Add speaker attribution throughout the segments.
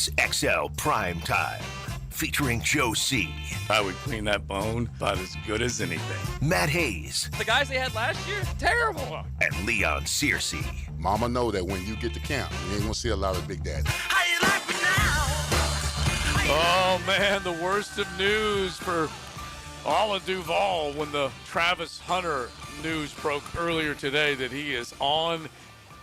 Speaker 1: It's XL Primetime, featuring Joe C.
Speaker 2: I would clean that bone about as good as anything.
Speaker 1: Matt Hayes.
Speaker 3: The guys they had last year, terrible.
Speaker 1: And Leon Searcy.
Speaker 4: Mama know that when you get to camp, you ain't gonna see a lot of Big Daddy.
Speaker 1: How you like me now?
Speaker 2: Oh, man, the worst of news for all of Duval when the Travis Hunter news broke earlier today that he is on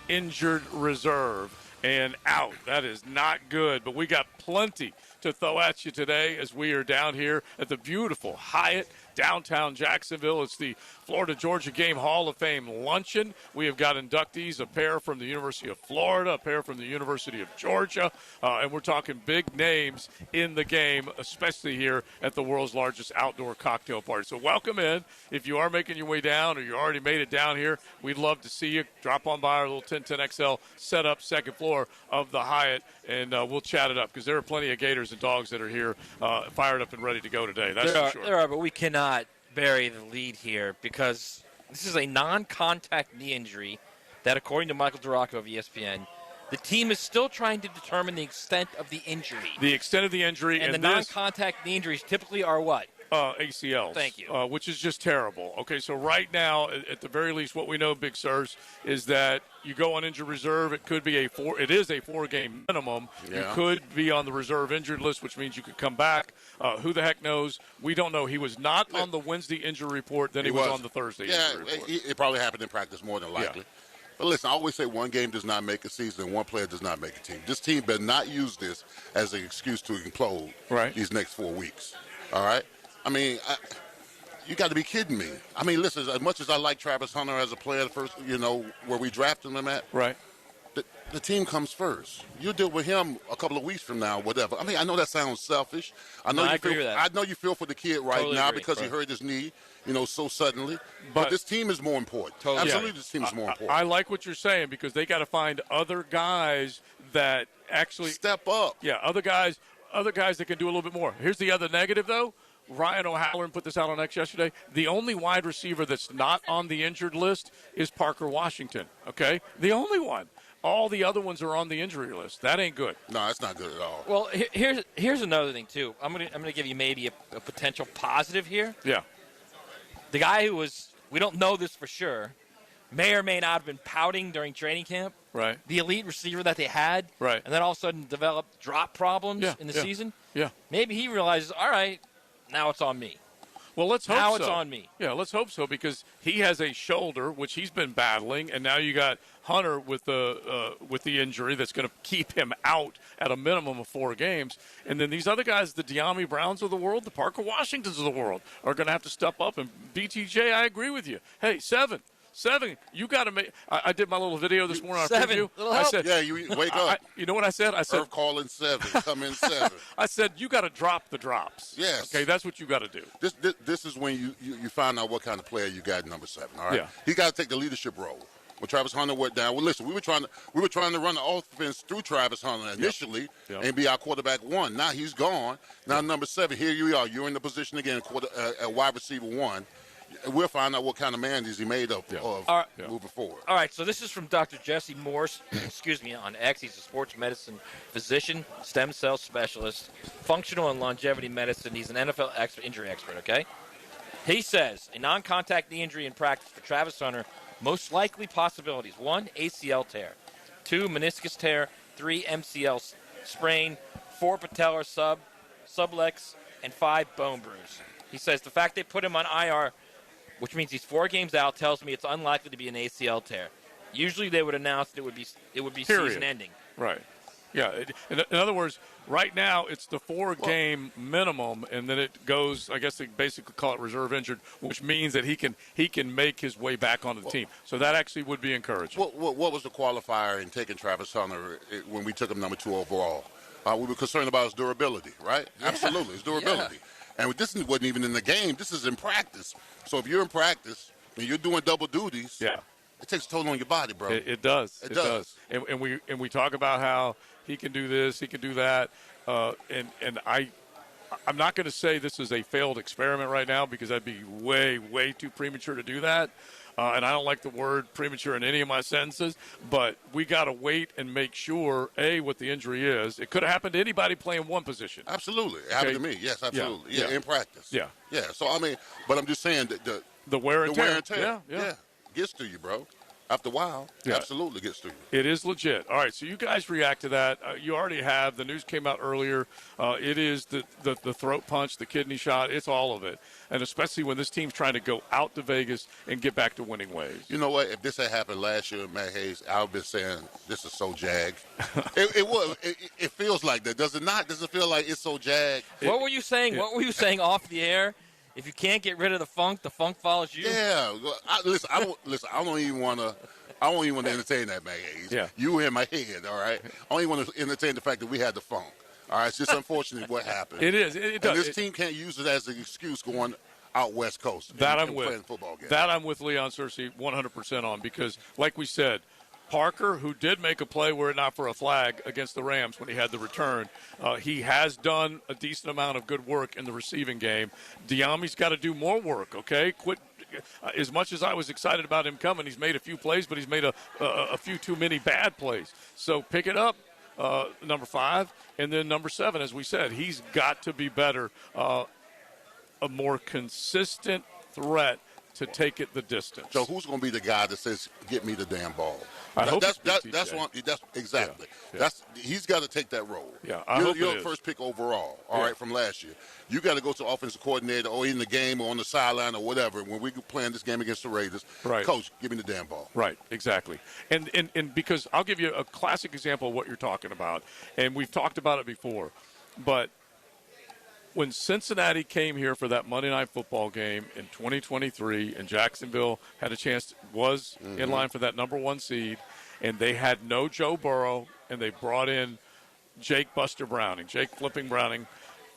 Speaker 2: injured reserve and out. That is not good, but we got plenty to throw at you today as we are down here at the beautiful Hyatt downtown Jacksonville. It's the Florida-Georgia Game Hall of Fame luncheon. We have got inductees, a pair from the University of Florida, a pair from the University of Georgia, and we're talking big names in the game, especially here at the world's largest outdoor cocktail party. So welcome in. If you are making your way down or you already made it down here, we'd love to see you. Drop on by our little 1010XL setup, second floor of the Hyatt, and we'll chat it up because there are plenty of Gators and dogs that are here fired up and ready to go today. That's for sure.
Speaker 3: There are, but we cannot bury the lead here because this is a non-contact knee injury that, according to Michael Duraco of ESPN, the team is still trying to determine the extent of the injury.
Speaker 2: The extent of the injury.
Speaker 3: And the non-contact knee injuries typically are what?
Speaker 2: ACLs.
Speaker 3: Thank you.
Speaker 2: Which is just terrible. Okay, so right now, at the very least, what we know, Big Sirs, is that you go on injured reserve. It could be it is a 4-game minimum. Yeah. You could be on the reserve injured list, which means you could come back. Who the heck knows? We don't know. He was not on the Wednesday injury report. Then he was on the Thursday injury report.
Speaker 4: It probably happened in practice more than likely. Yeah. But listen, I always say one game does not make a season and one player does not make a team. This team better not use this as an excuse to implode these next 4 weeks. All right? I mean, you got to be kidding me. I mean, listen, as much as I like Travis Hunter as a player, first, where we drafted him at, the team comes first. You deal with him a couple of weeks from now, whatever. I mean, I know that sounds selfish. I agree with that. I know you feel for the kid now because he hurt his knee, so suddenly. But this team is more important. Absolutely, this team is more important.
Speaker 2: I like what you're saying because they got to find other guys that actually
Speaker 4: step up.
Speaker 2: Yeah, other guys that can do a little bit more. Here's the other negative, though. Ryan O'Halloran put this out on X yesterday. The only wide receiver that's not on the injured list is Parker Washington, okay? The only one. All the other ones are on the injury list. That ain't good.
Speaker 4: No, that's not good at all.
Speaker 3: Well, here's another thing, too. I'm gonna give you maybe a potential positive here.
Speaker 2: Yeah.
Speaker 3: The guy who was, we don't know this for sure, may or may not have been pouting during training camp.
Speaker 2: Right.
Speaker 3: The elite receiver that they had.
Speaker 2: Right.
Speaker 3: And then all of a sudden developed drop problems in the season.
Speaker 2: Yeah.
Speaker 3: Maybe he realizes, all right, now it's on me.
Speaker 2: Well, let's hope so.
Speaker 3: Now it's on me.
Speaker 2: Yeah, let's hope so because he has a shoulder, which he's been battling, and now you got Hunter with the injury that's going to keep him out at a minimum of 4 games. And then these other guys, the De'Ami Browns of the world, the Parker Washingtons of the world, are going to have to step up. And BTJ, I agree with you. Hey, 7, you got to make. I did my little video this morning on
Speaker 3: 7,
Speaker 2: preview.
Speaker 3: I
Speaker 2: said,
Speaker 4: you wake up.
Speaker 2: You know what I said? I said,
Speaker 4: Irv calling 7, come in 7.
Speaker 2: I said, you got to drop the drops.
Speaker 4: Yes.
Speaker 2: Okay, that's what you got to do.
Speaker 4: This is when you find out what kind of player you got in number 7. All right.
Speaker 2: Yeah.
Speaker 4: He got to take the leadership role. When Travis Hunter went down, well, listen, we were trying to run the offense through Travis Hunter initially and be our quarterback 1. Now he's gone. Now number 7, here you are. You're in the position again, a wide receiver 1. We'll find out what kind of man is he made of moving forward.
Speaker 3: All right, so this is from Dr. Jesse Morse, on X. He's a sports medicine physician, stem cell specialist, functional and longevity medicine. He's an NFL injury expert, okay? He says a non-contact knee injury in practice for Travis Hunter, most likely possibilities. 1, ACL tear. 2, meniscus tear. 3, MCL sprain. 4, patellar sublex. And 5, bone bruise. He says the fact they put him on IR, which means he's 4 games out, tells me it's unlikely to be an ACL tear. Usually they would announce that it would be season ending.
Speaker 2: Right. Yeah. In other words, right now it's the 4-game minimum, and then it goes. I guess they basically call it reserve injured, which means that he can make his way back onto the team. So that actually would be encouraging.
Speaker 4: What was the qualifier in taking Travis Hunter when we took him number 2 overall? We were concerned about his durability, right? Yeah. Absolutely, his durability. Yeah. And this wasn't even in the game. This is in practice. So if you're in practice and you're doing double duties, it takes a toll on your body, bro.
Speaker 2: It does. It does. And we talk about how he can do this, he can do that, and I'm not going to say this is a failed experiment right now because that'd be way too premature to do that. and I don't like the word premature in any of my sentences, but we got to wait and make sure, A, what the injury is. It could have happened to anybody playing one position.
Speaker 4: Absolutely. It happened to me. Yes, absolutely.
Speaker 2: Yeah.
Speaker 4: In practice.
Speaker 2: Yeah.
Speaker 4: Yeah. So, I mean, but I'm just saying that
Speaker 2: the wear and tear.
Speaker 4: Yeah. Gets to you, bro. After a while, absolutely gets to you.
Speaker 2: It is legit. All right, so you guys react to that. You already have. The news came out earlier. It is the throat punch, the kidney shot. It's all of it. And especially when this team's trying to go out to Vegas and get back to winning ways.
Speaker 4: You know what? If this had happened last year, Matt Hayes, I would have been saying this is so Jag. It feels like that. Does it not? Does it feel like it's so Jag?
Speaker 3: What were you saying? What were you saying off the air? If you can't get rid of the funk follows you.
Speaker 4: Yeah. I don't even want to entertain that, man.
Speaker 2: Yeah.
Speaker 4: You in my head, all right? I don't even want to entertain the fact that we had the funk. All right, it's just unfortunate what happened.
Speaker 2: It is. It does.
Speaker 4: And this team can't use it as an excuse going out West Coast.
Speaker 2: I'm with.
Speaker 4: Playing football games.
Speaker 2: That I'm with Leon Searcy 100% on because, like we said, Parker, who did make a play were it not for a flag against the Rams when he had the return, he has done a decent amount of good work in the receiving game. Diami's got to do more work, okay? Quit. As much as I was excited about him coming, he's made a few plays, but he's made a few too many bad plays. So pick it up, number 5, and then number 7, as we said. He's got to be better, a more consistent threat to take it the distance.
Speaker 4: So who's going to be the guy that says, "Get me the damn ball"?
Speaker 2: That's
Speaker 4: one. That's exactly.
Speaker 2: Yeah.
Speaker 4: He's got to take that role.
Speaker 2: Yeah,
Speaker 4: You're the first pick overall. All right, from last year. You got to go to offensive coordinator or in the game or on the sideline or whatever. When we playing this game against the Raiders,
Speaker 2: right.
Speaker 4: Coach, give me the damn ball.
Speaker 2: Right, exactly. And because I'll give you a classic example of what you're talking about, and we've talked about it before, but when Cincinnati came here for that Monday Night Football game in 2023 and Jacksonville had a chance, was in line for that number 1 seed, and they had no Joe Burrow, and they brought in Jake Flipping Browning,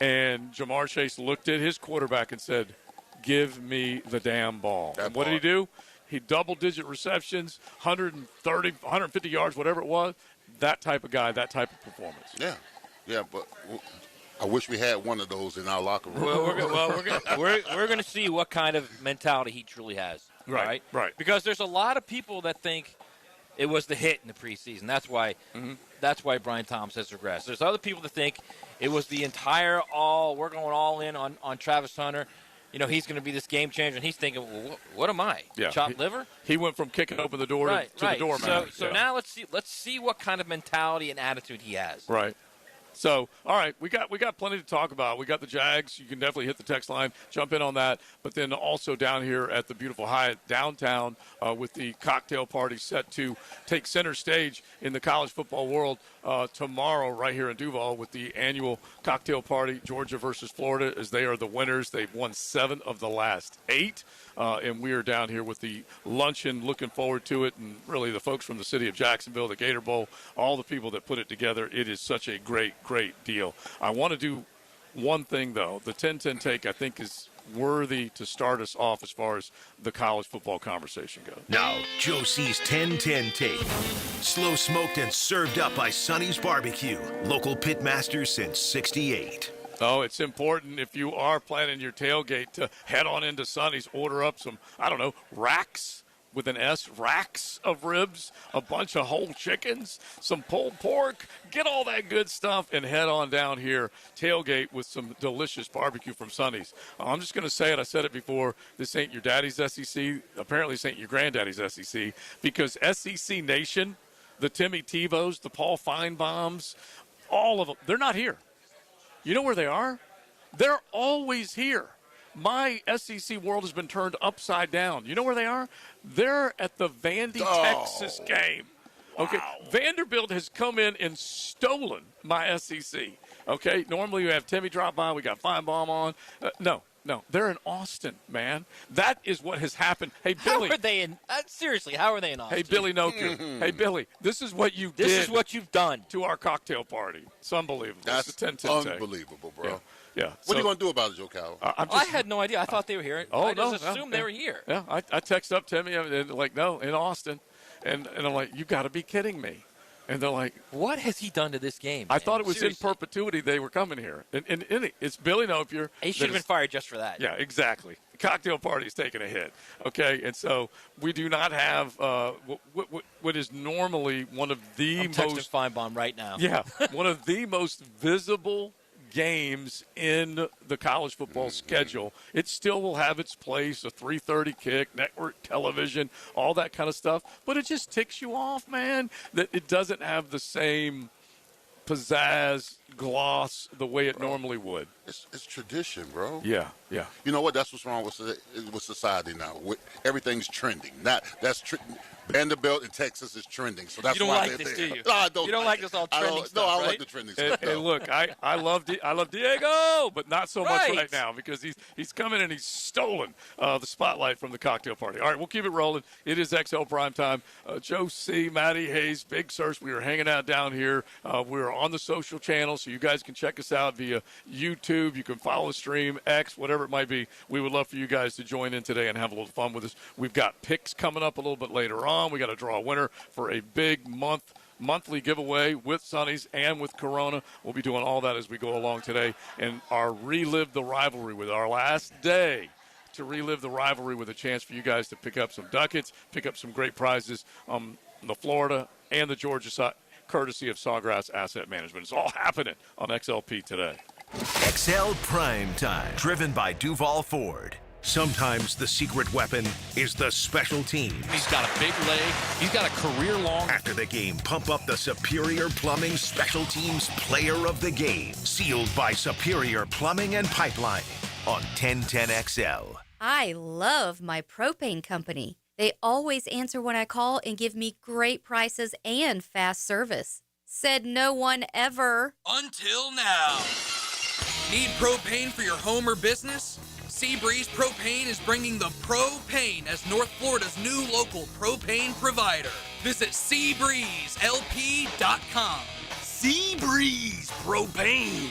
Speaker 2: and Jamar Chase looked at his quarterback and said, "Give me the damn ball." And what did he do? He double-digit receptions, 130, 150 yards, whatever it was. That type of guy, that type of performance.
Speaker 4: Yeah, but I wish we had one of those in our locker room.
Speaker 3: We're going to see what kind of mentality he truly has. Right. Because there's a lot of people that think it was the hit in the preseason. That's why Brian Thomas has regressed. There's other people that think it was the entire we're going all in on Travis Hunter. You know, he's going to be this game changer, and he's thinking, well, what am I?
Speaker 2: Yeah.
Speaker 3: Chopped liver?
Speaker 2: He went from kicking open the door to the doorman.
Speaker 3: So now let's see what kind of mentality and attitude he has.
Speaker 2: Right. So, all right, we got plenty to talk about. We got the Jags. You can definitely hit the text line, jump in on that. But then also down here at the beautiful Hyatt downtown with the cocktail party set to take center stage in the college football world tomorrow right here in Duval with the annual cocktail party, Georgia versus Florida, as they are the winners. They've won 7 of the last 8. And we are down here with the luncheon, looking forward to it, and really the folks from the city of Jacksonville, the Gator Bowl, all the people that put it together. It is such a great deal. I want to do one thing, though. The 10-10 take, I think, is worthy to start us off as far as the college football conversation goes.
Speaker 1: Now, Joe C's 10-10 take. Slow smoked and served up by Sonny's Barbecue. Local pitmaster since '68.
Speaker 2: Oh, it's important if you are planning your tailgate to head on into Sonny's, order up some, racks with an S, racks of ribs, a bunch of whole chickens, some pulled pork, get all that good stuff and head on down here, tailgate with some delicious barbecue from Sonny's. I'm just going to say it, I said it before, this ain't your daddy's SEC, apparently this ain't your granddaddy's SEC, because SEC Nation, the Timmy Tebows, the Paul Feinbaums, all of them, they're not here. You know where they are? They're always here. My SEC world has been turned upside down. You know where they are? They're at the Vandy, Texas game. Okay, wow. Vanderbilt has come in and stolen my SEC. Okay, normally you have Timmy drop by. We got Feinbaum on. No, they're in Austin, man. That is what has happened. Hey, Billy.
Speaker 3: How are they in? Seriously, how are they in Austin?
Speaker 2: Hey, Billy Nokia. Hey, Billy, this is what you did.
Speaker 3: This is what you've done
Speaker 2: to our cocktail party. It's unbelievable.
Speaker 4: That's
Speaker 2: it's a 10-10
Speaker 4: unbelievable, bro.
Speaker 2: Yeah.
Speaker 4: What are you going to do about it, Joe Cal?
Speaker 3: I had no idea. I thought they were here. I just assumed they were here.
Speaker 2: Yeah, I text up Timmy, and like, no, in Austin. And I'm like, you got to be kidding me. And they're like,
Speaker 3: what has he done to this game?
Speaker 2: I thought it was seriously. In perpetuity they were coming here. And it's Billy Nopier.
Speaker 3: He should have been fired just for that.
Speaker 2: Yeah, exactly. cocktail party's taking a hit, okay? And so we do not have what is normally one of the most –
Speaker 3: Feinbaum right now.
Speaker 2: Yeah, one of the most visible games in the college football schedule. It still will have its place, a 3:30 kick, network television, all that kind of stuff. But it just ticks you off, man, that it doesn't have the same pizzazz, gloss the way it normally would.
Speaker 4: It's tradition, bro.
Speaker 2: Yeah.
Speaker 4: You know what? That's what's wrong with society now. Everything's trending. Vanderbilt in Texas is trending, so that's
Speaker 3: you don't
Speaker 4: why
Speaker 3: like this,
Speaker 4: there.
Speaker 3: do you?
Speaker 4: No, I don't.
Speaker 3: You don't like this all trending stuff,
Speaker 4: I
Speaker 3: right?
Speaker 4: like the trending stuff.
Speaker 2: And look, I love Diego, but not so much
Speaker 3: Right.
Speaker 2: right now because he's come in and he's stolen the spotlight from the cocktail party. All right, we'll keep it rolling. It is XL Primetime. Joe C., Matty Hayes, Big Search. We are hanging out down here. We're on the social channels, so you guys can check us out via YouTube. You can follow the stream, X, whatever it might be. We would love for you guys to join in today and have a little fun with us. We've got picks coming up a little bit later on. We got to draw a winner for a big monthly giveaway with Sonny's and with Corona. We'll be doing all that as we go along today. And our Relive the Rivalry with our last day to relive the rivalry with a chance for you guys to pick up some ducats, pick up some great prizes on the Florida and the Georgia side, courtesy of Sawgrass Asset Management. It's all happening on XLP today.
Speaker 1: XL Primetime, driven by Duval Ford. Sometimes the secret weapon is the special teams.
Speaker 5: He's got a big leg. He's got a career-long.
Speaker 1: After the game, pump up the Superior Plumbing Special Teams Player of the Game. Sealed by Superior Plumbing and Pipeline on 1010XL.
Speaker 6: I love my propane company. They always answer when I call and give me great prices and fast service. Said no one ever.
Speaker 7: Until now. Need propane for your home or business? Seabreeze Propane is bringing the propane as North Florida's new local propane provider. Visit SeabreezeLP.com. Seabreeze Propane.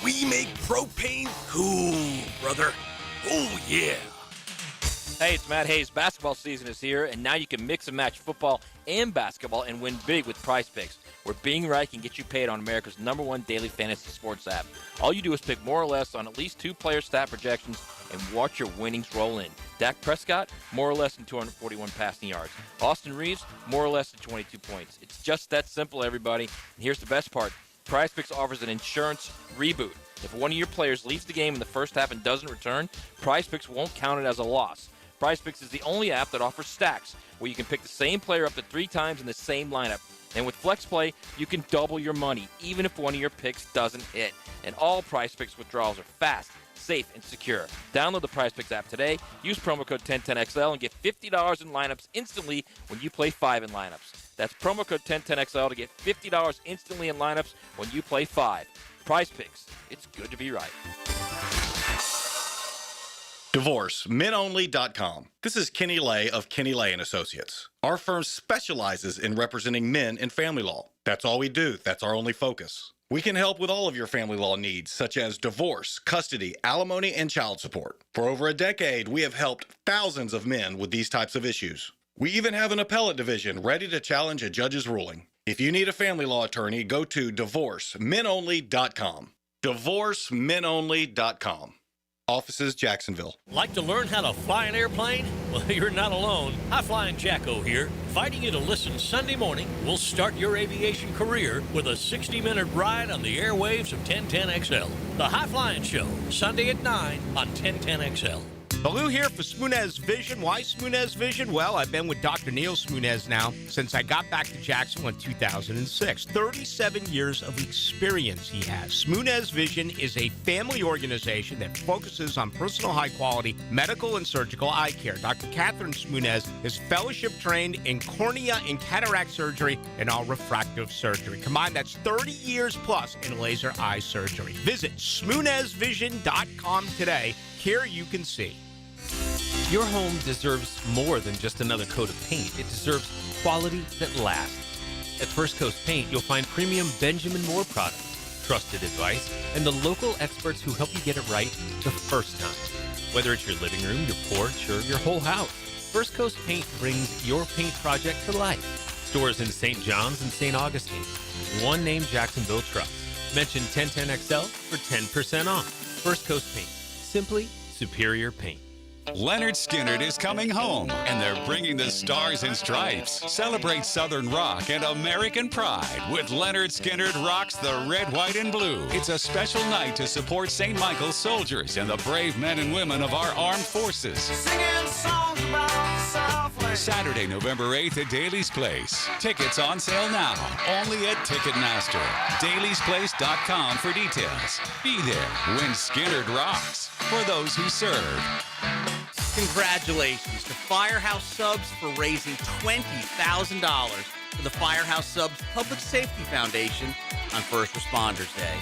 Speaker 7: We make propane cool, brother. Oh, yeah.
Speaker 3: Hey, it's Matt Hayes. Basketball season is here, and now you can mix and match football and basketball and win big with Prize Picks, where being right can get you paid on America's #1 daily fantasy sports app. All you do is pick more or less on at least 2 player stat projections and watch your winnings roll in. Dak Prescott, more or less than 241 passing yards. Austin Reeves, more or less than 22 points. It's just that simple, everybody. And here's the best part. Prize Picks offers an insurance reboot. If one of your players leaves the game in the first half and doesn't return, Prize Picks won't count it as a loss. Prize Picks is the only app that offers stacks, where you can pick the same player up to 3 times in the same lineup. And with Flex Play, you can double your money, even if one of your picks doesn't hit. And all Prize Picks withdrawals are fast, safe, and secure. Download the Prize Picks app today. Use promo code 1010XL and get $50 in lineups instantly when you play 5 in lineups. That's promo code 1010XL to get $50 instantly in lineups when you play 5. Prize Picks. It's good to be right.
Speaker 8: DivorceMenOnly.com. This is Kenny Lay of Kenny Lay & Associates. Our firm specializes in representing men in family law. That's all we do. That's our only focus. We can help with all of your family law needs, such as divorce, custody, alimony, and child support. For over a decade, we have helped thousands of men with these types of issues. We even have an appellate division ready to challenge a judge's ruling. If you need a family law attorney, go to DivorceMenOnly.com. DivorceMenOnly.com. Offices, Jacksonville.
Speaker 9: Like to learn how to fly an airplane? Well, you're not alone. High Flying Jacko here, inviting you to listen Sunday morning. We'll start your aviation career with a 60-minute ride on the airwaves of 1010XL. The High Flying Show, Sunday at 9 on 1010XL.
Speaker 10: Baloo here for Smoonez Vision. Why Smoonez Vision? Well, I've been with Dr. Neil Smoonez now since I got back to Jacksonville in 2006. 37 years of experience he has. Smoonez Vision is a family organization that focuses on personal high-quality medical and surgical eye care. Dr. Catherine Smoonez is fellowship-trained in cornea and cataract surgery and all refractive surgery. Combined, that's 30 years plus in laser eye surgery. Visit SmoonezVision.com today. Here you can see.
Speaker 11: Your home deserves more than just another coat of paint. It deserves quality that lasts. At First Coast Paint, you'll find premium Benjamin Moore products, trusted advice, and the local experts who help you get it right the first time. Whether it's your living room, your porch, or your whole house, First Coast Paint brings your paint project to life. Stores in St. John's and St. Augustine. One name Jacksonville trusts. Mention 1010XL for 10% off. First Coast Paint. Simply superior paint.
Speaker 12: Leonard Skinner is coming home, and they're bringing the Stars and Stripes. Celebrate Southern rock and American pride with Leonard Skinner Rocks the Red, White, and Blue. It's a special night to support St. Michael's soldiers and the brave men and women of our armed forces.
Speaker 13: Singing songs about the Southland.
Speaker 12: Saturday, November 8th at Daly's Place. Tickets on sale now, only at Ticketmaster. Daly'sPlace.com for details. Be there when Skinner rocks for those who serve.
Speaker 14: Congratulations to Firehouse Subs for raising $20,000 for the Firehouse Subs Public Safety Foundation on First Responders Day.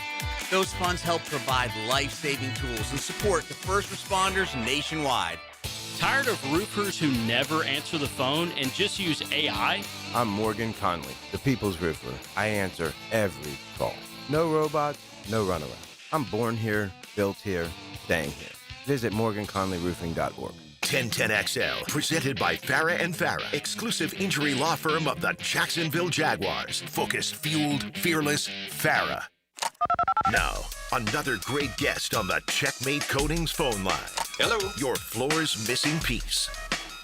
Speaker 14: Those funds help provide life-saving tools and support to first responders nationwide.
Speaker 15: Tired of roofers who never answer the phone and just use AI?
Speaker 16: I'm Morgan Conley, the People's Roofer. I answer every call. No robots, no runaround. I'm born here, built here, staying here. Visit MorganConleyRoofing.org.
Speaker 1: 1010XL, presented by Farah and Farah, exclusive injury law firm of the Jacksonville Jaguars. Focused, fueled, fearless, Farah. Now, another great guest on the Checkmate Coatings phone line.
Speaker 2: Hello.
Speaker 1: Your floor's missing piece.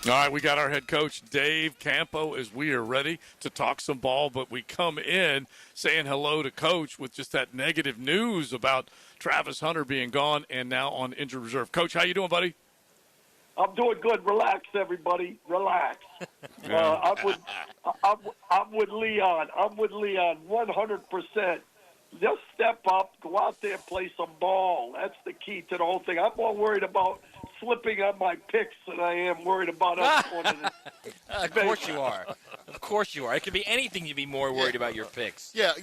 Speaker 2: All right, we got our head coach, Dave Campo, as we are ready to talk some ball, but we come in saying hello to Coach with just that negative news about Travis Hunter being gone and now on injured reserve. Coach, how you doing, buddy?
Speaker 17: I'm doing good. Relax, everybody. Relax. I'm with Leon. I'm with Leon 100%. Just step up, go out there and play some ball. That's the key to the whole thing. I'm more worried about slipping on my picks than I am worried about us going to the
Speaker 3: Of course you are. Of course you are. It could be anything you'd be more worried about your picks.
Speaker 4: Yeah,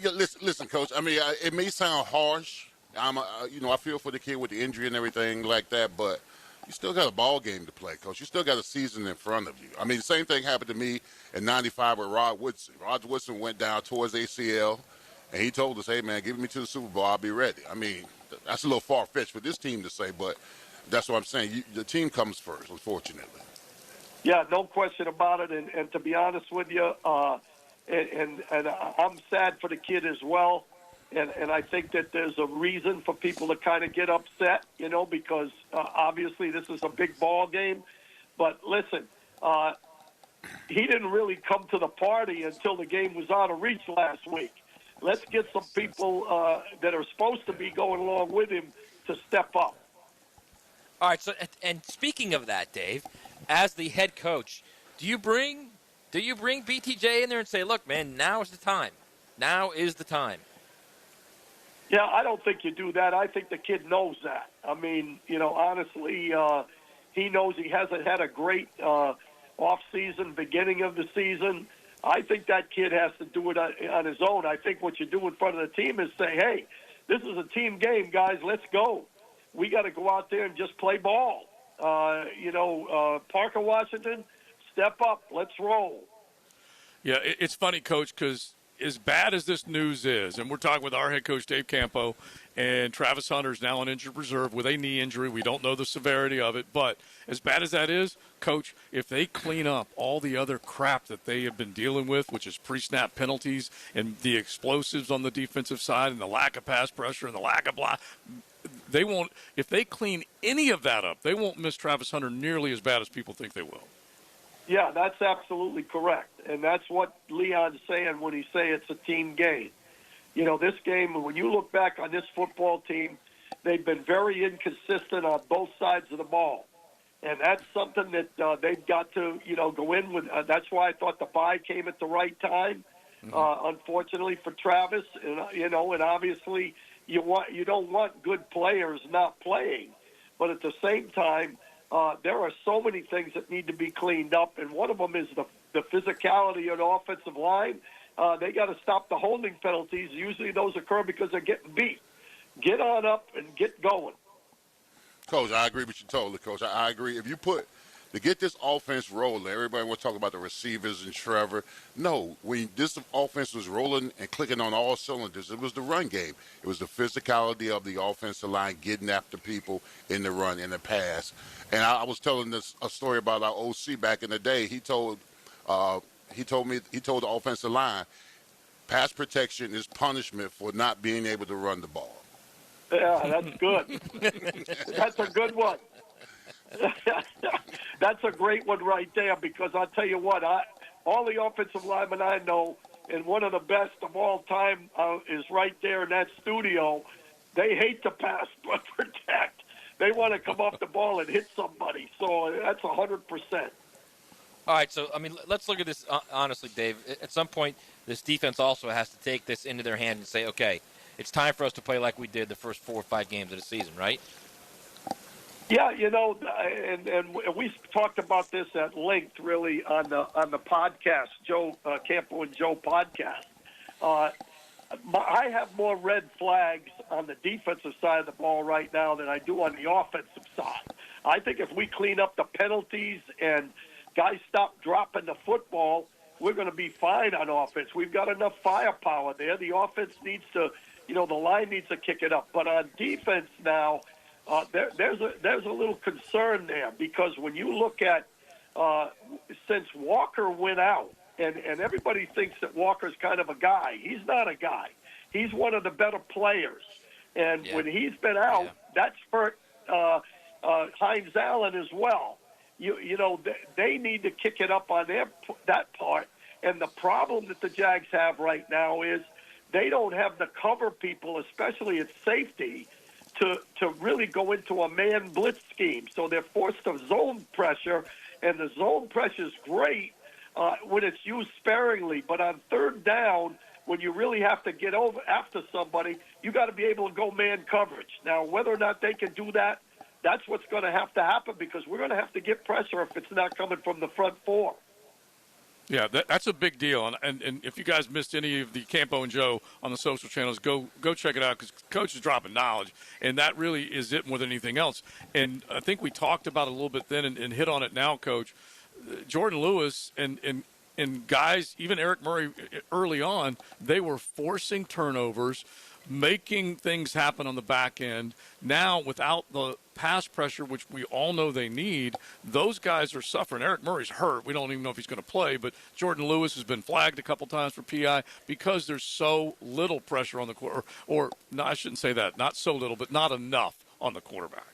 Speaker 4: listen, Coach. I mean, it may sound harsh. I feel for the kid with the injury and everything like that, but you still got a ball game to play, Coach. You still got a season in front of you. I mean, the same thing happened to me in '95 with Rod Woodson. Rod Woodson went down towards ACL, and he told us, hey, man, give me to the Super Bowl. I'll be ready. I mean, that's a little far-fetched for this team to say, but that's what I'm saying. The team comes first, unfortunately.
Speaker 17: Yeah, no question about it. And to be honest with you, and I'm sad for the kid as well. And I think that there's a reason for people to kind of get upset, because obviously this is a big ball game. But listen, he didn't really come to the party until the game was out of reach last week. Let's get some people that are supposed to be going along with him to step up.
Speaker 3: All right. So, and speaking of that, Dave, as the head coach, do you bring BTJ in there and say, look, man, now is the time. Now is the time.
Speaker 17: Yeah, I don't think you do that. I think the kid knows that. I mean, honestly, he knows he hasn't had a great off-season, beginning of the season. I think that kid has to do it on his own. I think what you do in front of the team is say, hey, this is a team game, guys. Let's go. We got to go out there and just play ball. Parker Washington, step up. Let's roll.
Speaker 2: Yeah, it's funny, Coach, because as bad as this news is, and we're talking with our head coach, Dave Campo, and Travis Hunter is now on injured reserve with a knee injury. We don't know the severity of it, but as bad as that is, Coach, if they clean up all the other crap that they have been dealing with, which is pre-snap penalties and the explosives on the defensive side and the lack of pass pressure and the lack of they won't. If they clean any of that up, they won't miss Travis Hunter nearly as bad as people think they will.
Speaker 17: Yeah, that's absolutely correct. And that's what Leon's saying when he say it's a team game. This game, when you look back on this football team, they've been very inconsistent on both sides of the ball. And that's something that they've got to, go in with. That's why I thought the bye came at the right time, unfortunately, for Travis. And, and obviously you don't want good players not playing. But at the same time, there are so many things that need to be cleaned up, and one of them is the physicality of the offensive line. They got to stop the holding penalties. Usually those occur because they're getting beat. Get on up and get going.
Speaker 4: Coach, I agree with you totally, Coach. I agree. If you to get this offense rolling, everybody wants to talk about the receivers and Trevor. No, when this offense was rolling and clicking on all cylinders, it was the run game. It was the physicality of the offensive line getting after people in the run, in the pass. And I was telling a story about our OC back in the day. He told the offensive line, pass protection is punishment for not being able to run the ball.
Speaker 17: Yeah, that's good. That's a good one. That's a great one right there because I'll tell you what, all the offensive linemen I know, and one of the best of all time is right there in that studio. They hate to pass but protect. They want to come off the ball and hit somebody. So that's 100%.
Speaker 3: All right, so, I mean, let's look at this honestly, Dave. At some point, this defense also has to take this into their hand and say, okay, it's time for us to play like we did the first 4 or 5 games of the season, right?
Speaker 17: Yeah, and we talked about this at length, really, on the podcast, Joe Campo and Joe podcast. I have more red flags on the defensive side of the ball right now than I do on the offensive side. I think if we clean up the penalties and guys stop dropping the football, we're going to be fine on offense. We've got enough firepower there. The offense needs to, the line needs to kick it up. But on defense now, there's a little concern there because when you look at since Walker went out, and everybody thinks that Walker's kind of a guy. He's not a guy. He's one of the better players. And when he's been out, that's hurt Hines Allen as well. They need to kick it up on that part. And the problem that the Jags have right now is they don't have the cover people, especially at safety, to really go into a man blitz scheme. So they're forced to zone pressure, and the zone pressure is great when it's used sparingly. But on third down, when you really have to get over after somebody, you got to be able to go man coverage. Now, whether or not they can do that, that's what's going to have to happen because we're going to have to get pressure if it's not coming from the front four.
Speaker 2: Yeah, that's a big deal. And if you guys missed any of the Campo and Joe on the social channels, go check it out because Coach is dropping knowledge, and that really is it more than anything else. And I think we talked about it a little bit then and hit on it now, Coach. Jordan Lewis and guys, even Eric Murray early on, they were forcing turnovers, making things happen on the back end. Now, without the pass pressure, which we all know they need, those guys are suffering. Eric Murray's hurt. We don't even know if he's going to play, but Jordan Lewis has been flagged a couple times for PI because there's so little pressure on the quarter. Or no, I shouldn't say that. Not so little, but not enough on the quarterback.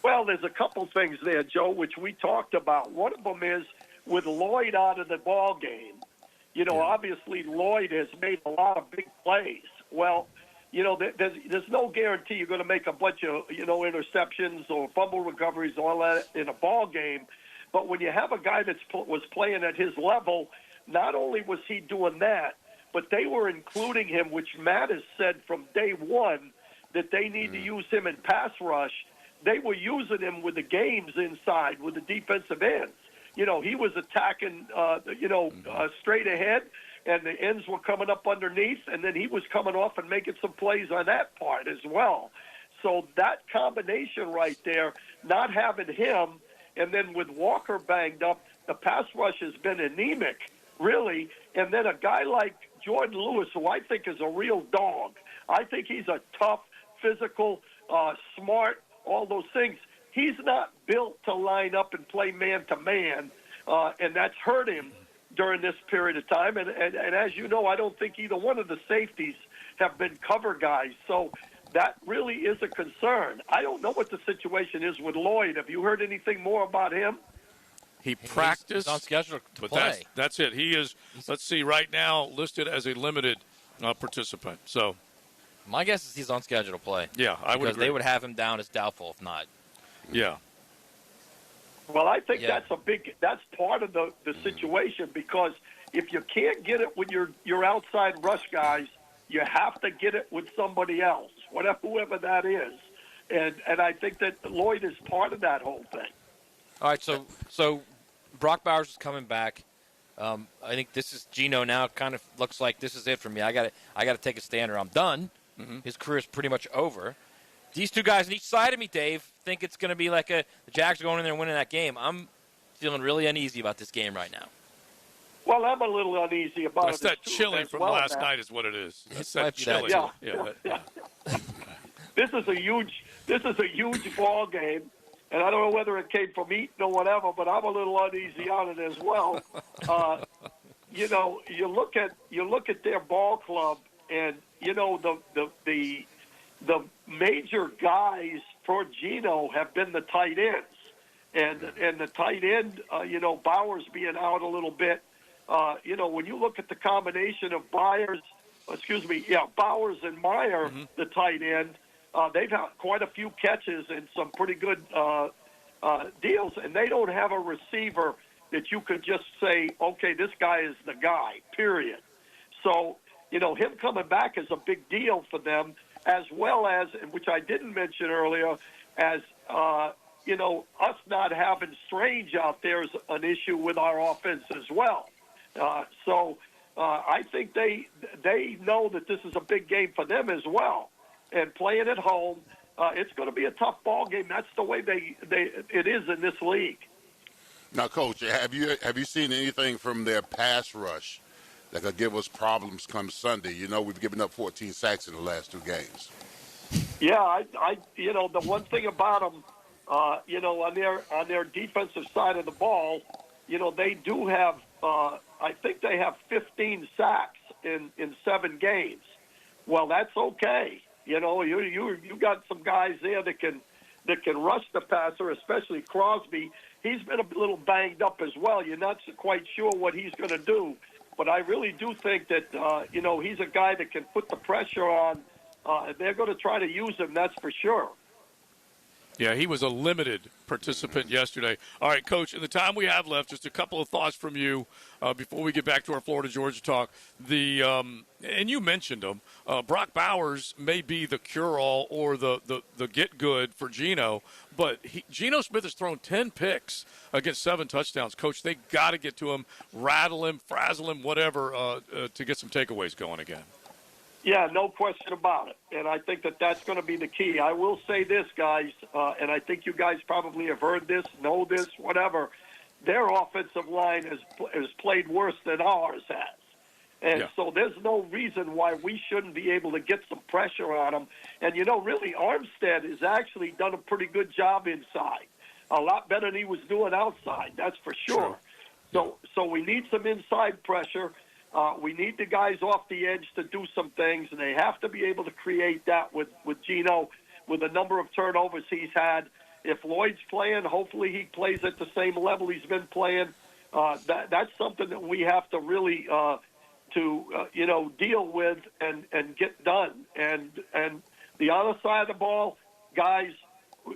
Speaker 17: Well, there's a couple things there, Joe, which we talked about. One of them is with Lloyd out of the ball game. Obviously Lloyd has made a lot of big plays. Well, there's no guarantee you're going to make a bunch of, interceptions or fumble recoveries, all that in a ball game. But when you have a guy that was playing at his level, not only was he doing that, but they were including him, which Matt has said from day one that they need to use him in pass rush. They were using him with the games inside, with the defensive ends. He was attacking, straight ahead, and the ends were coming up underneath, and then he was coming off and making some plays on that part as well. So that combination right there, not having him, and then with Walker banged up, the pass rush has been anemic, really. And then a guy like Jordan Lewis, who I think is a real dog. I think he's a tough, physical, smart, all those things. He's not built to line up and play man-to-man, and that's hurt him during this period of time. And as you know, I don't think either one of the safeties have been cover guys. So that really is a concern. I don't know what the situation is with Lloyd. Have you heard anything more about him?
Speaker 2: He practiced.
Speaker 3: He's on schedule to
Speaker 2: but
Speaker 3: play.
Speaker 2: That's it. He is, let's see, right now listed as a limited participant. So
Speaker 3: my guess is he's on schedule to play.
Speaker 2: Yeah, I would agree.
Speaker 3: Because they would have him down as doubtful if not.
Speaker 2: Yeah.
Speaker 17: Well, I think that's part of the situation because if you can't get it with your outside rush guys, you have to get it with somebody else, whoever that is. And I think that Lloyd is part of that whole thing.
Speaker 3: All right, so Brock Bowers is coming back. I think this is Geno now. Kind of looks like this is it for me. I got to take a stand or I'm done. Mm-hmm. His career is pretty much over. These two guys on each side of me, Dave, think it's going to be like the Jags are going in there and winning that game. I'm feeling really uneasy about this game right now.
Speaker 17: Well, I'm a little uneasy about
Speaker 2: it. That's that chilling from last night is what it is. That's that chilling.
Speaker 17: Yeah. This is a huge ball game, and I don't know whether it came from eating or whatever, but I'm a little uneasy on it as well. You look at their ball club, and the major guys for Geno have been the tight ends. And the tight end, Bowers being out a little bit. When you look at the combination of Bowers and Meyer, the tight end, they've had quite a few catches and some pretty good deals, and they don't have a receiver that you could just say, okay, this guy is the guy, period. So, him coming back is a big deal for them, as well as, which I didn't mention earlier, as, us not having Strange out there is an issue with our offense as well. I think they know that this is a big game for them as well. And playing at home, it's going to be a tough ball game. That's the way it is in this league.
Speaker 4: Now, Coach, have you seen anything from their pass rush that could give us problems come Sunday? We've given up 14 sacks in the last 2 games.
Speaker 17: Yeah, the one thing about them, on their defensive side of the ball, they do have, I think they have 15 sacks in 7 games. Well, that's okay. You got some guys there that can rush the passer, especially Crosby. He's been a little banged up as well. You're not quite sure what he's going to do, but I really do think that he's a guy that can put the pressure on. They're going to try to use him, that's for sure.
Speaker 2: Yeah, he was a limited participant yesterday. All right, Coach, in the time we have left, just a couple of thoughts from you before we get back to our Florida-Georgia talk. And you mentioned him. Brock Bowers may be the cure-all or the get-good for Geno, but Geno Smith has thrown 10 picks against 7 touchdowns. Coach, they got to get to him, rattle him, frazzle him, whatever, to get some takeaways going again.
Speaker 17: Yeah, no question about it. And I think that that's going to be the key. I will say this, guys, and I think you guys probably have heard this, know this, whatever. Their offensive line has played worse than ours has. And so there's no reason why we shouldn't be able to get some pressure on them. And, really, Armstead has actually done a pretty good job inside, a lot better than he was doing outside, that's for sure. So we need some inside pressure. We need the guys off the edge to do some things, and they have to be able to create that with Geno, with the number of turnovers he's had. If Lloyd's playing, hopefully he plays at the same level he's been playing. That's something that we have to really deal with and get done. And the other side of the ball, guys,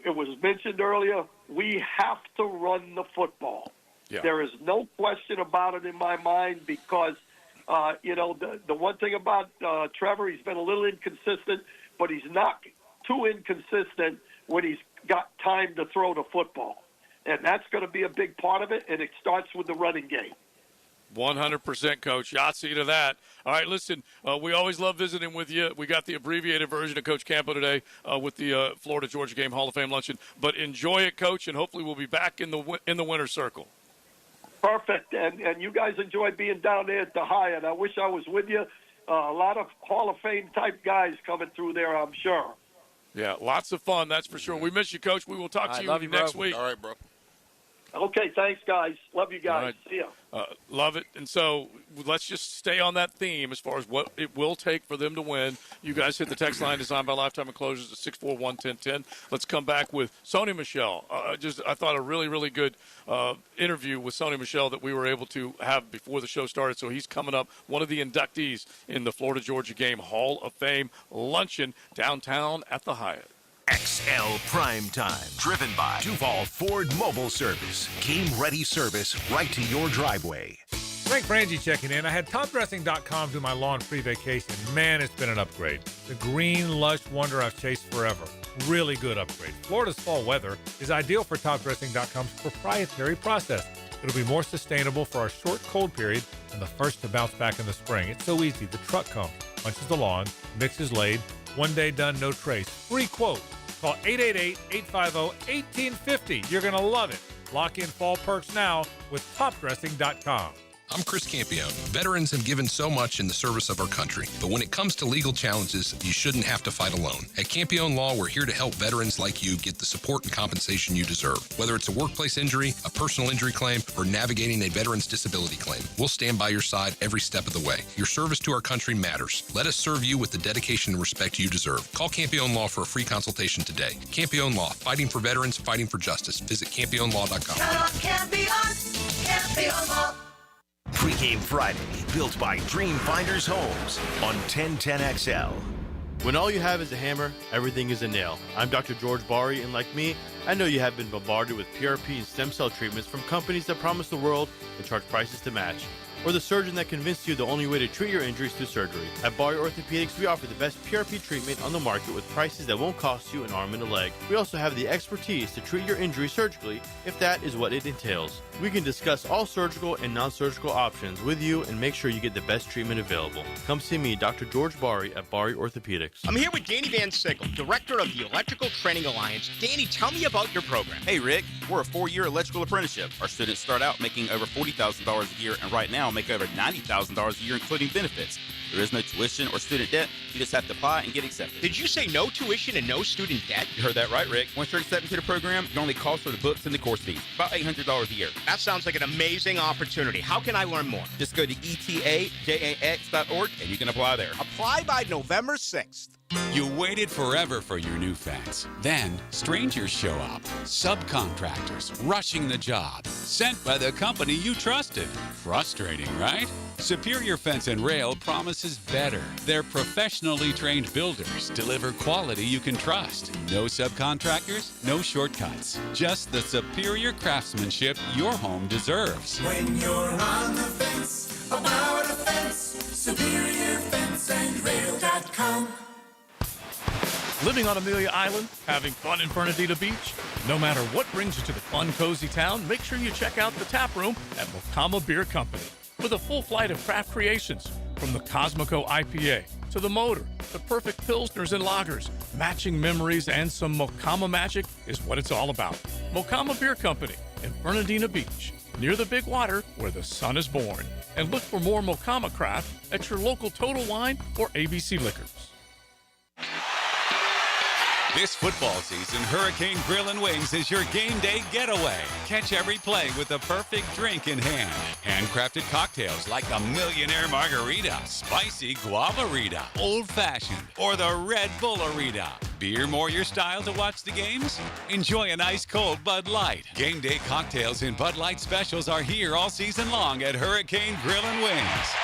Speaker 17: it was mentioned earlier, we have to run the football. Yeah. There is no question about it in my mind because – the one thing about Trevor, he's been a little inconsistent, but he's not too inconsistent when he's got time to throw the football. And that's going to be a big part of it, and it starts with the running game.
Speaker 2: 100%, Coach. Yahtzee to that. All right, listen, we always love visiting with you. We got the abbreviated version of Coach Campo today with the Florida-Georgia Game Hall of Fame luncheon. But enjoy it, Coach, and hopefully we'll be back in the winner's circle.
Speaker 17: Perfect, and you guys enjoy being down there at the Hyatt. I wish I was with you. A lot of Hall of Fame type guys coming through there, I'm sure.
Speaker 2: Yeah, lots of fun, that's for sure. We miss you, Coach. We will talk to you next week.
Speaker 4: All right, bro.
Speaker 17: Okay, thanks, guys. Love you guys. Right. See ya.
Speaker 2: Love it. And so let's just stay on that theme as far as what it will take for them to win. You guys hit the text line designed by Lifetime Enclosures at 641-1010. Let's come back with Sony Michel. I thought a really, really good interview with Sony Michel that we were able to have before the show started. So he's coming up, one of the inductees in the Florida-Georgia Game Hall of Fame luncheon downtown at the Hyatt.
Speaker 1: XL Primetime, driven by Duval Ford Mobile Service. Game-ready service right to your driveway.
Speaker 18: Frank Frangie checking in. I had topdressing.com do my lawn-free vacation. Man, it's been an upgrade. The green, lush wonder I've chased forever. Really good upgrade. Florida's fall weather is ideal for topdressing.com's proprietary process. It'll be more sustainable for our short cold period and the first to bounce back in the spring. It's so easy. The truck comes, punches the lawn, mix is laid. One day done, no trace. Free quote. Call 888-850-1850. You're going to love it. Lock in fall perks now with topdressing.com.
Speaker 19: I'm Chris Campione. Veterans have given so much in the service of our country, but when it comes to legal challenges, you shouldn't have to fight alone. At Campione Law, we're here to help veterans like you get the support and compensation you deserve. Whether it's a workplace injury, a personal injury claim, or navigating a veteran's disability claim, we'll stand by your side every step of the way. Your service to our country matters. Let us serve you with the dedication and respect you deserve. Call Campione Law for a free consultation today. Campione Law, fighting for veterans, fighting for justice. Visit CampioneLaw.com.
Speaker 1: Campione Law. Pre-Game Friday, built by Dreamfinders Homes on 1010XL.
Speaker 20: When all you have is a hammer, everything is a nail. I'm Dr. George Bari, and like me, I know you have been bombarded with PRP and stem cell treatments from companies that promise the world and charge prices to match. Or the surgeon that convinced you the only way to treat your injuries through surgery. At Bari Orthopedics, we offer the best PRP treatment on the market with prices that won't cost you an arm and a leg. We also have the expertise to treat your injury surgically if that is what it entails. We can discuss all surgical and non-surgical options with you and make sure you get the best treatment available. Come see me, Dr. George Bari at Bari Orthopedics.
Speaker 10: I'm here with Danny Van Sickle, Director of the Electrical Training Alliance. Danny, tell me about your program.
Speaker 21: Hey, Rick. We're a 4-year electrical apprenticeship. Our students start out making over $40,000 a year and right now make over $90,000 a year, including benefits. There is no tuition or student debt. You just have to apply and get accepted.
Speaker 10: Did you say no tuition and no student debt?
Speaker 21: You heard that right, Rick. Once you're accepted to the program, it only costs for the books and the course fees. About $800 a year.
Speaker 10: That sounds like an amazing opportunity. How can I learn more?
Speaker 21: Just go to etajax.org and you can apply there.
Speaker 10: Apply by November 6th.
Speaker 12: You waited forever for your new fence. Then, strangers show up. Subcontractors rushing the job. Sent by the company you trusted. Frustrating, right? Superior Fence and Rail promises better. Their professionally trained builders deliver quality you can trust. No subcontractors, no shortcuts. Just the superior craftsmanship your home deserves.
Speaker 13: When you're on the fence, about a fence, SuperiorFenceandRail.com.
Speaker 2: Living on Amelia Island, having fun in Fernandina Beach? No matter what brings you to the fun, cozy town, make sure you check out the tap room at Mocama Beer Company. With a full flight of craft creations, from the Cosmico IPA to the Motor, the perfect Pilsners and Lagers, matching memories and some Mocama magic is what it's all about. Mocama Beer Company in Fernandina Beach, near the big water where the sun is born. And look for more Mocama craft at your local Total Wine or ABC Liquors.
Speaker 12: This football season, Hurricane Grill and Wings is your game day getaway. Catch every play with the perfect drink in hand. Handcrafted cocktails like the Millionaire Margarita, Spicy Guavarita, Old Fashioned, or the Red Bullerita. Beer more your style to watch the games? Enjoy an ice cold Bud Light. Game day cocktails and Bud Light specials are here all season long at Hurricane Grill and Wings.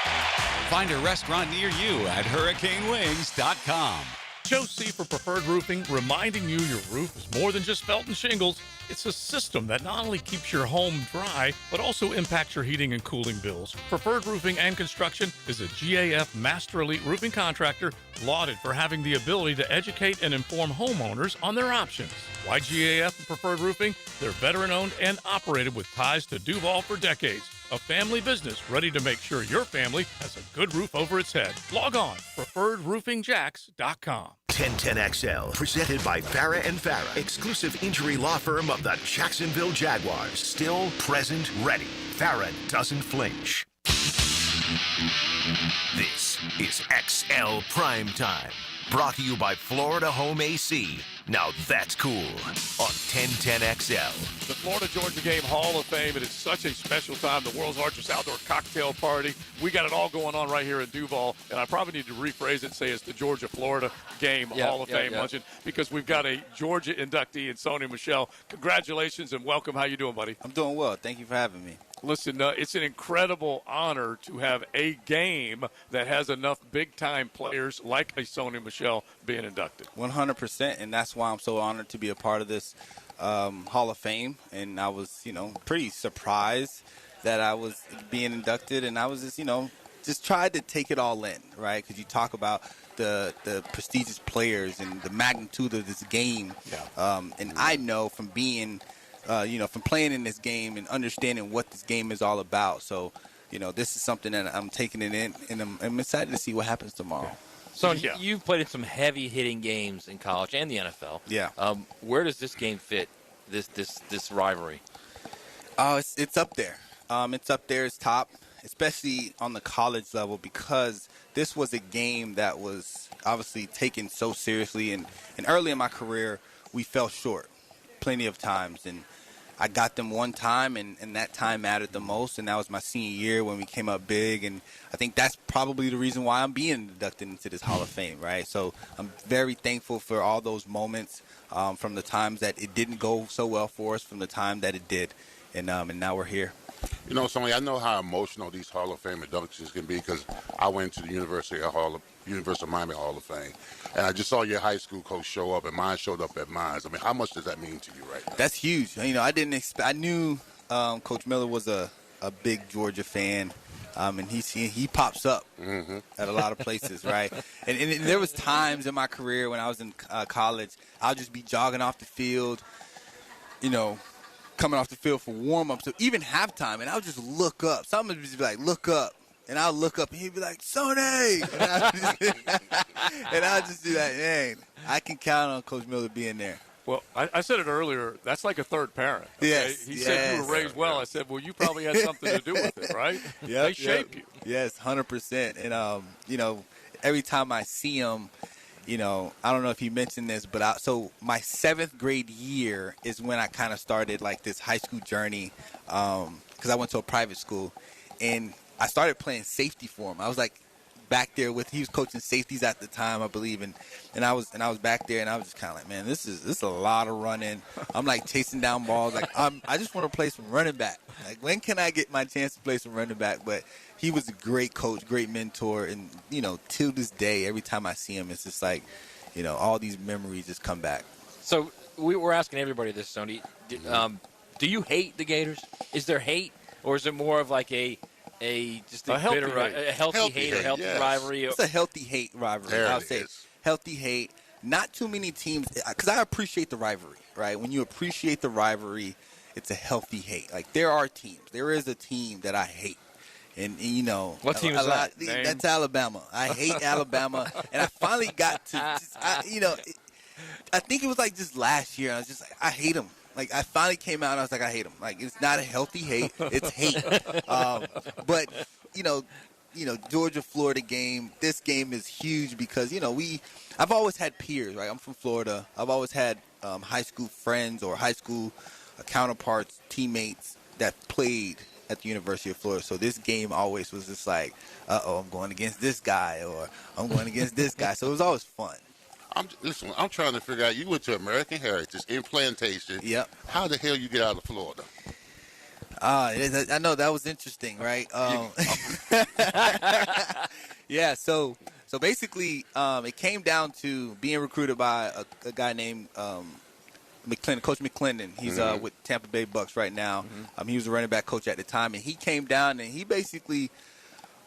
Speaker 12: Find a restaurant near you at hurricanewings.com.
Speaker 2: Joe C. for Preferred Roofing, reminding you your roof is more than just felt and shingles. It's a system that not only keeps your home dry, but also impacts your heating and cooling bills. Preferred Roofing and Construction is a GAF Master Elite roofing contractor lauded for having the ability to educate and inform homeowners on their options. Why GAF and Preferred Roofing? They're veteran-owned and operated with ties to Duval for decades. A family business ready to make sure your family has a good roof over its head. Log on, preferredroofingjax.com.
Speaker 1: 1010XL, presented by Farah and Farah, exclusive injury law firm of the Jacksonville Jaguars. Still, present, ready. Farah doesn't flinch. This is XL Primetime, brought to you by Florida Home AC. Now that's cool on 1010XL.
Speaker 2: The Florida-Georgia Game Hall of Fame, and it's such a special time. The world's largest outdoor cocktail party. We got it all going on right here in Duval, and I probably need to rephrase it and say it's the Georgia-Florida Game Hall of Fame luncheon, because we've got a Georgia inductee in Sony Michel. Congratulations and welcome. How you doing, buddy?
Speaker 22: I'm doing well. Thank you for having me.
Speaker 2: Listen, it's an incredible honor to have a game that has enough big-time players like a Sony Michel being inducted.
Speaker 22: 100%, and that's why I'm so honored to be a part of this Hall of Fame. And I was, pretty surprised that I was being inducted, and I was just tried to take it all in, right? Because you talk about the prestigious players and the magnitude of this game. Yeah. And I know from being from playing in this game and understanding what this game is all about. So, this is something that I'm taking it in, and I'm excited to see what happens tomorrow.
Speaker 3: So you've played in some heavy-hitting games in college and the NFL.
Speaker 22: Yeah.
Speaker 3: Where does this game fit, this rivalry?
Speaker 22: Oh, it's up there. It's up there. It's top especially on the college level, because this was a game that was obviously taken so seriously. And early in my career, we fell short plenty of times. And I got them one time, and that time mattered the most, and that was my senior year when we came up big. And I think that's probably the reason why I'm being inducted into this Hall of Fame, right? So I'm very thankful for all those moments, from the times that it didn't go so well for us, from the time that it did, and now we're here.
Speaker 4: You know, Sonny, I know how emotional these Hall of Fame inductions can be because I went to the University of Miami Hall of Fame, and I just saw your high school coach show up, and mine showed up at mine. I mean, how much does that mean to you right now?
Speaker 22: That's huge. You know, I didn't expect. I knew Coach Miller was a big Georgia fan, and he pops up at a lot of places, right? And there was times in my career when I was in college, I'll just be jogging off the field, you know, coming off the field for warm-ups, so even halftime, and I'll just look up. Someone would just be like, look up. And I'll look up, and he'd be like, Sonny! And I'll just be like, man, I can count on Coach Miller being there.
Speaker 2: Well, I said it earlier. That's like a third parent. Okay?
Speaker 22: Yes.
Speaker 2: He said you were raised well. I said, well, you probably had something to do with it, right? They shape you.
Speaker 22: Yes, 100%. And, you know, every time I see him, you know, I don't know if you mentioned this, but so my 7th grade year is when I kind of started like this high school journey, because I went to a private school, and I started playing safety for him. I was like back there he was coaching safeties at the time, I believe, and I was back there, and I was just kind of like, man, this is a lot of running. I'm like chasing down balls, like I just want to play some running back. Like, when can I get my chance to play some running back? But he was a great coach, great mentor, and you know, till this day, every time I see him, it's just like, you know, all these memories just come back.
Speaker 3: So we're asking everybody this, Sony. Do you hate the Gators? Is there hate, or is it more of like a healthy hate or healthy rivalry?
Speaker 22: It's a healthy hate rivalry. I'll say healthy hate. Not too many teams, because I appreciate the rivalry, right? When you appreciate the rivalry, it's a healthy hate. Like, there is a team that I hate. And you know,
Speaker 3: what team is that?
Speaker 22: That's Alabama. I hate Alabama, and I finally got to, I think it was like just last year. I was just like, I hate them. Like, I finally came out and I was like, I hate them. Like, it's not a healthy hate; it's hate. But you know, Georgia-Florida game. This game is huge because I've always had peers, right? I'm from Florida. I've always had high school friends or high school counterparts, teammates that played at the University of Florida. So this game always was just like, I'm going against this guy, or I'm going against this guy. So it was always fun.
Speaker 4: Listen, I'm trying to figure out, you went to American Heritage in Plantation.
Speaker 22: Yep.
Speaker 4: How the hell you get out of Florida?
Speaker 22: I know that was interesting, right? Yeah, so basically it came down to being recruited by a guy named McClendon, Coach McClendon. He's with Tampa Bay Bucks right now. He was a running back coach at the time, and he came down and he basically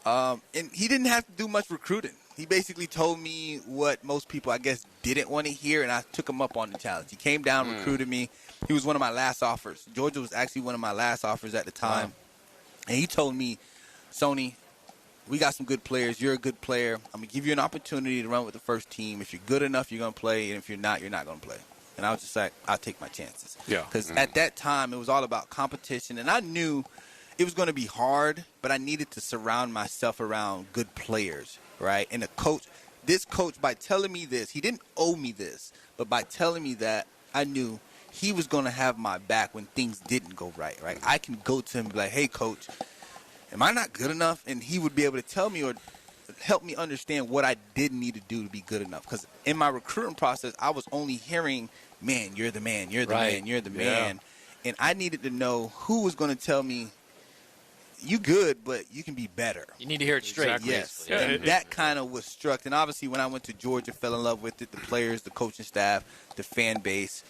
Speaker 22: and he didn't have to do much recruiting. He basically told me what most people, I guess, didn't want to hear, and I took him up on the challenge. He came down, recruited me. He was one of my last offers. Georgia was actually one of my last offers at the time. Wow. And he told me, Sony, we got some good players. You're a good player. I'm going to give you an opportunity to run with the first team. If you're good enough, you're going to play, and if you're not going to play. And I was just like, I'll take my chances.
Speaker 2: Yeah.
Speaker 22: Because at that time, it was all about competition, and I knew it was going to be hard, but I needed to surround myself around good players, right? And this coach, by telling me this, he didn't owe me this, but by telling me that, I knew he was going to have my back when things didn't go right? I can go to him and be like, hey, coach, am I not good enough? And he would be able to tell me or help me understand what I did need to do to be good enough. Because in my recruiting process, I was only hearing, man, you're the man, you're the man, you're the man. And I needed to know who was going to tell me, you good, but you can be better.
Speaker 3: You need to hear it straight.
Speaker 22: Exactly. Yes. Yeah, and that kind of was struck. And obviously when I went to Georgia, fell in love with it, the players, the coaching staff, the fan base,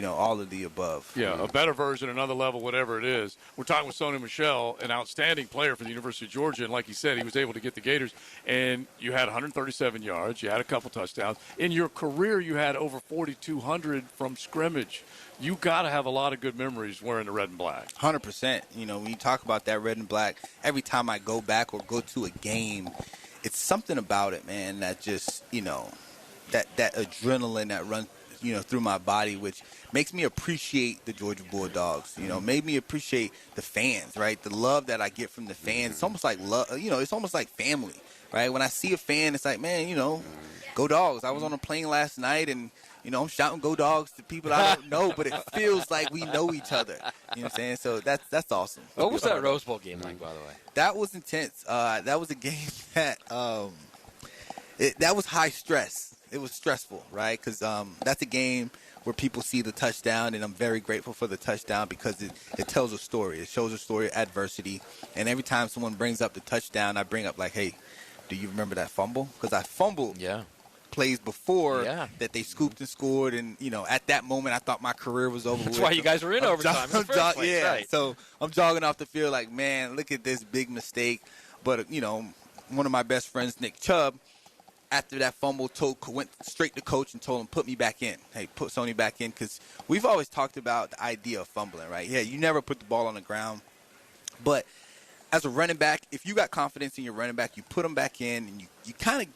Speaker 22: all of the above.
Speaker 2: Yeah, a better version, another level, whatever it is. We're talking with Sony Michel, an outstanding player for the University of Georgia. And like he said, he was able to get the Gators. And you had 137 yards. You had a couple touchdowns. In your career, you had over 4,200 from scrimmage. You got to have a lot of good memories wearing the red and black.
Speaker 22: 100%. When you talk about that red and black, every time I go back or go to a game, it's something about it, man, that just, that adrenaline that runs through my body, which makes me appreciate the Georgia Bulldogs. Made me appreciate the fans, right? The love that I get from the fans. It's almost like love. It's almost like family, right? When I see a fan, it's like, man, go Dogs. I was on a plane last night and, I'm shouting go Dogs to people I don't know, but it feels like we know each other. You know what I'm saying? So that's awesome.
Speaker 3: What was that Rose Bowl game like, by the way?
Speaker 22: That was intense. That was a game that that was high stress. It was stressful, right? Because that's a game where people see the touchdown, and I'm very grateful for the touchdown because it tells a story. It shows a story of adversity. And every time someone brings up the touchdown, I bring up like, hey, do you remember that fumble? Because I fumbled plays before that they scooped and scored. And, at that moment, I thought my career was over.
Speaker 3: That's why you guys were in overtime in the first place, right?
Speaker 22: So I'm jogging off the field like, man, look at this big mistake. But, one of my best friends, Nick Chubb, after that fumble, went straight to coach and told him, put me back in. Hey, put Sony back in, because we've always talked about the idea of fumbling, right? Yeah, you never put the ball on the ground. But as a running back, if you got confidence in your running back, you put him back in, and you kind of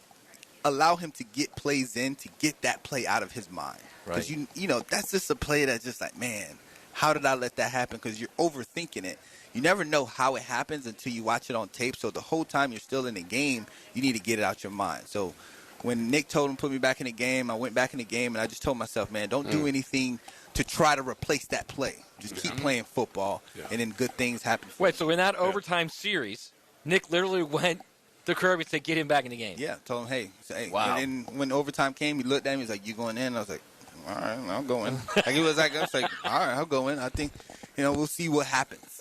Speaker 22: allow him to get plays in to get that play out of his mind. Because, that's just a play that's just like, man, how did I let that happen? Because you're overthinking it. You never know how it happens until you watch it on tape. So the whole time you're still in the game, you need to get it out your mind. So when Nick told him to put me back in the game, I went back in the game, and I just told myself, man, don't do anything to try to replace that play. Just keep playing football, and then good things happen.
Speaker 3: Wait, so in that overtime series, Nick literally went to Kirby to get him back in the game?
Speaker 22: Yeah, told him, hey.
Speaker 3: Wow.
Speaker 22: And then when overtime came, he looked at me, he was like, you going in? I was like, all right, I'll go in. I was like, all right, I'll go in. I think, we'll see what happens.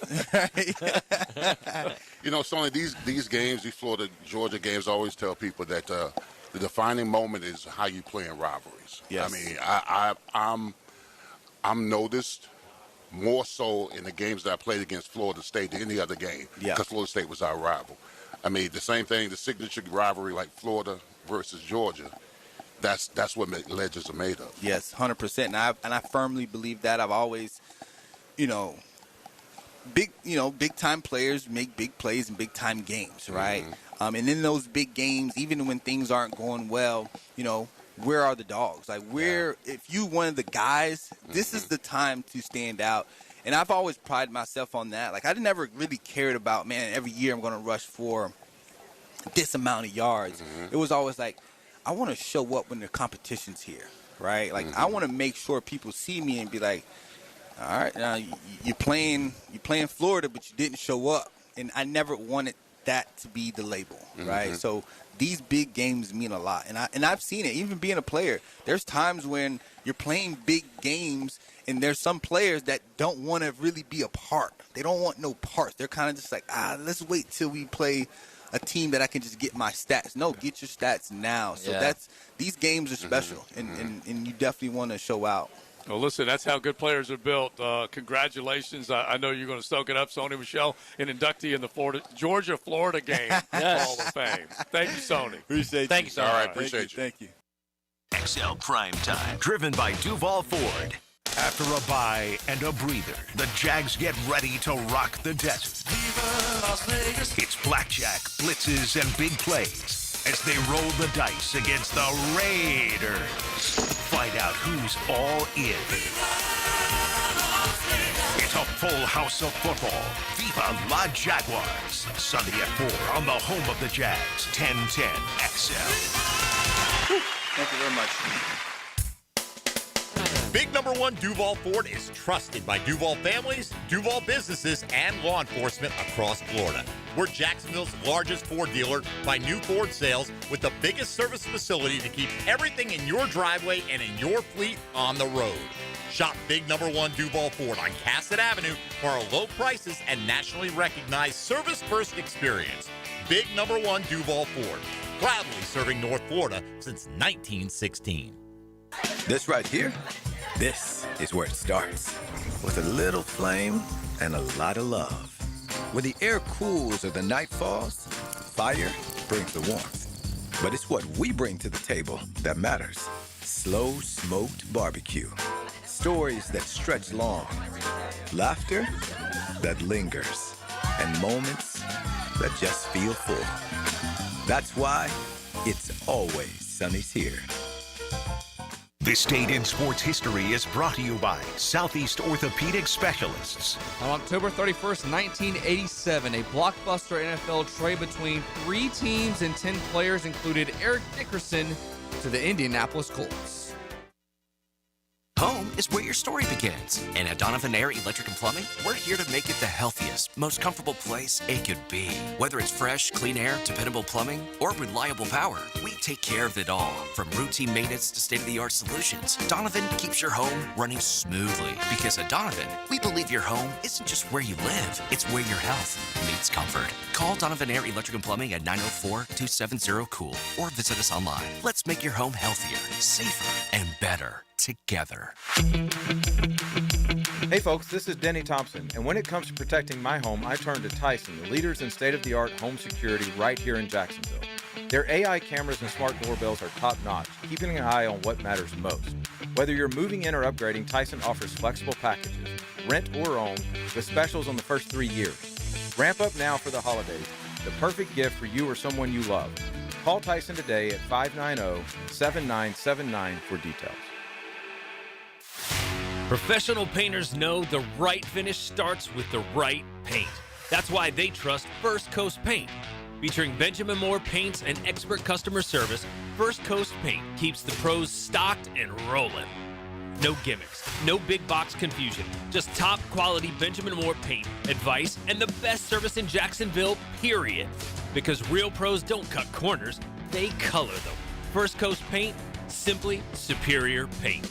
Speaker 4: Sonny, these games, these Florida-Georgia games, I always tell people that the defining moment is how you play in rivalries.
Speaker 22: Yes.
Speaker 4: I mean, I'm noticed more so in the games that I played against Florida State than any other game, because Florida State was our rival. I mean, the same thing, the signature rivalry like Florida versus Georgia, that's what legends are made of.
Speaker 22: Yes, 100%. And I firmly believe that. I've always, big time players make big plays in big time games, right? And in those big games, even when things aren't going well, where are the dogs? Like, if you one of the guys, this is the time to stand out. And I've always prided myself on that. Like, I never really cared about, man, every year I'm going to rush for this amount of yards. It was always like, I want to show up when the competition's here, right? Like, I want to make sure people see me and be like, all right, now you're playing Florida, but you didn't show up. And I never wanted that to be the label, right? So these big games mean a lot. And I've seen it, even being a player. There's times when you're playing big games and there's some players that don't want to really be a part. They don't want no parts. They're kind of just like, let's wait till we play a team that I can just get my stats. No, get your stats now. So these games are special, and you definitely want to show out.
Speaker 2: Well, listen, that's how good players are built. Congratulations. I know you're going to soak it up, Sony Michel, an inductee in the Georgia-Florida game Hall of Fame. Thank you, Sony.
Speaker 22: Appreciate you.
Speaker 3: Thank you, Sony.
Speaker 4: All right, appreciate you.
Speaker 22: Thank you.
Speaker 1: XL Primetime, driven by Duval Ford. After a bye and a breather, the Jags get ready to rock the desert. It's blackjack, blitzes, and big plays as they roll the dice against the Raiders. Find out who's all in. It's a full house of football. Viva La Jaguars. Sunday at 4 on the home of the Jags. 1010 XL.
Speaker 22: Thank you very much.
Speaker 10: Big number one Duval Ford is trusted by Duval families, Duval businesses, and law enforcement across Florida. We're Jacksonville's largest Ford dealer by new Ford sales, with the biggest service facility to keep everything in your driveway and in your fleet on the road. Shop Big number one Duval Ford on Cassett Avenue for our low prices and nationally recognized service-first experience. Big number one Duval Ford, proudly serving North Florida since 1916.
Speaker 5: This right here, this is where it starts. With a little flame and a lot of love. When the air cools or the night falls, fire brings the warmth. But it's what we bring to the table that matters. Slow smoked barbecue. Stories that stretch long. Laughter that lingers. And moments that just feel full. That's why it's always Sonny's here.
Speaker 1: This date in sports history is brought to you by Southeast Orthopedic Specialists.
Speaker 6: On October 31st, 1987, a blockbuster NFL trade between 3 teams and 10 players included Eric Dickerson to the Indianapolis Colts.
Speaker 7: Home is where your story begins. And at Donovan Air Electric and Plumbing, we're here to make it the healthiest, most comfortable place it could be. Whether it's fresh, clean air, dependable plumbing, or reliable power, we take care of it all. From routine maintenance to state-of-the-art solutions, Donovan keeps your home running smoothly. Because at Donovan, we believe your home isn't just where you live, it's where your health meets comfort. Call Donovan Air Electric and Plumbing at 904-270-COOL or visit us online. Let's make your home healthier, safer, and better together.
Speaker 23: Hey folks, this is Denny Thompson, and when it comes to protecting my home, I turn to Tyson, the leaders in state-of-the-art home security right here in Jacksonville. Their AI cameras and smart doorbells are top-notch, keeping an eye on what matters most. Whether you're moving in or upgrading, Tyson offers flexible packages, rent or own, with specials on the first 3 years. Ramp up now for the holidays, the perfect gift for you or someone you love. Call Tyson today at 590-7979 for details.
Speaker 9: Professional painters know the right finish starts with the right paint. That's why they trust First Coast Paint. Featuring Benjamin Moore paints and expert customer service, First Coast Paint keeps the pros stocked and rolling. No gimmicks, no big box confusion, just top quality Benjamin Moore paint, advice, and the best service in Jacksonville, period. Because real pros don't cut corners, they color them. First Coast Paint, simply superior paint.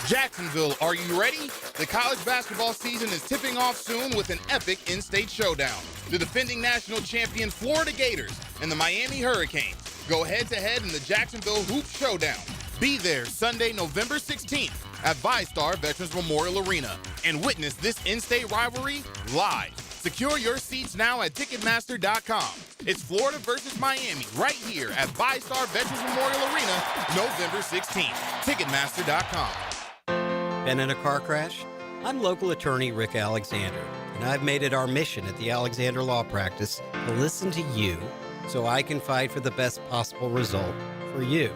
Speaker 24: Jacksonville, are you ready? The college basketball season is tipping off soon with an epic in-state showdown. The defending national champion Florida Gators and the Miami Hurricanes go head-to-head in the Jacksonville Hoop Showdown. Be there Sunday, November 16th at VyStar Veterans Memorial Arena and witness this in-state rivalry live. Secure your seats now at Ticketmaster.com. It's Florida versus Miami right here at VyStar Veterans Memorial Arena, November 16th. Ticketmaster.com.
Speaker 25: Been in a car crash? I'm local attorney Rick Alexander, and I've made it our mission at the Alexander Law Practice to listen to you so I can fight for the best possible result for you.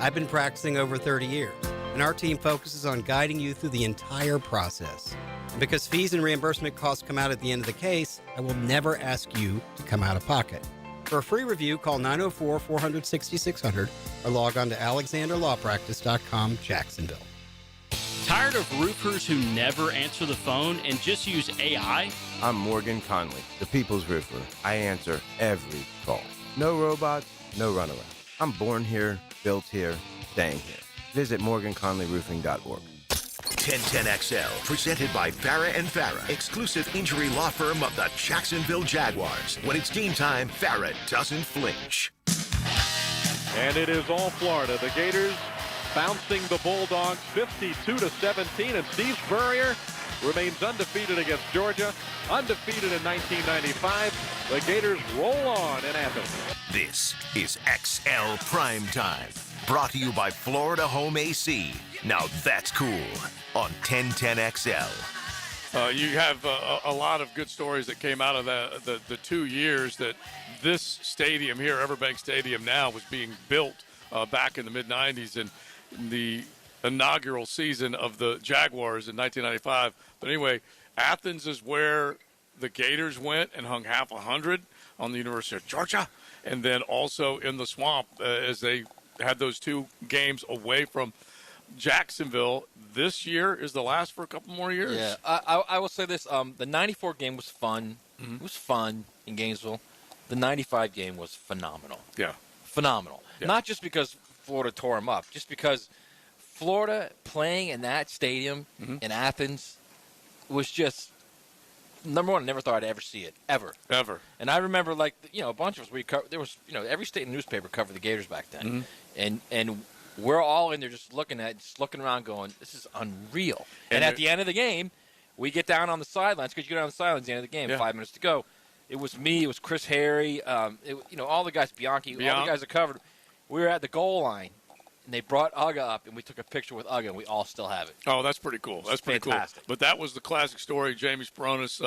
Speaker 25: I've been practicing over 30 years, and our team focuses on guiding you through the entire process. And because fees and reimbursement costs come out at the end of the case, I will never ask you to come out of pocket. For a free review, call 904-400-6600 or log on to alexanderlawpractice.com, Jacksonville.
Speaker 15: Tired of roofers who never answer the phone and just use AI?
Speaker 16: I'm Morgan Conley, the People's Roofer. I answer every call. No robots, no runaround. I'm born here, built here, staying here. Visit morganconleyroofing.org.
Speaker 1: 1010XL, presented by Farah and Farah, exclusive injury law firm of the Jacksonville Jaguars. When it's game time, Farah doesn't flinch.
Speaker 26: And it is all Florida. The Gators bouncing the Bulldogs 52-17, and Steve Spurrier remains undefeated against Georgia, undefeated in 1995. The Gators roll on in Athens.
Speaker 1: This is XL Primetime, brought to you by Florida Home AC. Now that's cool on 1010XL.
Speaker 2: You have a lot of good stories that came out of the 2 years that this stadium here, Everbank Stadium now, was being built back in the mid-'90s and the inaugural season of the Jaguars in 1995. But anyway, Athens is where the Gators went and hung half 100 on the University of Georgia, and then also in the Swamp as they had those 2 games away from Jacksonville. This year is the last for a couple more years.
Speaker 3: Yeah, I will say this. The 94 game was fun.
Speaker 2: Mm-hmm.
Speaker 3: It was fun in Gainesville. The 95 game was phenomenal.
Speaker 2: Yeah.
Speaker 3: Phenomenal.
Speaker 2: Yeah.
Speaker 3: Not just because Florida tore them up, just because Florida playing in that stadium in Athens was just, number one, I never thought I'd ever see it, ever. And I remember, like, a bunch of us, there was, every state newspaper covered the Gators back then. And we're all in there just looking around going, this is unreal. And at the end of the game, we get down on the sidelines, because you get down on the sidelines at the end of the game, 5 minutes to go. It was me, it was Chris Harry, all the guys, Bianchi, all the guys that covered. We were at the goal line, and they brought Uga up, and we took a picture with Uga, and we all still have it.
Speaker 2: Oh, that's pretty cool. That's pretty
Speaker 3: fantastic.
Speaker 2: cool. But that was the classic story. Jamie Spronis,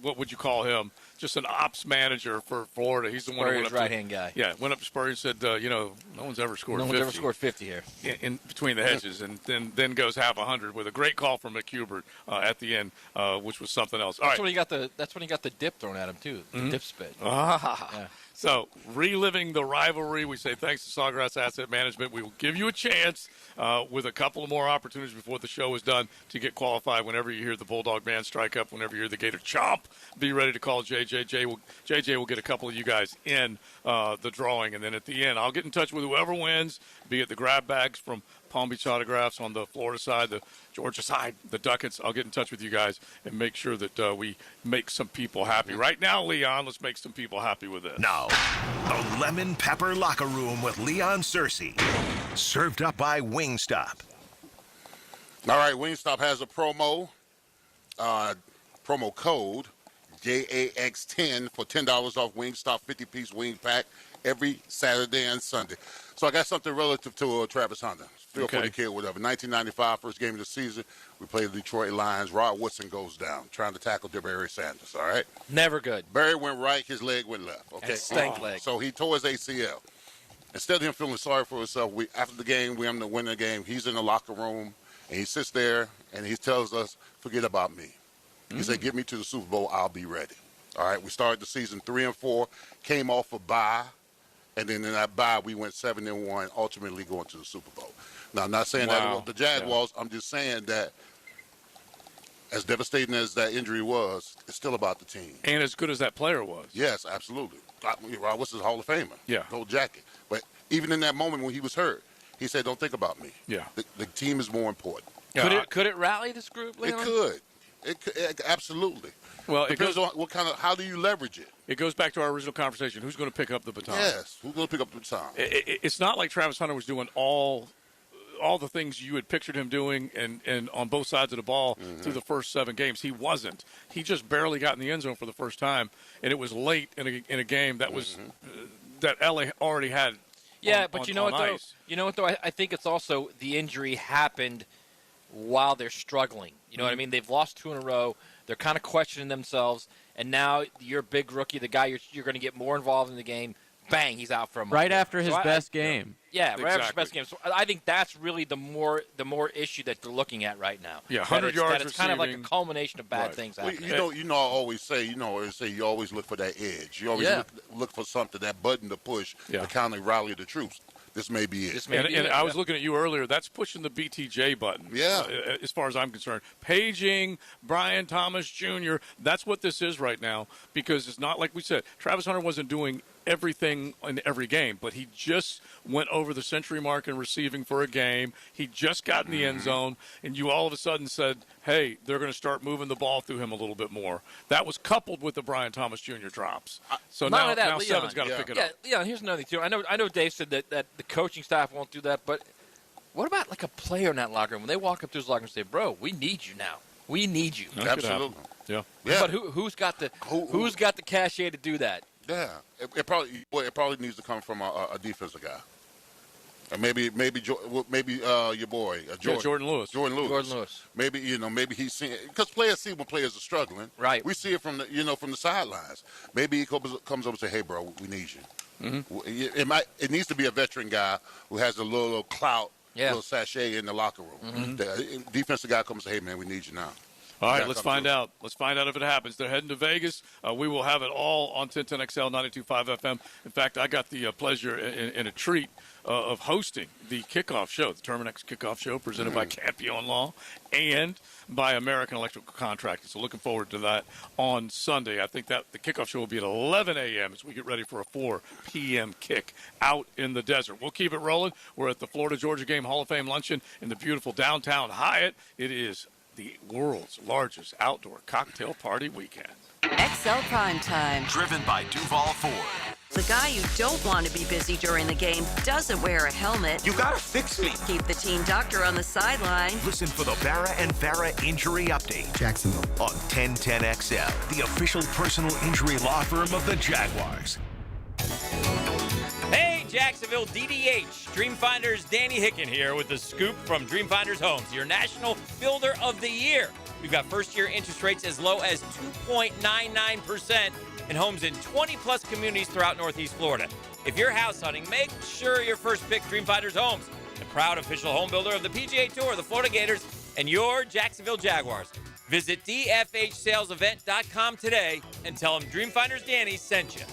Speaker 2: what would you call him? Just an ops manager for Florida. He's the one who went up
Speaker 3: right-hand guy.
Speaker 2: Yeah, went up to Spurrier and said, no one's ever scored 50.
Speaker 3: No one's ever scored 50 here.
Speaker 2: In between the hedges, and then goes half 100 with a great call from McHubert at the end, which was something else.
Speaker 3: That's when he got the dip thrown at him too. The dip spit.
Speaker 2: Yeah. So, reliving the rivalry, we say thanks to Sawgrass Asset Management. We will give you a chance with a couple of more opportunities before the show is done to get qualified. Whenever you hear the Bulldog Band strike up, whenever you hear the Gator chomp, be ready to call JJ. JJ will get a couple of you guys in the drawing. And then at the end, I'll get in touch with whoever wins, be it the grab bags from Palm Beach Autographs on the Florida side, the Georgia side, the Ducats. I'll get in touch with you guys and make sure that we make some people happy. Right now, Leon, let's make some people happy with this.
Speaker 1: Now, the Lemon Pepper Locker Room with Leon Searcy. Served up by Wingstop.
Speaker 4: All right, Wingstop has a promo code, JAX10 for $10 off Wingstop 50-piece wing pack every Saturday and Sunday. So I got something relative to Travis Hunter. Feel for the kid, whatever. 1995, first game of the season, we play the Detroit Lions. Rod Woodson goes down, trying to tackle Barry Sanders, all right?
Speaker 3: Never good.
Speaker 4: Barry went right, his leg went left, okay?
Speaker 3: And stank leg.
Speaker 4: So he tore his ACL. Instead of him feeling sorry for himself, after the game, we end up winning the game, he's in the locker room, and he sits there, and he tells us, forget about me. He said, get me to the Super Bowl, I'll be ready. All right, we started the season 3-4, came off a bye, and then in that bye, we went 7-1, ultimately going to the Super Bowl. Now, I'm not saying that the Jaguars, I'm just saying that as devastating as that injury was, it's still about the team.
Speaker 2: And as good as that player was.
Speaker 4: Yes, absolutely. Rod Woodson Hall of Famer.
Speaker 2: Yeah.
Speaker 4: Gold jacket. But even in that moment when he was hurt, he said, don't think about me.
Speaker 2: Yeah.
Speaker 4: The team is more important.
Speaker 3: Could it rally this group, Leon?
Speaker 4: It could. Absolutely.
Speaker 2: Well, it
Speaker 4: depends
Speaker 2: goes
Speaker 4: on how do you leverage it?
Speaker 2: It goes back to our original conversation. Who's going to pick up the baton?
Speaker 4: Yes. Who's going to pick up the baton?
Speaker 2: It's not like Travis Hunter was doing all the things you had pictured him doing and on both sides of the ball through the first 7 games. He wasn't. He just barely got in the end zone for the first time, and it was late in a game that was that LA already had.
Speaker 3: Yeah,
Speaker 2: but
Speaker 3: you know what though? You know what though? I think it's also the injury happened while they're struggling. You know what I mean? They've lost 2 in a row. They're kind of questioning themselves, and now you're a big rookie, the guy you're going to get more involved in the game. Bang, he's out for a month.
Speaker 8: Right after his best game.
Speaker 3: Yeah, right after his best game. So I think that's really the more issue that they're looking at right now.
Speaker 2: Yeah, 100 yards
Speaker 3: That it's kind of like a culmination of bad things happening.
Speaker 4: I always say, you always look for that edge. You always look for something, that button to push to kind of rally the troops. This may be it.
Speaker 2: And I was looking at you earlier. That's pushing the BTJ button.
Speaker 4: Yeah.
Speaker 2: As far as I'm concerned. Paging Brian Thomas Jr., that's what this is right now, because it's not like we said. Travis Hunter wasn't doing everything in every game, but he just went over the century mark in receiving for a game. He just got in the end zone, and you all of a sudden said, hey, they're going to start moving the ball through him a little bit more. That was coupled with the Brian Thomas Jr. drops. So now Seven's got to pick it up.
Speaker 3: Yeah, here's another thing, too. I know Dave said that the coaching staff won't do that, but what about like a player in that locker room? When they walk up to his locker room and say, bro, we need you now. We need you.
Speaker 4: Absolutely.
Speaker 2: Yeah.
Speaker 3: But who's got the cachet to do that?
Speaker 4: Yeah, it probably needs to come from a defensive guy, and maybe your boy
Speaker 2: Jordan Lewis.
Speaker 4: Jordan Lewis. Maybe he's seeing, because players see when players are struggling.
Speaker 3: Right.
Speaker 4: We see it from the sidelines. Maybe he comes up and say, "Hey, bro, we need you." It needs to be a veteran guy who has a little clout, little sachet in the locker room. The defensive guy comes and say, "Hey, man, we need you now."
Speaker 2: All right, let's find out. Let's find out if it happens. They're heading to Vegas. We will have it all on 1010XL 92.5 FM. In fact, I got the pleasure and a treat of hosting the kickoff show, the Terminex kickoff show, presented by Campion Law and by American Electrical Contracting. So looking forward to that on Sunday. I think that the kickoff show will be at 11 a.m. as we get ready for a 4 p.m. kick out in the desert. We'll keep it rolling. We're at the Florida-Georgia Game Hall of Fame luncheon in the beautiful downtown Hyatt. It is the world's largest outdoor cocktail party weekend.
Speaker 11: XL Primetime.
Speaker 1: Driven by Duval Ford.
Speaker 11: The guy you don't want to be busy during the game doesn't wear a helmet.
Speaker 1: You gotta fix me.
Speaker 11: Keep the team doctor on the sideline.
Speaker 1: Listen for the Farah and Farah Injury Update.
Speaker 14: Jacksonville.
Speaker 1: On 1010XL, the official personal injury law firm of the Jaguars.
Speaker 3: Hey,
Speaker 8: Jacksonville, DDH. Dreamfinders Danny Hicken here with the scoop from Dreamfinders Homes, your National Builder of the Year. We've got first-year interest rates as low as 2.99% in homes in 20-plus communities throughout Northeast Florida. If you're house hunting, make sure your first pick Dreamfinders Homes, the proud official home builder of the PGA Tour, the Florida Gators, and your Jacksonville Jaguars. Visit dfhsalesevent.com today and tell them Dreamfinders Danny sent you.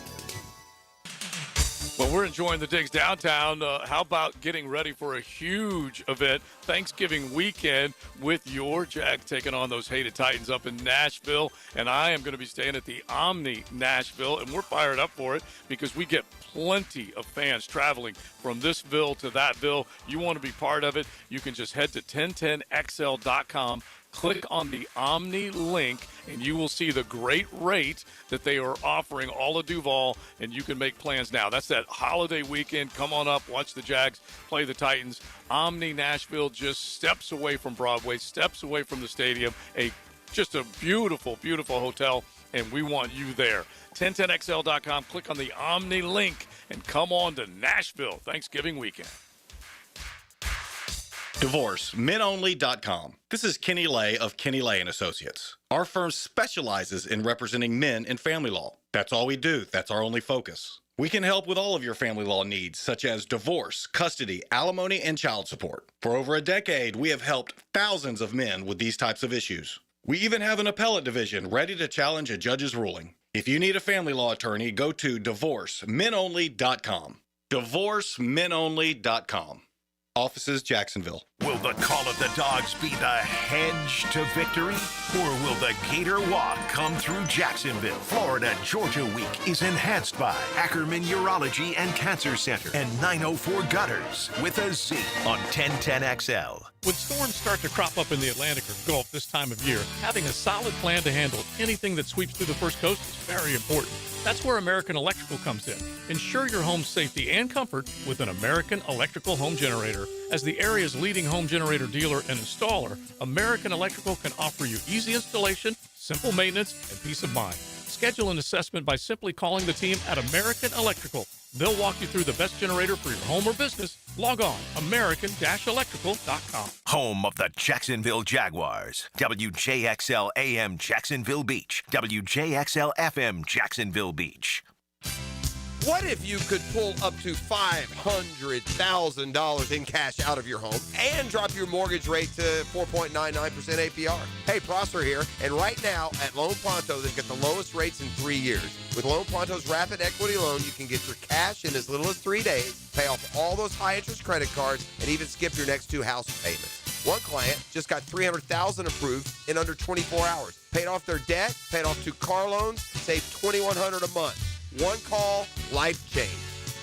Speaker 2: Well, we're enjoying the digs downtown. How about getting ready for a huge event, Thanksgiving weekend, with your Jag taking on those hated Titans up in Nashville. And I am going to be staying at the Omni Nashville, and we're fired up for it because we get plenty of fans traveling from this ville to that ville. You want to be part of it, you can just head to 1010xl.com. Click on the Omni link, and you will see the great rate that they are offering all of Duval, and you can make plans now. That's that holiday weekend. Come on up, watch the Jags play the Titans. Omni Nashville, just steps away from Broadway, steps away from the stadium. Just a beautiful, beautiful hotel, and we want you there. 1010xl.com. Click on the Omni link, and come on to Nashville Thanksgiving weekend.
Speaker 14: DivorceMenOnly.com. This is Kenny Lay of Kenny Lay & Associates. Our firm specializes in representing men in family law. That's all we do. That's our only focus. We can help with all of your family law needs, such as divorce, custody, alimony, and child support. For over a decade, we have helped thousands of men with these types of issues. We even have an appellate division ready to challenge a judge's ruling. If you need a family law attorney, go to DivorceMenOnly.com. DivorceMenOnly.com. Offices, Jacksonville.
Speaker 1: Will the call of the dogs be the hedge to victory? Or will the Gator Walk come through Jacksonville? Florida Georgia Week is enhanced by Ackerman Urology and Cancer Center and 904 Gutters with a Z on 1010XL.
Speaker 26: When storms start to crop up in the Atlantic or Gulf this time of year, having a solid plan to handle anything that sweeps through the first coast is very important. That's where American Electrical comes in. Ensure your home's safety and comfort with an American Electrical home generator. As the area's leading home generator dealer and installer, American Electrical can offer you easy installation, simple maintenance, and peace of mind. Schedule an assessment by simply calling the team at American Electrical. They'll walk you through the best generator for your home or business. Log on, american-electrical.com.
Speaker 1: Home of the Jacksonville Jaguars. WJXL AM Jacksonville Beach. WJXL FM Jacksonville Beach.
Speaker 17: What if you could pull up to $500,000 in cash out of your home and drop your mortgage rate to 4.99% APR? Hey, Prosser here, and right now at Loan Pronto, they've got the lowest rates in 3 years. With Loan Pronto's rapid equity loan, you can get your cash in as little as 3 days, pay off all those high-interest credit cards, and even skip your next 2 house payments. One client just got $300,000 approved in under 24 hours. Paid off their debt, paid off 2 car loans, saved $2,100 a month. One call, life change.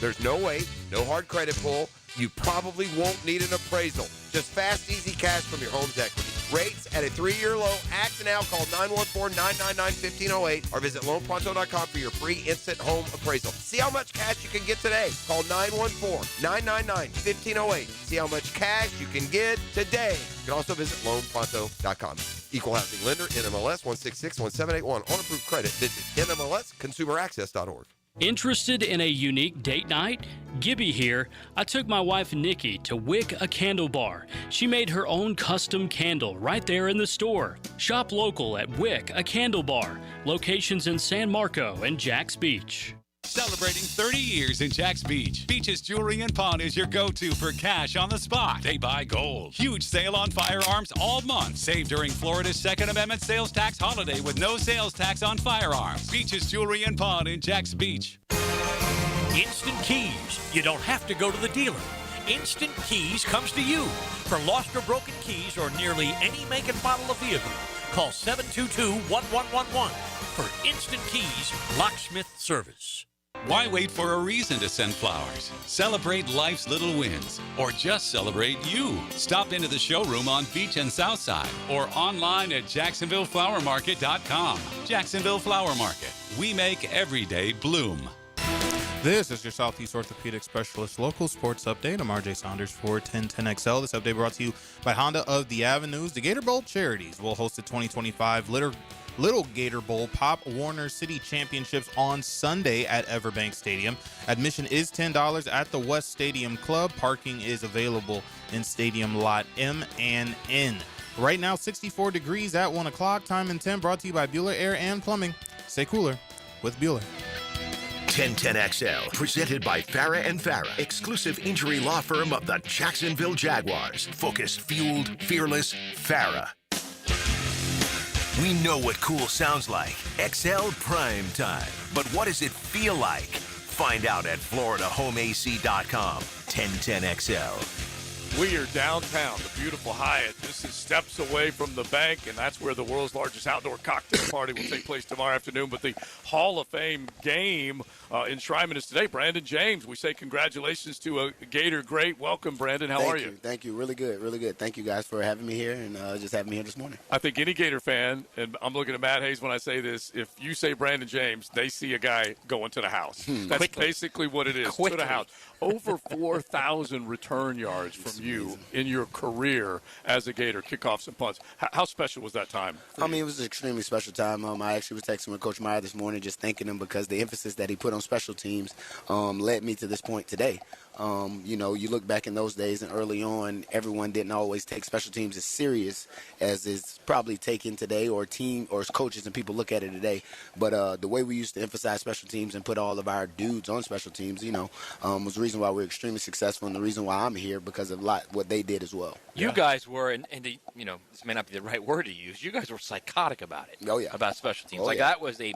Speaker 17: There's no wait, no hard credit pull. You probably won't need an appraisal. Just fast, easy cash from your home's equity. Rates at a 3-year low. Act now. Call 914-999-1508 or visit loanpronto.com for your free instant home appraisal. See how much cash you can get today. Call 914-999-1508. See how much cash you can get today. You can also visit loanpronto.com. Equal housing lender, NMLS 1661781. On approved credit, visit NMLSconsumeraccess.org.
Speaker 15: Interested in a unique date night? Gibby here. I took my wife Nikki to Wick a Candle Bar. She made her own custom candle right there in the store. Shop local at Wick a Candle Bar. Locations in San Marco and Jax Beach.
Speaker 12: Celebrating 30 years in Jax Beach. Beach's Jewelry and Pawn is your go-to for cash on the spot. They buy gold. Huge sale on firearms all month. Save during Florida's Second Amendment sales tax holiday with no sales tax on firearms. Beach's Jewelry and Pawn in Jax Beach.
Speaker 9: Instant Keys. You don't have to go to the dealer. Instant Keys comes to you. For lost or broken keys or nearly any make and model of vehicle, call 722-1111 for Instant Keys locksmith service.
Speaker 12: Why wait for a reason to send flowers? Celebrate life's little wins, or just celebrate you. Stop into the showroom on Beach and Southside, or online at JacksonvilleFlowerMarket.com. Jacksonville Flower Market. We make every day bloom.
Speaker 18: This is your Southeast Orthopedic Specialist Local Sports Update. I'm RJ Saunders for 1010XL. This update brought to you by Honda of the Avenues. The Gator Bowl Charities will host the 2025 Little Gator Bowl Pop Warner City Championships on Sunday at Everbank Stadium. Admission is $10 at the West Stadium Club. Parking is available in Stadium Lot M and N. Right now, 64 degrees at 1 o'clock. Time and 10 brought to you by Bueller Air and Plumbing. Stay cooler with Bueller.
Speaker 1: 1010XL, presented by Farah and Farah, exclusive injury law firm of the Jacksonville Jaguars. Focused, fueled, fearless, Farah. We know what cool sounds like. XL Primetime. But what does it feel like? Find out at FloridaHomeAC.com. 1010XL.
Speaker 2: We are downtown, the beautiful Hyatt. This is steps away from the bank, and that's where the world's largest outdoor cocktail party will take place tomorrow afternoon. But the Hall of Fame game enshrinement is today. Brandon James, we say congratulations to a Gator great. Welcome, Brandon. How are you?
Speaker 10: Thank you. Really good, really good. Thank you guys for having me here and just having me here this morning.
Speaker 2: I think any Gator fan, and I'm looking at Matt Hayes when I say this, if you say Brandon James, they see a guy going to the house. That's basically what it is, to the house. Over 4,000 return yards from you in your career as a Gator, kickoffs and punts. How special was that time?
Speaker 10: I mean, it was an extremely special time. I actually was texting with Coach Meyer this morning just thanking him because the emphasis that he put on special teams led me to this point today. You know, you look back in those days and early on, everyone didn't always take special teams as serious as is probably taken today, or team or as coaches and people look at it today. But the way we used to emphasize special teams and put all of our dudes on special teams, you know, was the reason why we're extremely successful and the reason why I'm here, because of what they did as well.
Speaker 3: You guys were, and you know, this may not be the right word to use, you guys were psychotic about it.
Speaker 10: Oh, yeah.
Speaker 3: About special teams.
Speaker 10: Oh,
Speaker 3: like,
Speaker 10: yeah.
Speaker 3: that was a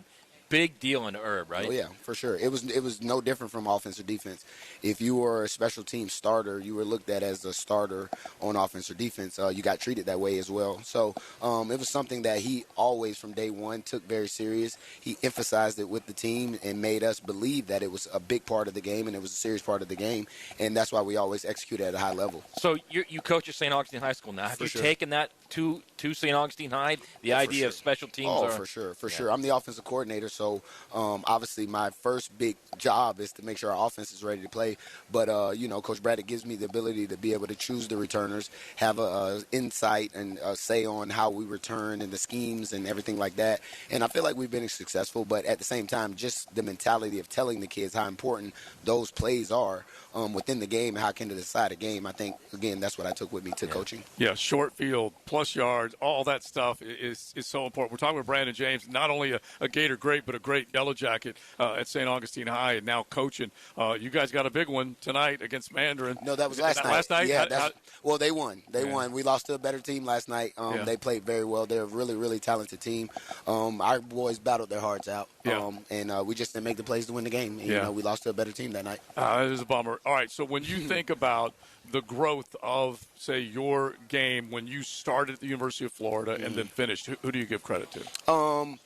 Speaker 3: big deal in the herb, right?
Speaker 10: Oh, yeah, for sure. It was no different from offense or defense. If you were a special team starter, you were looked at as a starter on offense or defense. You got treated that way as well. So it was something that he always, from day one, took very serious. He emphasized it with the team and made us believe that it was a big part of the game and it was a serious part of the game. And that's why we always execute at a high level.
Speaker 3: So you coach at St. Augustine High School now. Have you taken that to St. Augustine High, the idea of special teams?
Speaker 10: Oh, for sure. I'm the offensive coordinator, so obviously my first big job is to make sure our offense is ready to play. But, you know, Coach Braddock gives me the ability to be able to choose the returners, have a insight and a say on how we return and the schemes and everything like that. And I feel like we've been successful, but at the same time, just the mentality of telling the kids how important those plays are within the game and how can they decide a game. I think, again, that's what I took with me to coaching.
Speaker 2: Yeah, short field, plus yards, all that stuff is so important. We're talking with Brandon James, not only a Gator great, but a great Yellow Jacket at St. Augustine High, and now coaching. You guys got a big one tonight against Mandarin.
Speaker 10: No, that was last night.
Speaker 2: Last night?
Speaker 10: Yeah, well, they won. They won. We lost to a better team last night. They played very well. They're a really, really talented team. Our boys battled their hearts out, and we just didn't make the plays to win the game. And, you know, we lost to a better team that night.
Speaker 2: It is a bummer. All right, so when you think about the growth of, say, your game when you started at the University of Florida and then finished, who do you give credit to?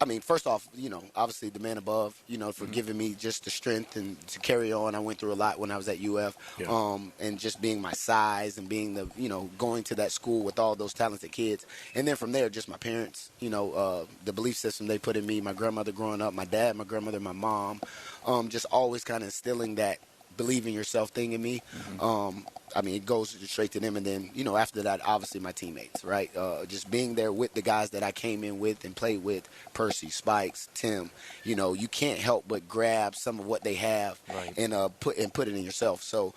Speaker 10: I mean, first off, you know, obviously the man above, you know, for giving me just the strength and to carry on. I went through a lot when I was at UF, and just being my size and being the, you know, going to that school with all those talented kids. And then from there, just my parents, you know, the belief system they put in me, my grandmother growing up, my dad, my grandmother, my mom, just always kind of instilling that believe in yourself thing in me. I mean, it goes straight to them. And then, you know, after that, obviously my teammates, right? Just being there with the guys that I came in with and played with, Percy, Spikes, Tim, you know, you can't help but grab some of what they have and put it in yourself. So,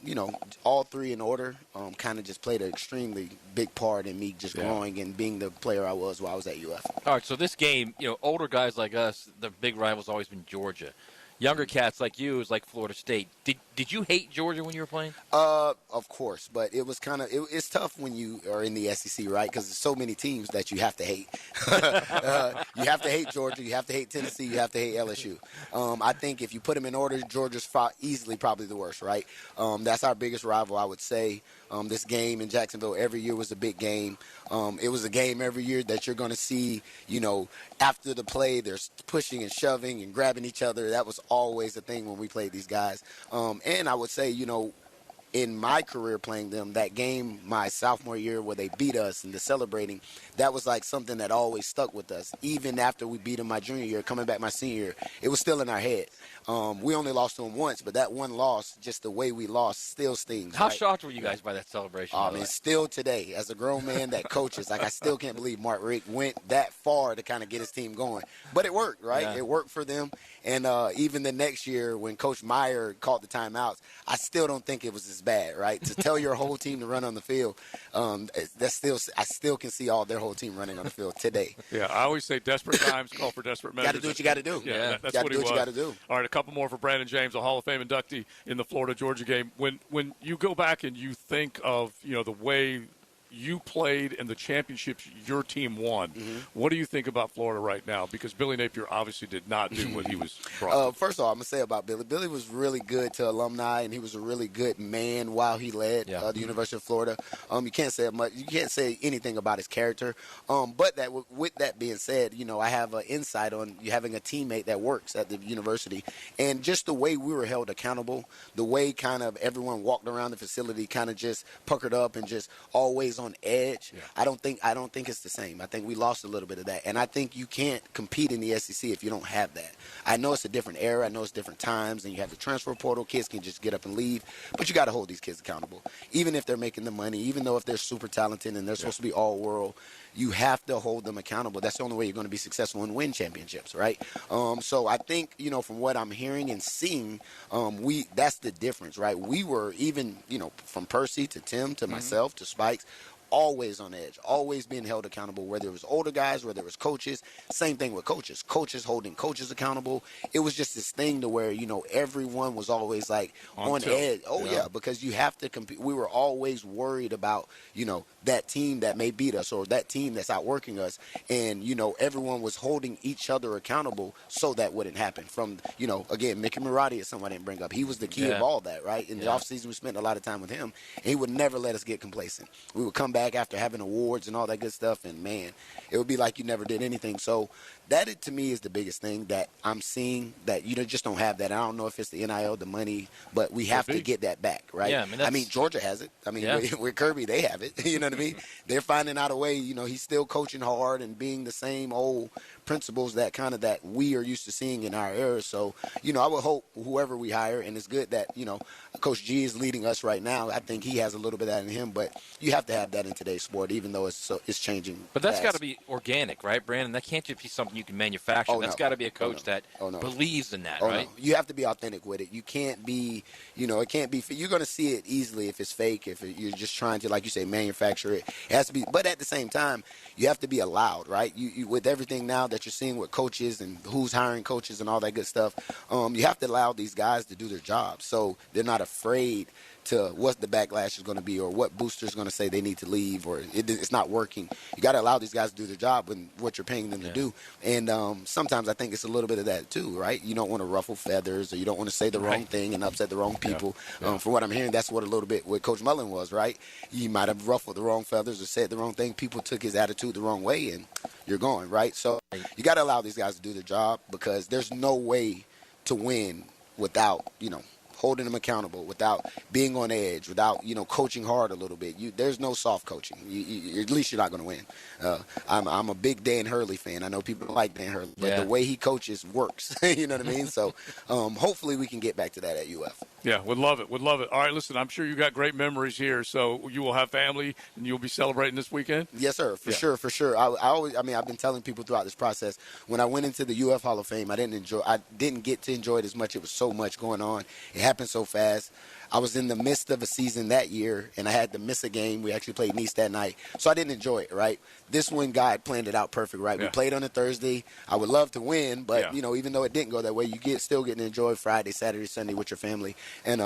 Speaker 10: you know, all three in order kind of just played an extremely big part in me just growing and being the player I was while I was at UF.
Speaker 3: All right, so this game, you know, older guys like us, the big rival's always been Georgia. Younger cats like you is like Florida State. Did you hate Georgia when you were playing?
Speaker 10: Of course, but it was kind of it's tough when you are in the SEC, right? Because there's so many teams that you have to hate. You have to hate Georgia. You have to hate Tennessee. You have to hate LSU. I think if you put them in order, Georgia's easily probably the worst, right? That's our biggest rival, I would say. This game in Jacksonville every year was a big game. It was a game every year that you're going to see, you know, after the play, there's pushing and shoving and grabbing each other. That was always a thing when we played these guys. And I would say, you know, in my career playing them, that game my sophomore year where they beat us and the celebrating, that was like something that always stuck with us. Even after we beat them my junior year, coming back my senior year, it was still in our head. We only lost to them once, but that one loss, just the way we lost, still stings.
Speaker 3: How
Speaker 10: right?
Speaker 3: shocked were you guys by that celebration?
Speaker 10: I mean, still today, as a grown man that coaches, like I still can't believe Mark Richt went that far to kind of get his team going. But it worked, right?
Speaker 3: Yeah.
Speaker 10: It worked for them. And even the next year when Coach Meyer called the timeouts, I still don't think it was as bad, right? To tell your whole team to run on the field, I still can see all their whole team running on the field today.
Speaker 2: Yeah, I always say desperate times call for desperate measures.
Speaker 10: Got to do what you got to do.
Speaker 2: Yeah, that's
Speaker 10: gotta
Speaker 2: what
Speaker 10: do
Speaker 2: he
Speaker 10: what
Speaker 2: was.
Speaker 10: you got to do.
Speaker 2: All right, a couple more for Brandon James, a Hall of Fame inductee in the Florida-Georgia game. When you go back and you think of, the way you played and the championships your team won, what do you think about Florida right now? Because Billy Napier obviously did not do what he was brought.
Speaker 10: First of all, I'm going to say about Billy. Billy was really good to alumni, and he was a really good man while he led the University of Florida. You can't say much. You can't say anything about his character. But with that being said, I have an insight on you having a teammate that works at the university, and just the way we were held accountable, the way kind of everyone walked around the facility, kind of just puckered up and just always on edge. I don't think it's the same. I think we lost a little bit of that, and I think you can't compete in the SEC if you don't have that. I know it's a different era. I know it's different times, and you have the transfer portal. Kids can just get up and leave, but you got to hold these kids accountable, even if they're making the money, even though if they're super talented and they're supposed to be all world. You have to hold them accountable. That's the only way you're going to be successful and win championships, right? So I think, from what I'm hearing and seeing, that's the difference, right? We were even, from Percy to Tim to myself to Spikes, always on edge, always being held accountable, whether it was older guys, whether it was coaches. Same thing with coaches. Coaches holding coaches accountable. It was just this thing to where, everyone was always like on edge. Oh, yeah, because you have to compete. We were always worried about, that team that may beat us or that team that's outworking us. And, everyone was holding each other accountable so that wouldn't happen. From, again, Mickey Marotti is someone I didn't bring up. He was the key of all that, right? In the offseason, we spent a lot of time with him, and he would never let us get complacent. We would come back after having awards and all that good stuff, and man, it would be like you never did anything. So that, to me, is the biggest thing that I'm seeing, that you just don't have that. I don't know if it's the NIL, the money, but we have to get that back, right?
Speaker 3: Yeah,
Speaker 10: I mean, Georgia has it. I mean, with Kirby, they have it. You know what I mean? They're finding out a way. He's still coaching hard and being the same old principles that we are used to seeing in our era. So, I would hope whoever we hire, and it's good that, Coach G is leading us right now. I think he has a little bit of that in him, but you have to have that in today's sport, even though it's changing.
Speaker 3: But that's got to be organic, right, Brandon? That can't just be something you can manufacture. That's got to be a coach that believes in that, right?
Speaker 10: No. You have to be authentic with it. You can't be, it can't be. You're going to see it easily if it's fake, if you're just trying to, like you say, manufacture it. It has to be, but at the same time, you have to be allowed, right? You with everything now that you're seeing with coaches and who's hiring coaches and all that good stuff, you have to allow these guys to do their job, so they're not afraid to what the backlash is going to be or what booster's going to say they need to leave or it's not working. You got to allow these guys to do their job and what you're paying them to do. And sometimes I think it's a little bit of that too, right? You don't want to ruffle feathers or you don't want to say the wrong thing and upset the wrong people. From what I'm hearing, that's what a little bit what Coach Mullen was, right? He might have ruffled the wrong feathers or said the wrong thing. People took his attitude the wrong way and you're going, right? So you got to allow these guys to do their job because there's no way to win without, holding them accountable, without being on edge, without, coaching hard a little bit. There's no soft coaching. At least you're not going to win. I'm a big Dan Hurley fan. I know people don't like Dan Hurley, but the way he coaches works. You know what I mean? So hopefully we can get back to that at UF.
Speaker 2: Yeah, would love it. Would love it. All right, listen, I'm sure you got great memories here. So you will have family and you'll be celebrating this weekend?
Speaker 10: Yes, sir. For sure. I've been telling people throughout this process, when I went into the UF Hall of Fame, I didn't get to enjoy it as much. It was so much going on. It happened so fast. I was in the midst of a season that year, and I had to miss a game. We actually played Nice that night, so I didn't enjoy it, right? This one, God planned it out perfect, right? We played on a Thursday. I would love to win, but, even though it didn't go that way, you still getting to enjoy Friday, Saturday, Sunday with your family, and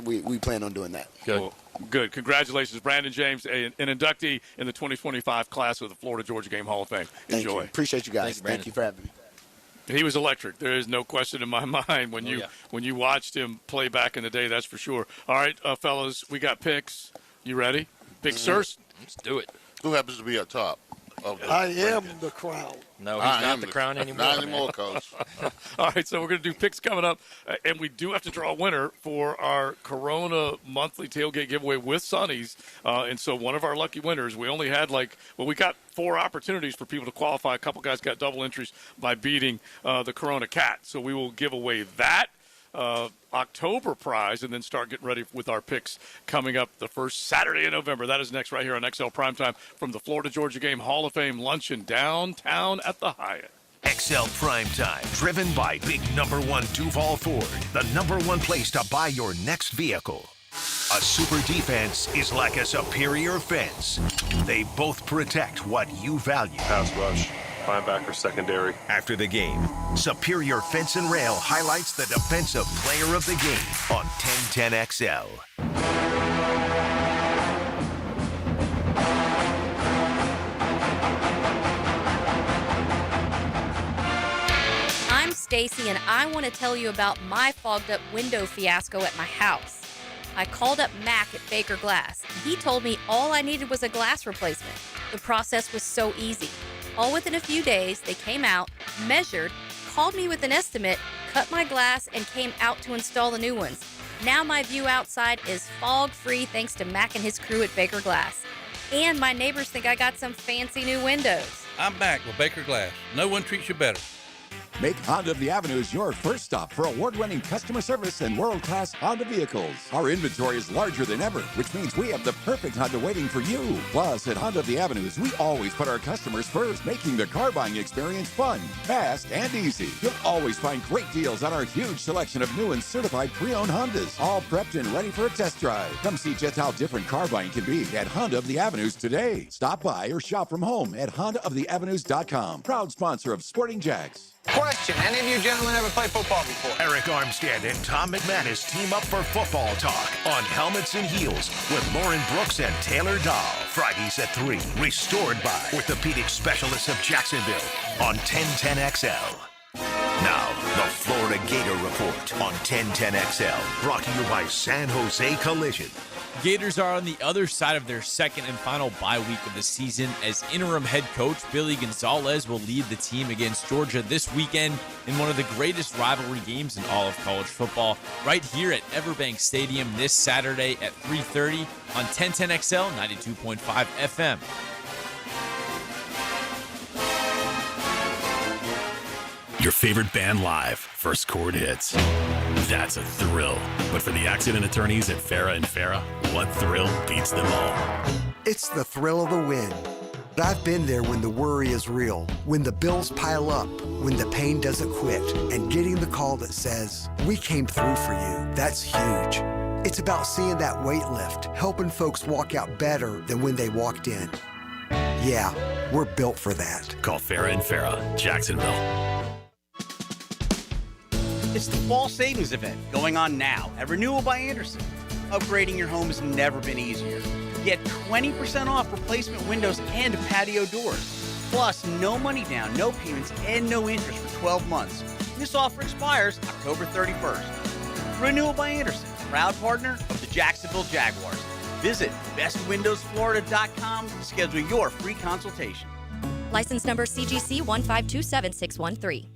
Speaker 10: we plan on doing that.
Speaker 2: Good. Well, good. Congratulations, Brandon James, an inductee in the 2025 class of the Florida-Georgia Game Hall of Fame.
Speaker 10: Thank
Speaker 2: Enjoy.
Speaker 10: You. Appreciate you guys. Thank you for having me.
Speaker 2: He was electric. There is no question in my mind when you watched him play back in the day, that's for sure. All right, fellas, we got picks. You ready? Big Sirs?
Speaker 3: Let's do it.
Speaker 4: Who happens to be up top?
Speaker 5: I am the crown.
Speaker 3: No, he's not the crown anymore.
Speaker 4: Not anymore, Coach.
Speaker 2: All right, so we're going to do picks coming up, and we do have to draw a winner for our Corona monthly tailgate giveaway with Sonny's. And so one of our lucky winners, we only had we got 4 opportunities for people to qualify. A couple guys got double entries by beating the Corona Cat. So we will give away that October prize and then start getting ready with our picks coming up the first Saturday in November. That is next right here on XL Primetime from the Florida-Georgia Game Hall of Fame luncheon downtown at the Hyatt.
Speaker 1: XL Primetime, driven by Big Number 1 Duval Ford, the number 1 place to buy your next vehicle. A super defense is like a superior fence. They both protect what you value.
Speaker 13: Pass rush, linebacker secondary.
Speaker 1: After the game, Superior Fence and Rail highlights the defensive player of the game on 1010XL.
Speaker 19: I'm Stacy, and I want to tell you about my fogged up window fiasco at my house. I called up Mac at Baker Glass, and he told me all I needed was a glass replacement. The process was so easy. All within a few days, they came out, measured, called me with an estimate, cut my glass, and came out to install the new ones. Now my view outside is fog-free thanks to Mac and his crew at Baker Glass. And my neighbors think I got some fancy new windows.
Speaker 20: I'm back with Baker Glass. No one treats you better.
Speaker 21: Make Honda of the Avenues your first stop for award-winning customer service and world-class Honda vehicles. Our inventory is larger than ever, which means we have the perfect Honda waiting for you. Plus, at Honda of the Avenues, we always put our customers first, making the car buying experience fun, fast, and easy. You'll always find great deals on our huge selection of new and certified pre-owned Hondas, all prepped and ready for a test drive. Come see just how different car buying can be at Honda of the Avenues today. Stop by or shop from home at HondaoftheAvenues.com. Proud sponsor of Sporting Jags.
Speaker 22: Question, any of you gentlemen ever play football before?
Speaker 1: Eric Armstead and Tom McManus team up for football talk on Helmets and Heels with Lauren Brooks and Taylor Dahl. Fridays at 3. Restored by orthopedic specialists of Jacksonville on 1010XL. Now, the Florida Gator Report on 1010XL. Brought to you by San Jose Collision.
Speaker 27: Gators are on the other side of their second and final bye week of the season as interim head coach Billy Gonzales will lead the team against Georgia this weekend in one of the greatest rivalry games in all of college football, right here at Everbank Stadium this Saturday at 3:30 on 1010XL 92.5 FM.
Speaker 28: Your favorite band live, first chord hits. That's a thrill. But for the accident attorneys at Farah and Farah, what thrill beats them all?
Speaker 29: It's the thrill of the win. I've been there when the worry is real, when the bills pile up, when the pain doesn't quit, and getting the call that says, "We came through for you." That's huge. It's about seeing that weight lift, helping folks walk out better than when they walked in. Yeah, we're built for that.
Speaker 28: Call Farah and Farah, Jacksonville.
Speaker 30: It's the fall savings event going on now at Renewal by Andersen. Upgrading your home has never been easier. Get 20% off replacement windows and patio doors. Plus, no money down, no payments, and no interest for 12 months. This offer expires October 31st. Renewal by Andersen, proud partner of the Jacksonville Jaguars. Visit bestwindowsflorida.com to schedule your free consultation.
Speaker 19: License number CGC 1527613.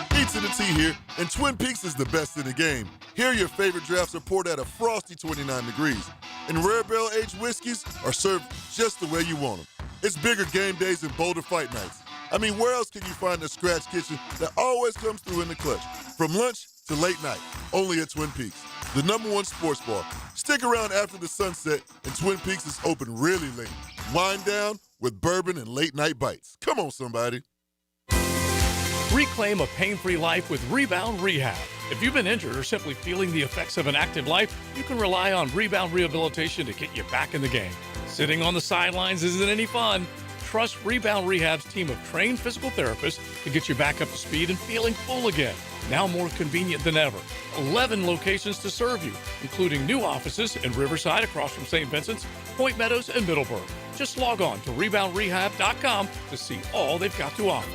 Speaker 31: Pizza to Tea here, and Twin Peaks is the best in the game. Here, your favorite drafts are poured at a frosty 29 degrees, and rare barrel-aged whiskeys are served just the way you want them. It's bigger game days and bolder fight nights. I mean, where else can you find a scratch kitchen that always comes through in the clutch? From lunch to late night, only at Twin Peaks, the #1 sports bar. Stick around after the sunset, and Twin Peaks is open really late. Wind down with bourbon and late-night bites. Come on, somebody.
Speaker 2: Reclaim a pain-free life with Rebound Rehab. If you've been injured or simply feeling the effects of an active life, you can rely on Rebound Rehabilitation to get you back in the game. Sitting on the sidelines isn't any fun. Trust Rebound Rehab's team of trained physical therapists to get you back up to speed and feeling full again. Now more convenient than ever. 11 locations to serve you, including new offices in Riverside across from St. Vincent's, Point Meadows, and Middleburg. Just log on to reboundrehab.com to see all they've got to offer.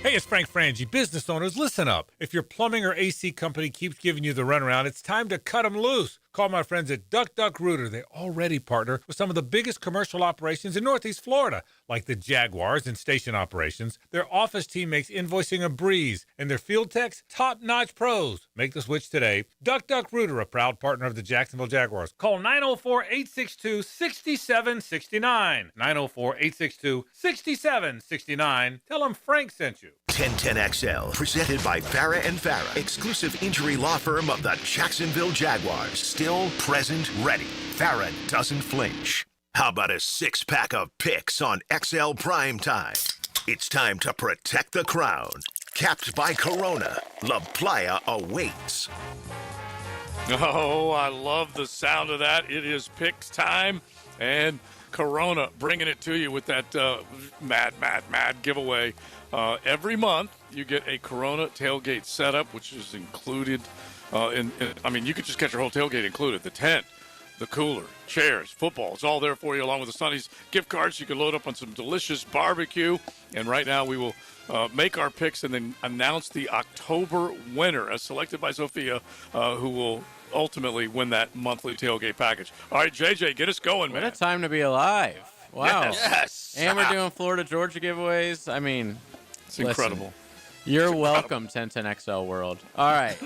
Speaker 32: Hey, it's Frank Frangie. Business owners, listen up. If your plumbing or AC company keeps giving you the runaround, it's time to cut them loose.
Speaker 6: Call my friends at Duck Rooter. They already partner with some of the biggest commercial operations in Northeast Florida, like the Jaguars and station operations. Their office team makes invoicing a breeze, and their field techs, top-notch pros. Make the switch today. Duck Rooter, a proud partner of the Jacksonville Jaguars. Call 904-862-6769. 904-862-6769. Tell them Frank sent you.
Speaker 1: 1010XL, presented by Farah and Farah, exclusive injury law firm of the Jacksonville Jaguars. Still, present, ready. Farah doesn't flinch. How about a six-pack of picks on XL Primetime? It's time to protect the crown. Capped by Corona, La Playa awaits.
Speaker 2: Oh, I love the sound of that. It is picks time, and Corona bringing it to you with that mad giveaway. Every month, you get a Corona tailgate setup, which is included I mean, you could just get your whole tailgate included. The tent, the cooler, chairs, football. It's all there for you, along with the Sonny's gift cards. You can load up on some delicious barbecue. And right now, we will make our picks and then announce the October winner, as selected by Sophia, who will ultimately win that monthly tailgate package. All right, JJ, get us going, man.
Speaker 7: What a time to be alive. Wow.
Speaker 2: Yes.
Speaker 7: And we're doing Florida-Georgia giveaways. I mean,
Speaker 2: it's incredible.
Speaker 7: You're welcome, 1010XL world. All right.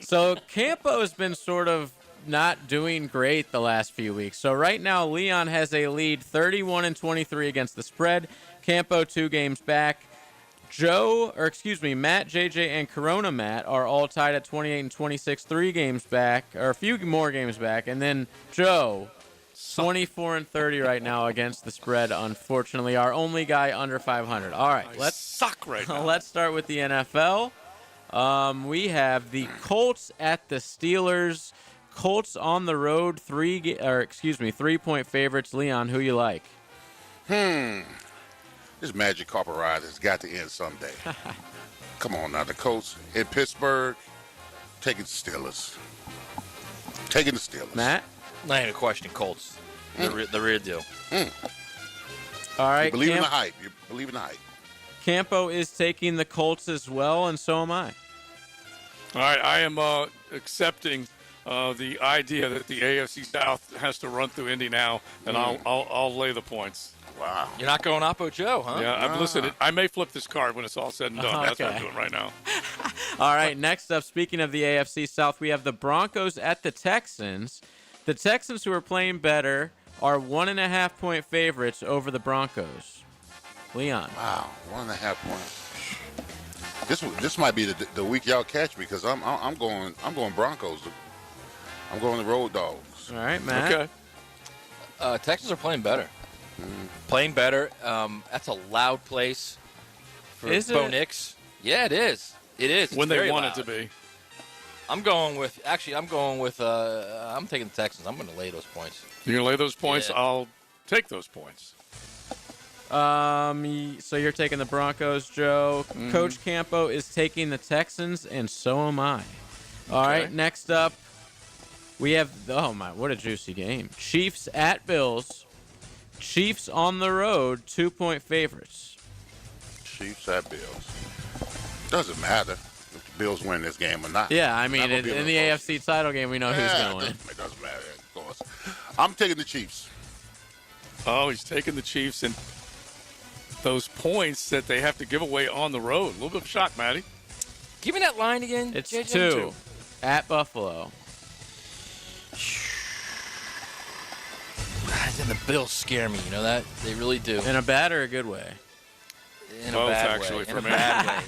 Speaker 7: So Campo has been sort of not doing great the last few weeks. So right now, Leon has a lead 31-23 against the spread. Campo 2 games back. Matt, JJ, and Corona Matt are all tied at 28-26, 3 games back, or a few more games back. And then Joe, 24-30 right now against the spread, unfortunately. Our only guy under 500. All right, let's
Speaker 2: suck right now.
Speaker 7: Let's start with the NFL. We have the Colts at the Steelers. Colts on the road, 3-point favorites. Leon, who you like?
Speaker 4: This magic carpet ride has got to end someday. Come on now, the Colts in Pittsburgh, taking the Steelers. Taking the Steelers.
Speaker 7: Matt?
Speaker 3: Not even a question, Colts. The real deal.
Speaker 7: All right.
Speaker 4: You believe in the hype. You believe in the hype.
Speaker 7: Campo is taking the Colts as well, and so am I.
Speaker 2: All right, I am accepting the idea that the AFC South has to run through Indy now, and I'll lay the points.
Speaker 4: Wow.
Speaker 3: You're not going Oppo Joe, huh?
Speaker 2: Yeah, listen, I may flip this card when it's all said and done. That's what I'm doing right now.
Speaker 7: All right, next up, speaking of the AFC South, we have the Broncos at the Texans. The Texans, who are playing better, are 1.5-point favorites over the Broncos. Leon.
Speaker 4: Wow, 1.5 points. This might be the week y'all catch me, because I'm going Broncos. I'm going the Road Dogs.
Speaker 7: All right, Matt.
Speaker 2: Okay.
Speaker 3: Texans are playing better. Playing better. That's a loud place for Bo Nix. Yeah, it is. It is.
Speaker 2: When they want it to be.
Speaker 3: I'm taking the Texans. I'm going to lay those points.
Speaker 2: You're going to lay those points?
Speaker 3: Yeah.
Speaker 2: I'll take those points.
Speaker 7: So you're taking the Broncos, Joe. Coach Campo is taking the Texans, and so am I. All right, next up, we have, what a juicy game. Chiefs at Bills. Chiefs on the road, 2-point favorites.
Speaker 4: Chiefs at Bills. Doesn't matter if the Bills win this game or not.
Speaker 7: Yeah, I mean, in the AFC title game, we know who's going to win.
Speaker 4: It doesn't matter, of course. I'm taking the Chiefs.
Speaker 2: Oh, he's taking the Chiefs, and those points that they have to give away on the road. A little bit of shock, Matty.
Speaker 3: Give me that line again.
Speaker 7: It's
Speaker 3: JJ.
Speaker 7: 2 at Buffalo.
Speaker 3: And the Bills scare me, you know that? They really do.
Speaker 7: In a bad or a good way?
Speaker 3: In a bad way. In a bad way.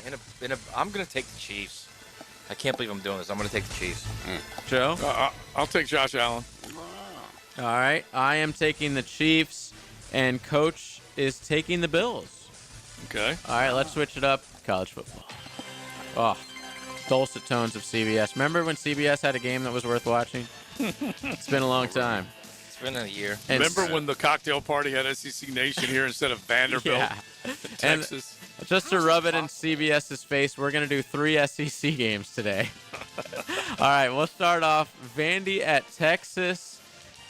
Speaker 3: I'm going to take the Chiefs. I can't believe I'm doing this. I'm going to take the Chiefs.
Speaker 7: Joe?
Speaker 2: I'll take Josh Allen.
Speaker 7: All right. I am taking the Chiefs, and Coach is taking the Bills.
Speaker 2: Okay.
Speaker 7: All right, let's switch it up. College football. Oh, dulcet tones of CBS. Remember when CBS had a game that was worth watching? It's been a long time.
Speaker 3: It's been a year.
Speaker 2: Remember when the cocktail party had SEC Nation here instead of Vanderbilt in Texas?
Speaker 7: And just to rub it in CBS's face, we're going to do 3 SEC games today. All right, we'll start off Vandy at Texas.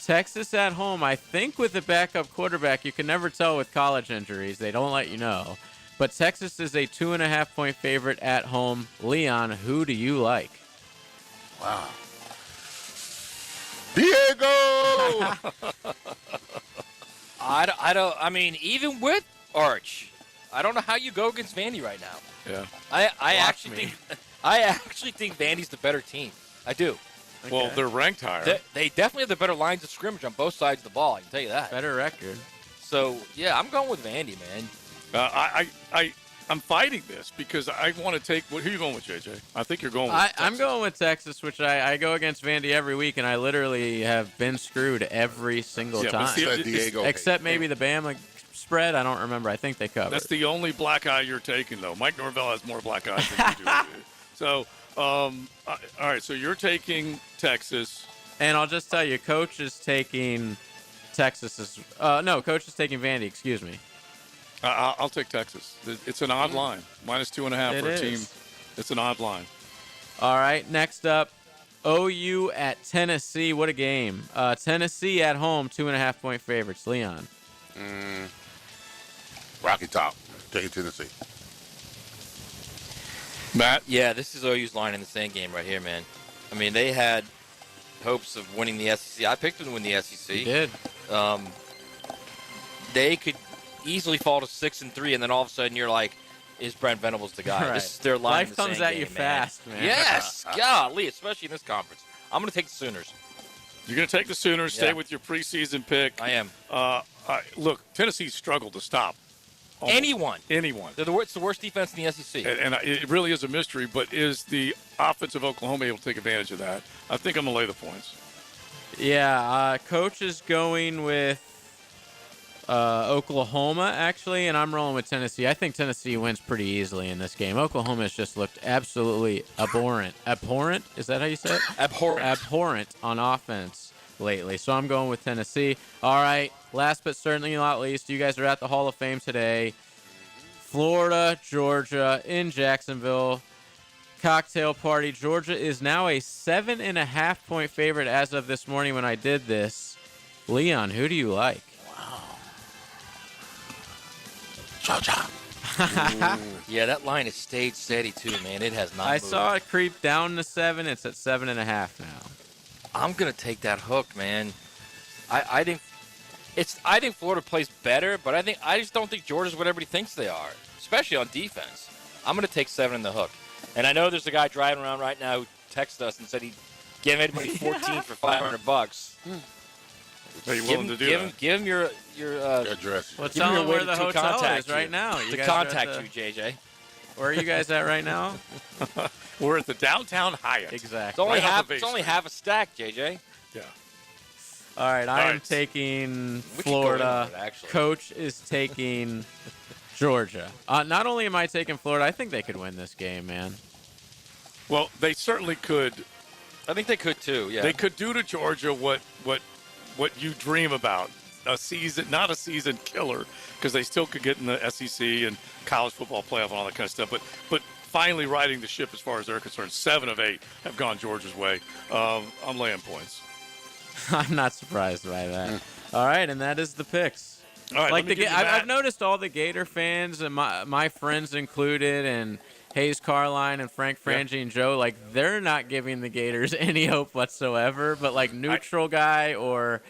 Speaker 7: Texas at home, I think with a backup quarterback. You can never tell with college injuries. They don't let you know. But Texas is a 2.5-point favorite at home. Leon, who do you like?
Speaker 4: Wow. Diego!
Speaker 3: I mean, even with Arch, I don't know how you go against Vandy right now.
Speaker 2: Yeah.
Speaker 3: I actually think Vandy's the better team. I do.
Speaker 2: Okay. Well, they're ranked higher.
Speaker 3: They definitely have the better lines of scrimmage on both sides of the ball. I can tell you that.
Speaker 7: Better record.
Speaker 3: So yeah, I'm going with Vandy, man.
Speaker 2: I'm fighting this because I want to take. Who are you going with, JJ? I think you're going with Texas.
Speaker 7: I'm going with Texas, which I go against Vandy every week, and I literally have been screwed every single time. Except maybe the Bama spread. I don't remember. I think they covered.
Speaker 2: That's the only black eye you're taking, though. Mike Norvell has more black eyes than you do. So, all right. So you're taking Texas.
Speaker 7: And I'll just tell you, Coach is taking Texas. Coach is taking Vandy. Excuse me.
Speaker 2: I'll take Texas. It's an odd line. -2.5 for a team. It's an odd line.
Speaker 7: All right. Next up, OU at Tennessee. What a game. Tennessee at home, 2.5-point favorites. Leon.
Speaker 4: Rocky Top. Taking Tennessee.
Speaker 2: Matt?
Speaker 3: Yeah, this is OU's line in the same game right here, man. I mean, they had hopes of winning the SEC. I picked them to win the SEC.
Speaker 7: You did.
Speaker 3: They could easily fall to 6-3, and then all of a sudden you're like, is Brent Venables the guy?
Speaker 7: Right.
Speaker 3: This is their line.
Speaker 7: Life
Speaker 3: in the
Speaker 7: comes
Speaker 3: same
Speaker 7: at
Speaker 3: game,
Speaker 7: you
Speaker 3: man.
Speaker 7: fast, man.
Speaker 3: Yes, golly, especially in this conference. I'm going to take the Sooners.
Speaker 2: You're going to take the Sooners. Stay with your preseason pick.
Speaker 3: I am.
Speaker 2: Look, Tennessee struggled to stop
Speaker 3: anyone. It's the worst defense in the SEC.
Speaker 2: And it really is a mystery, but is the offense of Oklahoma able to take advantage of that? I think I'm going to lay the points.
Speaker 7: Yeah, Coach is going with Oklahoma, actually, and I'm rolling with Tennessee. I think Tennessee wins pretty easily in this game. Oklahoma has just looked absolutely abhorrent. Abhorrent? Is that how you say it? Abhorrent on offense lately. So I'm going with Tennessee. All right, last but certainly not least, you guys are at the Hall of Fame today. Florida, Georgia, in Jacksonville. Cocktail party. Georgia is now a 7.5-point favorite as of this morning when I did this. Leon, who do you like?
Speaker 4: Georgia.
Speaker 3: Yeah, that line has stayed steady too, man. It has not moved.
Speaker 7: Saw it creep down to 7. It's at 7.5 now.
Speaker 3: I'm gonna take that hook, man. I think Florida plays better, but I just don't think Georgia's what everybody thinks they are, especially on defense. I'm gonna take 7 in the hook. And I know there's a guy driving around right now who texted us and said he'd give everybody 14 for $500.
Speaker 2: Are you willing to do that?
Speaker 3: Give him your
Speaker 4: address.
Speaker 7: Well, tell him where the hotel is right now.
Speaker 3: To contact you, JJ.
Speaker 7: Where are you guys at right now?
Speaker 2: We're at the downtown Hyatt.
Speaker 7: Exactly.
Speaker 3: It's only half a stack, JJ.
Speaker 2: Yeah.
Speaker 7: All right, I am taking Florida. Coach is taking Georgia. Not only am I taking Florida, I think they could win this game, man.
Speaker 2: Well, they certainly could.
Speaker 3: I think they could too. Yeah.
Speaker 2: They could do to Georgia what you dream about. Not a season killer, because they still could get in the SEC and college football playoff and all that kind of stuff. But finally riding the ship as far as they're concerned. 7 of 8 have gone Georgia's way. I'm laying points.
Speaker 7: I'm not surprised by that. All right, and that is the picks.
Speaker 2: All right,
Speaker 7: I've noticed all the Gator fans, and my friends included, and Hayes Carline and Frank Frangie and Joe, like, they're not giving the Gators any hope whatsoever. But like neutral guy or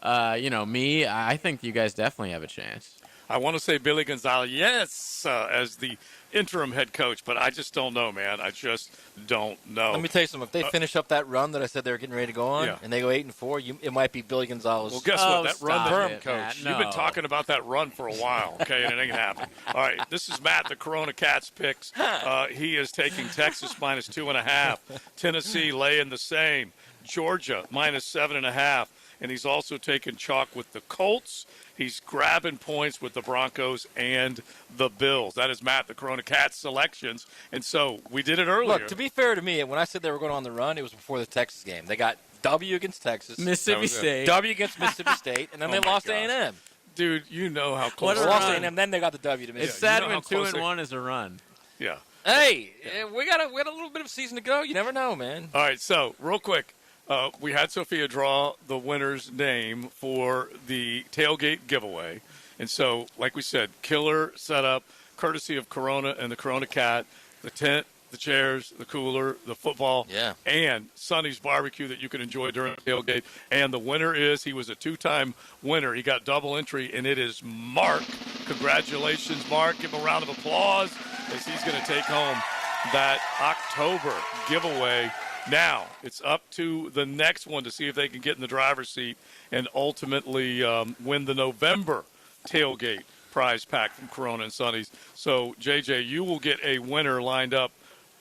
Speaker 7: me, I think you guys definitely have a chance.
Speaker 2: I want to say Billy Gonzales, yes, as the interim head coach, but I just don't know, man. I just don't know.
Speaker 3: Let me tell you something. If they finish up that run that I said they were getting ready to go on, and they go 8-4, it might be Billy Gonzales.
Speaker 2: Well, guess what? That run,
Speaker 3: coach.
Speaker 2: You've been talking about that run for a while, okay, and it ain't gonna happen. All right, this is Matt, the Corona Cats picks. He is taking Texas -2.5, Tennessee laying the same, Georgia -7.5, and he's also taking chalk with the Colts. He's grabbing points with the Broncos and the Bills. That is Matt, the Corona Cats selections. And so we did it earlier.
Speaker 3: Look, to be fair to me, when I said they were going on the run, it was before the Texas game. They got W against Texas.
Speaker 7: Mississippi State.
Speaker 3: W against Mississippi State, and then they lost to A&M.
Speaker 2: Dude, you know how close.
Speaker 3: They lost to A&M, then they got the W to Mississippi.
Speaker 7: It's sad when 2-1 is a run.
Speaker 2: Yeah.
Speaker 3: Hey, we got a little bit of season to go. You never know, man.
Speaker 2: All right, so real quick. We had Sophia draw the winner's name for the tailgate giveaway. And so, like we said, killer setup, courtesy of Corona and the Corona Cat. The tent the chairs, the cooler, the football, and Sonny's barbecue that you can enjoy during the tailgate. And the winner is, he was a 2-time winner. He got double entry, and it is Mark. Congratulations, Mark. Give him a round of applause as he's going to take home that October giveaway. Now, it's up to the next one to see if they can get in the driver's seat and ultimately win the November tailgate prize pack from Corona and Sonny's. So, JJ, you will get a winner lined up,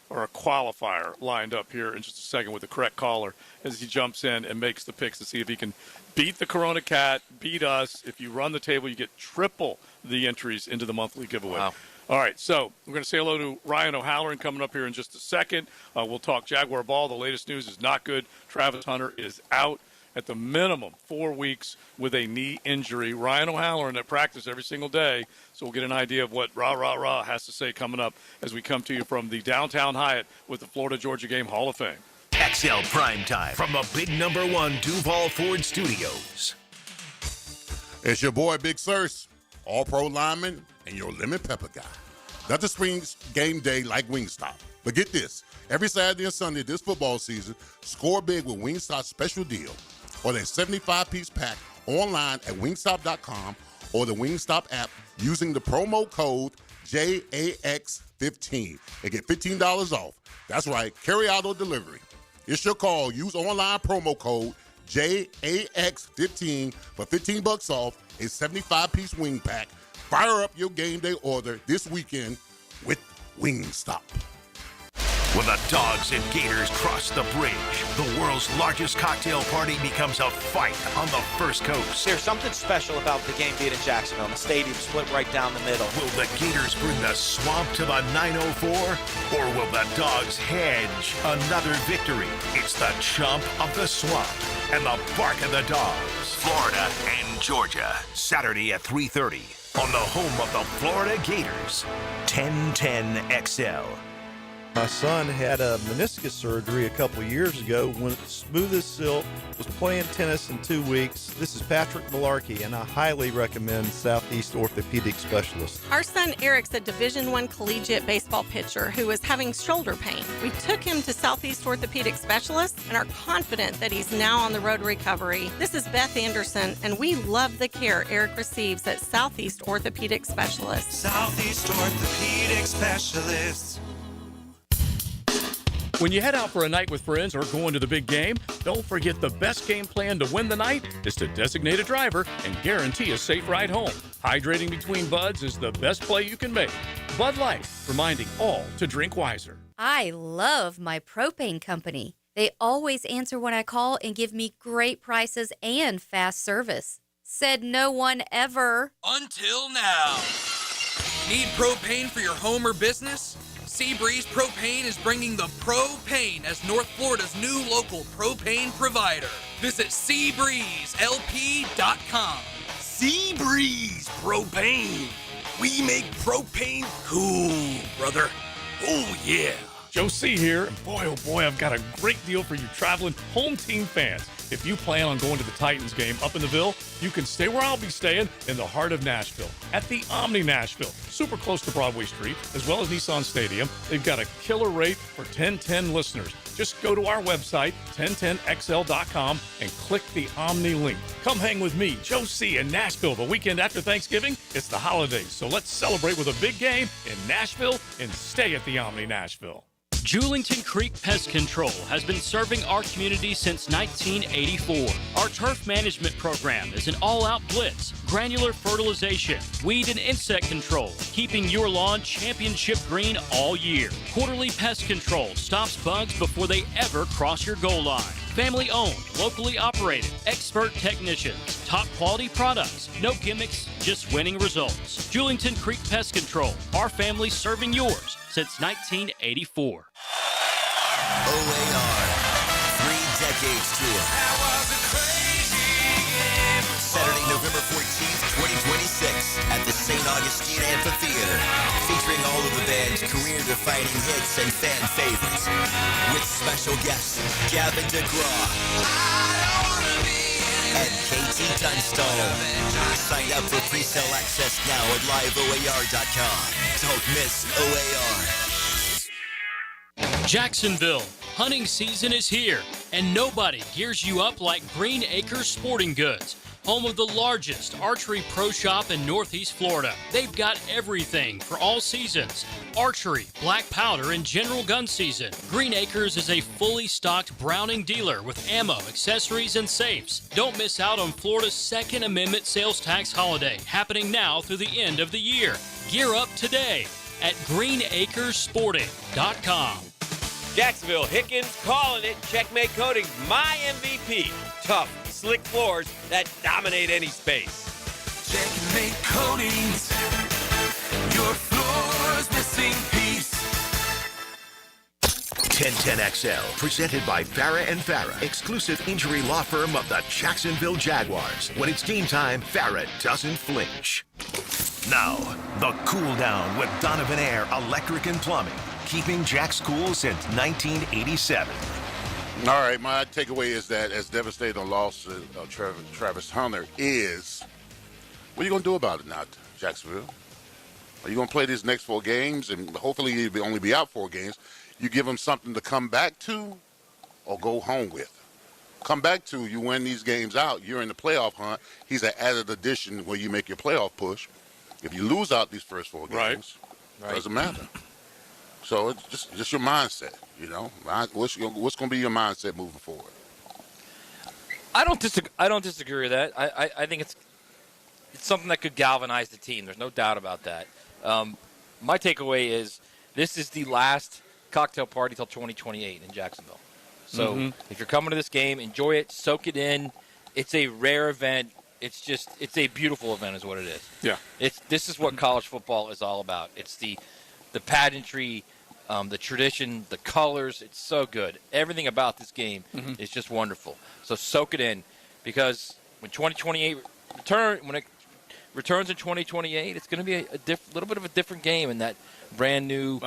Speaker 2: or a qualifier lined up here in just a second with the correct caller as he jumps in and makes the picks to see if he can beat the Corona Cat, beat us. If you run the table, you get triple the entries into the monthly giveaway.
Speaker 3: Wow.
Speaker 2: All right, so we're going to say hello to Ryan O'Halloran coming up here in just a second. We'll talk Jaguar ball. The latest news is not good. Travis Hunter is out at the minimum 4 weeks with a knee injury. Ryan O'Halloran at practice every single day, so we'll get an idea of what rah has to say coming up as we come to you from the downtown Hyatt with the Florida-Georgia Game Hall of Fame.
Speaker 1: XL Primetime from the big #1 Duval Ford Studios.
Speaker 4: It's your boy, Big Sirs, all-pro lineman, and your lemon pepper guy. Nothing screams game day like Wingstop. But get this, every Saturday and Sunday this football season, score big with Wingstop's special deal. Or their 75-piece pack online at wingstop.com or the Wingstop app using the promo code JAX15 and get $15 off. That's right, carry out or delivery. It's your call. Use online promo code JAX15 for $15 off a 75-piece wing pack. Fire up your game day order this weekend with Wingstop.
Speaker 1: When the Dogs and Gators cross the bridge, the world's largest cocktail party becomes a fight on the First Coast.
Speaker 8: There's something special about the game being in Jacksonville. The stadium split right down the middle.
Speaker 1: Will the Gators bring the swamp to the 904? Or will the Dogs hedge another victory? It's the chomp of the swamp and the bark of the Dogs. Florida and Georgia, Saturday at 3:30 on the home of the Florida Gators, 1010 XL.
Speaker 9: My son had a meniscus surgery a couple years ago. Went smooth as silk, was playing tennis in 2 weeks. This is Patrick Malarkey, and I highly recommend Southeast Orthopedic Specialist.
Speaker 11: Our son Eric's a Division I collegiate baseball pitcher who is having shoulder pain. We took him to Southeast Orthopedic Specialist and are confident that he's now on the road to recovery. This is Beth Anderson, and we love the care Eric receives at Southeast Orthopedic Specialist.
Speaker 14: Southeast Orthopedic Specialist.
Speaker 15: When you head out for a night with friends or going to the big game, don't forget the best game plan to win the night is to designate a driver and guarantee a safe ride home. Hydrating between buds is the best play you can make. Bud Light, reminding all to drink wiser.
Speaker 19: I love my propane company. They always answer when I call and give me great prices and fast service. Said no one ever.
Speaker 16: Until now. Need propane for your home or business? Seabreeze Propane is bringing the propane as North Florida's new local propane provider. Visit SeabreezeLP.com. Seabreeze Propane. We make propane cool, brother. Oh, yeah.
Speaker 2: Joe C. here, and boy, oh boy, I've got a great deal for you traveling home team fans. If you plan on going to the Titans game up in the Ville, you can stay where I'll be staying in the heart of Nashville, at the Omni Nashville, super close to Broadway Street, as well as Nissan Stadium. They've got a killer rate for 1010 listeners. Just go to our website, 1010XL.com, and click the Omni link. Come hang with me, Joe C. in Nashville the weekend after Thanksgiving. It's the holidays, so let's celebrate with a big game in Nashville and stay at the Omni Nashville.
Speaker 17: Julington Creek Pest Control has been serving our community since 1984. Our turf management program is an all-out blitz, granular fertilization, weed and insect control, keeping your lawn championship green all year. Quarterly pest control stops bugs before they ever cross your goal line. Family-owned, locally operated, expert technicians, top quality products, no gimmicks, just winning results. Julington Creek Pest Control, our family serving yours since 1984.
Speaker 23: OAR, 3 Decades Tour. Saturday, November 14th, 2026 at the St. Augustine Amphitheater, featuring all of the band's career-defining hits and fan favorites, with special guests Gavin DeGraw and KT Tunstall. Sign up for pre-sale access now at liveoar.com. Don't miss OAR.
Speaker 17: Jacksonville, hunting season is here, and nobody gears you up like Green Acres Sporting Goods, home of the largest archery pro shop in Northeast Florida. They've got everything for all seasons: archery, black powder, and general gun season. Green Acres is a fully stocked Browning dealer with ammo, accessories, and safes. Don't miss out on Florida's Second Amendment sales tax holiday, happening now through the end of the year. Gear up today at greenacresporting.com.
Speaker 5: Jacksonville, Hickens calling it. Checkmate Coatings, my MVP. Tough, slick floors that dominate any space.
Speaker 14: Checkmate Coatings, your floor's missing piece.
Speaker 1: 1010XL, presented by Farah and Farah, exclusive injury law firm of the Jacksonville Jaguars. When it's game time, Farah doesn't flinch. Now, the cool down with Donovan Air Electric and Plumbing, keeping Jack's cool since 1987.
Speaker 4: All right, my takeaway is that as devastating a loss of Travis Hunter is, what are you going to do about it now, Jacksonville? Are you going to play these next 4 games, and hopefully you'll only be out 4 games? You give him something to come back to or go home with. Come back to, you win these games out, you're in the playoff hunt. He's an added addition where you make your playoff push. If you lose out these first 4 games, it doesn't matter. So it's just your mindset, you know. What's going to be your mindset moving forward?
Speaker 3: I don't disagree with that. I think it's something that could galvanize the team. There's no doubt about that. My takeaway is this is the last cocktail party till 2028 in Jacksonville. So if you're coming to this game, enjoy it, soak it in. It's a rare event. It's a beautiful event is what it is.
Speaker 2: Yeah.
Speaker 3: This is what college football is all about. It's the pageantry, the tradition, the colors. It's so good. Everything about this game is just wonderful. So soak it in, because when 2028 when it returns in 2028, it's going to be a little bit of a different game in that brand new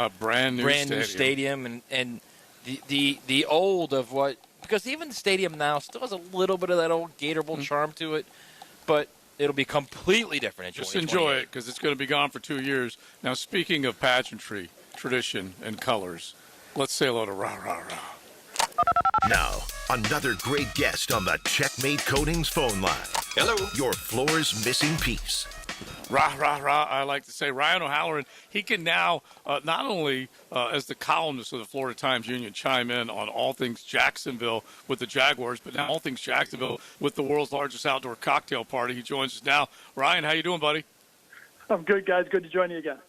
Speaker 3: stadium and the old of what, because even the stadium now still has a little bit of that old Gator Bowl charm to it, but it'll be completely different in 2028.
Speaker 2: Just enjoy it, because it's going to be gone for 2 years. Now, speaking of pageantry, tradition, and colors, let's say hello to Rah Rah Rah.
Speaker 1: Now, another great guest on the Checkmate Coatings phone line. Hello. Your floor's missing piece.
Speaker 2: Rah, rah, rah, I like to say. Ryan O'Halloran, he can now not only as the columnist of the Florida Times-Union chime in on all things Jacksonville with the Jaguars, but now all things Jacksonville with the world's largest outdoor cocktail party. He joins us now. Ryan, how you doing, buddy?
Speaker 10: I'm good, guys. Good to join you again.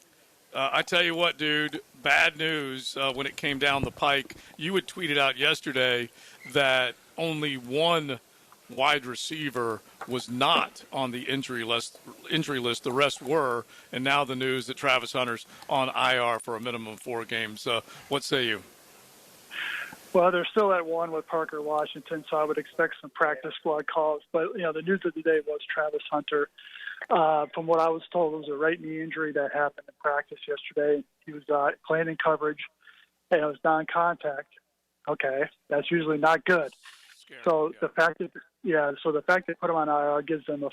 Speaker 2: I tell you what, dude, bad news when it came down the pike. You had tweeted out yesterday that only one wide receiver was not on the injury list. The rest were, and now the news that Travis Hunter's on IR for a minimum of 4 games. What say you?
Speaker 10: Well, they're still at 1 with Parker Washington, so I would expect some practice squad calls. But, the news of the day was Travis Hunter. From what I was told, it was a right knee injury that happened in practice yesterday. He was playing in coverage, and it was non-contact. Okay, that's usually not good. So the fact that they put him on IR gives them a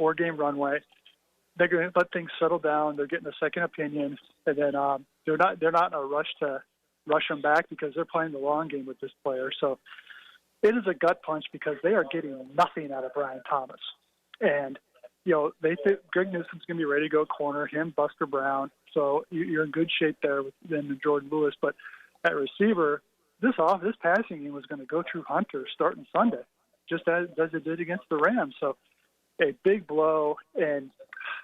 Speaker 10: 4-game runway. They're going to let things settle down. They're getting a second opinion, and then they're not in a rush to rush him back, because they're playing the long game with this player. So it is a gut punch, because they are getting nothing out of Brian Thomas, and they think Greg Newsom's going to be ready to go corner him, Buster Brown. So you're in good shape there with them and Jordan Lewis, but at receiver, this passing game was going to go through Hunter starting Sunday, just as it did against the Rams. So a big blow, and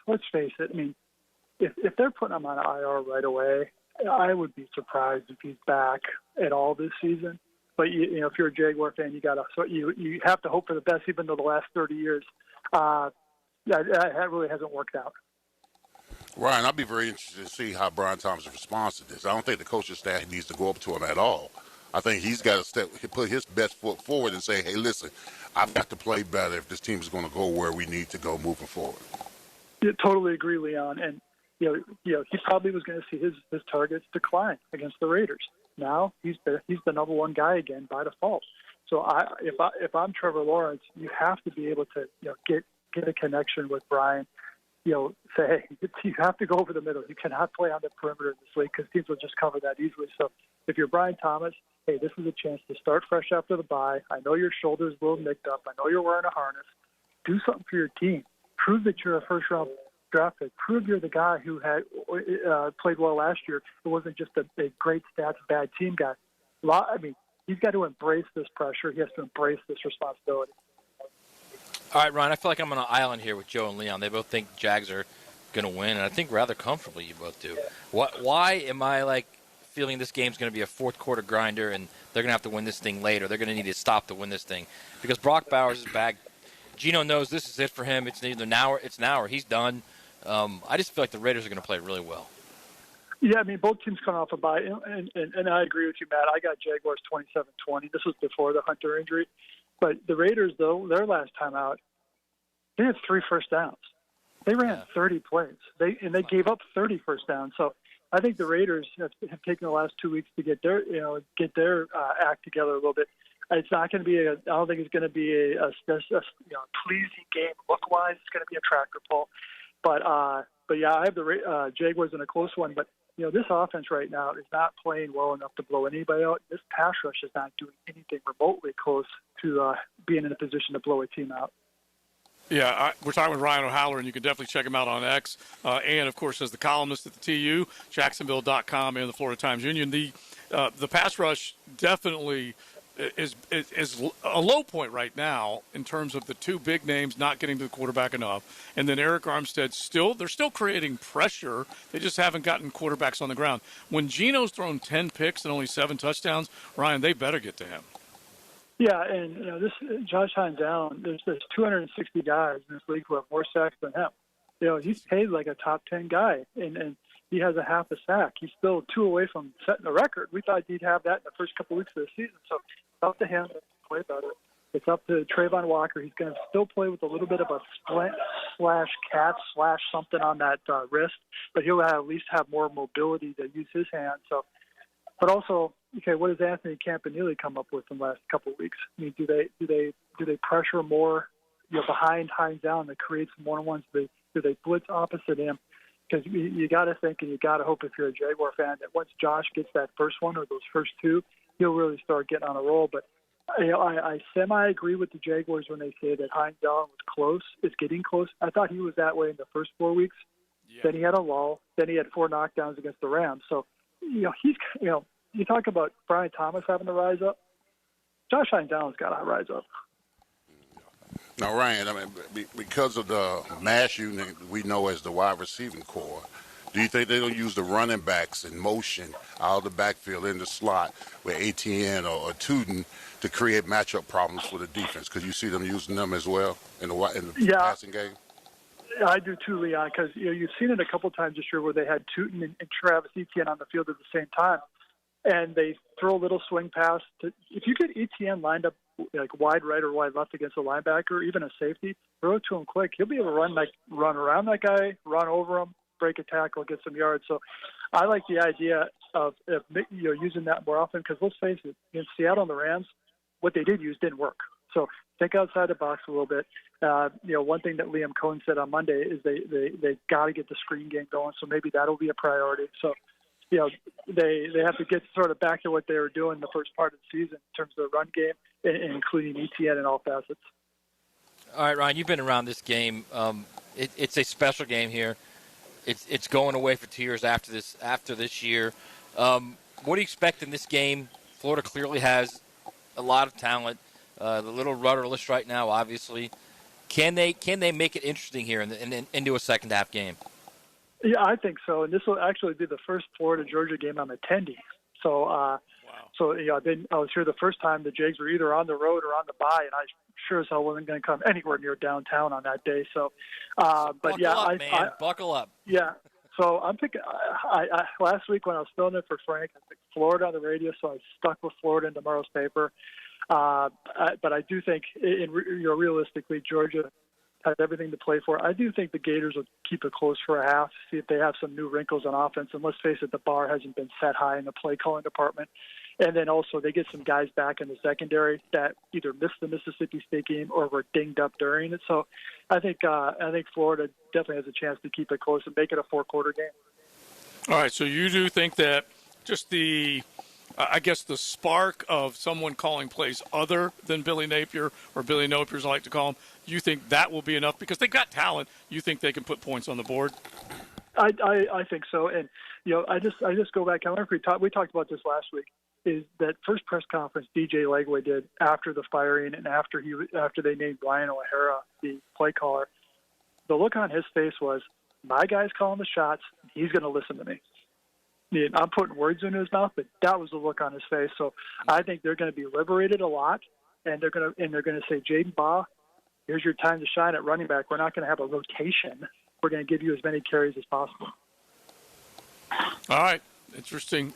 Speaker 10: let's face it, I mean, if they're putting him on IR right away, I would be surprised if he's back at all this season. But if you're a Jaguar fan, you have to hope for the best, even though the last 30 years, that really hasn't worked out.
Speaker 4: Ryan, I'd be very interested to see how Brian Thomas responds to this. I don't think the coaching staff needs to go up to him at all. I think he's got to put his best foot forward and say, hey, listen, I've got to play better if this team is going to go where we need to go moving forward.
Speaker 10: I totally agree, Leon. And, he probably was going to see his targets decline against the Raiders. Now he's the number 1 guy again by default. So if I'm Trevor Lawrence, you have to be able to get a connection with Brian say, hey, you have to go over the middle. You cannot play on the perimeter in this league because teams will just cover that easily. So if you're Brian Thomas, hey, this is a chance to start fresh after the bye. I know your shoulder's a little nicked up. I know you're wearing a harness. Do something for your team. Prove that you're a first-round draft pick. Prove you're the guy who had played well last year. It wasn't just a great stats, bad team guy. He's got to embrace this pressure. He has to embrace this responsibility.
Speaker 3: All right, Ryan, I feel like I'm on an island here with Joe and Leon. They both think Jags are going to win, and I think rather comfortably you both do. Why am I, feeling this game's going to be a fourth-quarter grinder and they're going to have to win this thing later? They're going to need to stop to win this thing because Brock Bowers is back. Gino knows this is it for him. It's either now or he's done. I just feel like the Raiders are going to play really well.
Speaker 10: Yeah, both teams come off a bye, and I agree with you, Matt. I got Jaguars 27-20. This was before the Hunter injury. But the Raiders, though, their last time out, they had 3 first downs. They ran 30 plays. They gave up 30 first downs. So I think the Raiders have taken the last 2 weeks to get their act together a little bit. It's not going to be I don't think it's going to be a pleasing game look-wise. It's going to be a tractor pull. But yeah, I have the Jaguars in a close one. But this offense right now is not playing well enough to blow anybody out. This pass rush is not doing anything remotely close to being in a position to blow a team out.
Speaker 2: Yeah, we're talking with Ryan O'Haller, and you can definitely check him out on X. And, of course, as the columnist at the TU, Jacksonville.com, and the Florida Times-Union. The pass rush definitely is a low point right now in terms of the two big names not getting to the quarterback enough. And then Eric Armstead, they're still creating pressure. They just haven't gotten quarterbacks on the ground. When Gino's thrown 10 picks and only 7 touchdowns, Ryan, they better get to him.
Speaker 10: Yeah, and this Josh Hines Allen, there's 260 guys in this league who have more sacks than him. He's paid like a top 10 guy, and he has a half a sack. He's still 2 away from setting a record. We thought he'd have that in the first couple of weeks of the season. So it's up to him to play better. It's up to Trayvon Walker. He's going to still play with a little bit of a splint/cat/something on that wrist, but he'll at least have more mobility to use his hands. So, but also, okay, what does Anthony Campanile come up with in the last couple of weeks? Do they pressure more behind Hines Allen to create some one-on-ones? Do they blitz opposite him? Because you got to think and you got to hope if you're a Jaguar fan that once Josh gets that first one or those first 2, he'll really start getting on a roll. But I semi-agree with the Jaguars when they say that Hines Allen was close. It's getting close. I thought he was that way in the first 4 weeks. Yeah. Then he had a lull. Then he had 4 knockdowns against the Rams. So, he's you talk about Brian Thomas having to rise up. Josh Hines Allen's got to rise up.
Speaker 4: Now, Ryan, because of the mass unit we know as the wide receiving core, do you think they don't use the running backs in motion out of the backfield in the slot with ATN or Tuden to create matchup problems for the defense? Because you see them using them as well in the passing game?
Speaker 10: I do too, Leon, because you've seen it a couple times this year where they had Tuten and Travis Etienne on the field at the same time, and they throw a little swing pass. If you get Etienne lined up like wide right or wide left against a linebacker, even a safety, throw it to him quick. He'll be able to run around that guy, run over him, break a tackle, get some yards. So I like the idea of using that more often because let's face it, in Seattle and the Rams, what they did use didn't work. So think outside the box a little bit. One thing that Liam Cohen said on Monday is they got to get the screen game going. So maybe that'll be a priority. So, they have to get sort of back to what they were doing the first part of the season in terms of the run game, including ETN in all facets.
Speaker 3: All right, Ryan, you've been around this game. It's a special game here. It's going away for 2 years after this year. What do you expect in this game? Florida clearly has a lot of talent. The little rudderless right now, obviously. Can they make it interesting here into a second half game?
Speaker 10: Yeah, I think so. And this will actually be the first Florida-Georgia game I'm attending. So, I was here the first time the Jags were either on the road or on the bye, and I sure as hell wasn't going to come anywhere near downtown on that day. So,
Speaker 3: buckle up.
Speaker 10: Yeah. So I'm thinking. Last week when I was filling it for Frank, I picked Florida on the radio, so I stuck with Florida in tomorrow's paper. But I do think, realistically, Georgia has everything to play for. I do think the Gators will keep it close for a half, see if they have some new wrinkles on offense. And let's face it, the bar hasn't been set high in the play calling department. And then also they get some guys back in the secondary that either missed the Mississippi State game or were dinged up during it. So I think Florida definitely has a chance to keep it close and make it a 4-quarter game.
Speaker 2: All right, so you do think that just the spark of someone calling plays other than Billy Napier, or Billy Napier as I like to call him, you think that will be enough? Because they've got talent. You think they can put points on the board?
Speaker 10: I think so. And, I just go back. I remember we talked about this last week, is that first press conference DJ Legway did after the firing and after they named Ryan O'Hara the play caller. The look on his face was, my guy's calling the shots. He's going to listen to me. I mean, I'm putting words into his mouth, but that was the look on his face. So I think they're going to be liberated a lot, and they're going to say, Jaden Baugh, here's your time to shine at running back. We're not going to have a rotation. We're going to give you as many carries as possible.
Speaker 2: All right. Interesting.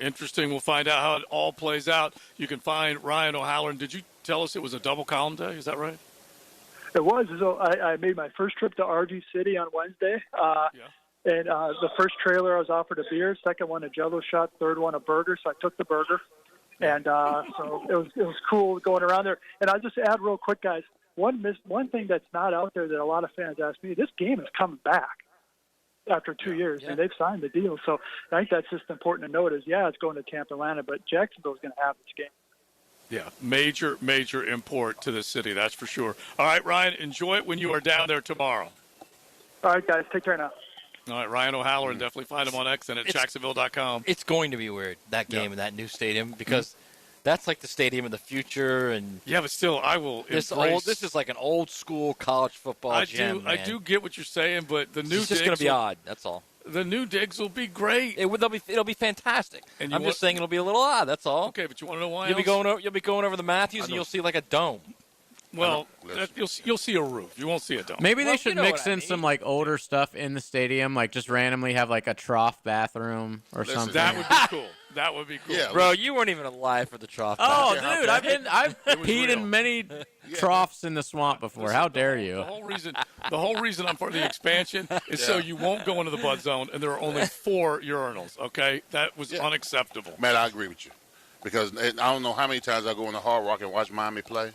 Speaker 2: We'll find out how it all plays out. You can find Ryan O'Halloran. Did you tell us it was a double column day? Is that right?
Speaker 10: It was. So I made my first trip to RG City on Wednesday. And the first trailer I was offered a beer, second one a Jello shot, third one a burger. So I took the burger. And so it was cool going around there. And I'll just add real quick, guys, one thing that's not out there that a lot of fans ask me, this game is coming back after 2 years, and they've signed the deal. So I think that's just important to note is, it's going to Tampa, Atlanta, but Jacksonville's going to have this game.
Speaker 2: Yeah, major import to the city, that's for sure. All right, Ryan, enjoy it when you are down there tomorrow.
Speaker 10: All right, guys, take care now.
Speaker 2: All right, Ryan O'Halloran, definitely find him on X and at Jacksonville.com.
Speaker 3: It's going to be weird, that game in that new stadium, because that's like the stadium of the future. And
Speaker 2: yeah, but still, I will
Speaker 3: This is like an old school college football gym.
Speaker 2: I do get what you're saying, but the new
Speaker 3: it's just going to be odd. That's all.
Speaker 2: The new digs will be great.
Speaker 3: It'll be fantastic. And I'm just saying it'll be a little odd. That's all.
Speaker 2: Okay, but you want to know why?
Speaker 3: You'll be going over the Matthews, and you'll see like a dome.
Speaker 2: Well, you'll see a roof. You won't see a dome.
Speaker 7: Maybe they should mix in some like older stuff in the stadium, like just randomly have like a trough bathroom or something.
Speaker 2: That would be cool. That would be cool.
Speaker 3: Yeah, bro, you weren't even alive for the trough.
Speaker 7: Oh, dude, I've peed in many troughs in the swamp before. How dare you?
Speaker 2: The whole reason I'm for the expansion is so you won't go into the bud zone, and there are only 4 urinals. Okay, that was unacceptable.
Speaker 4: Matt, I agree with you, because I don't know how many times I go in the Hard Rock and watch Miami play.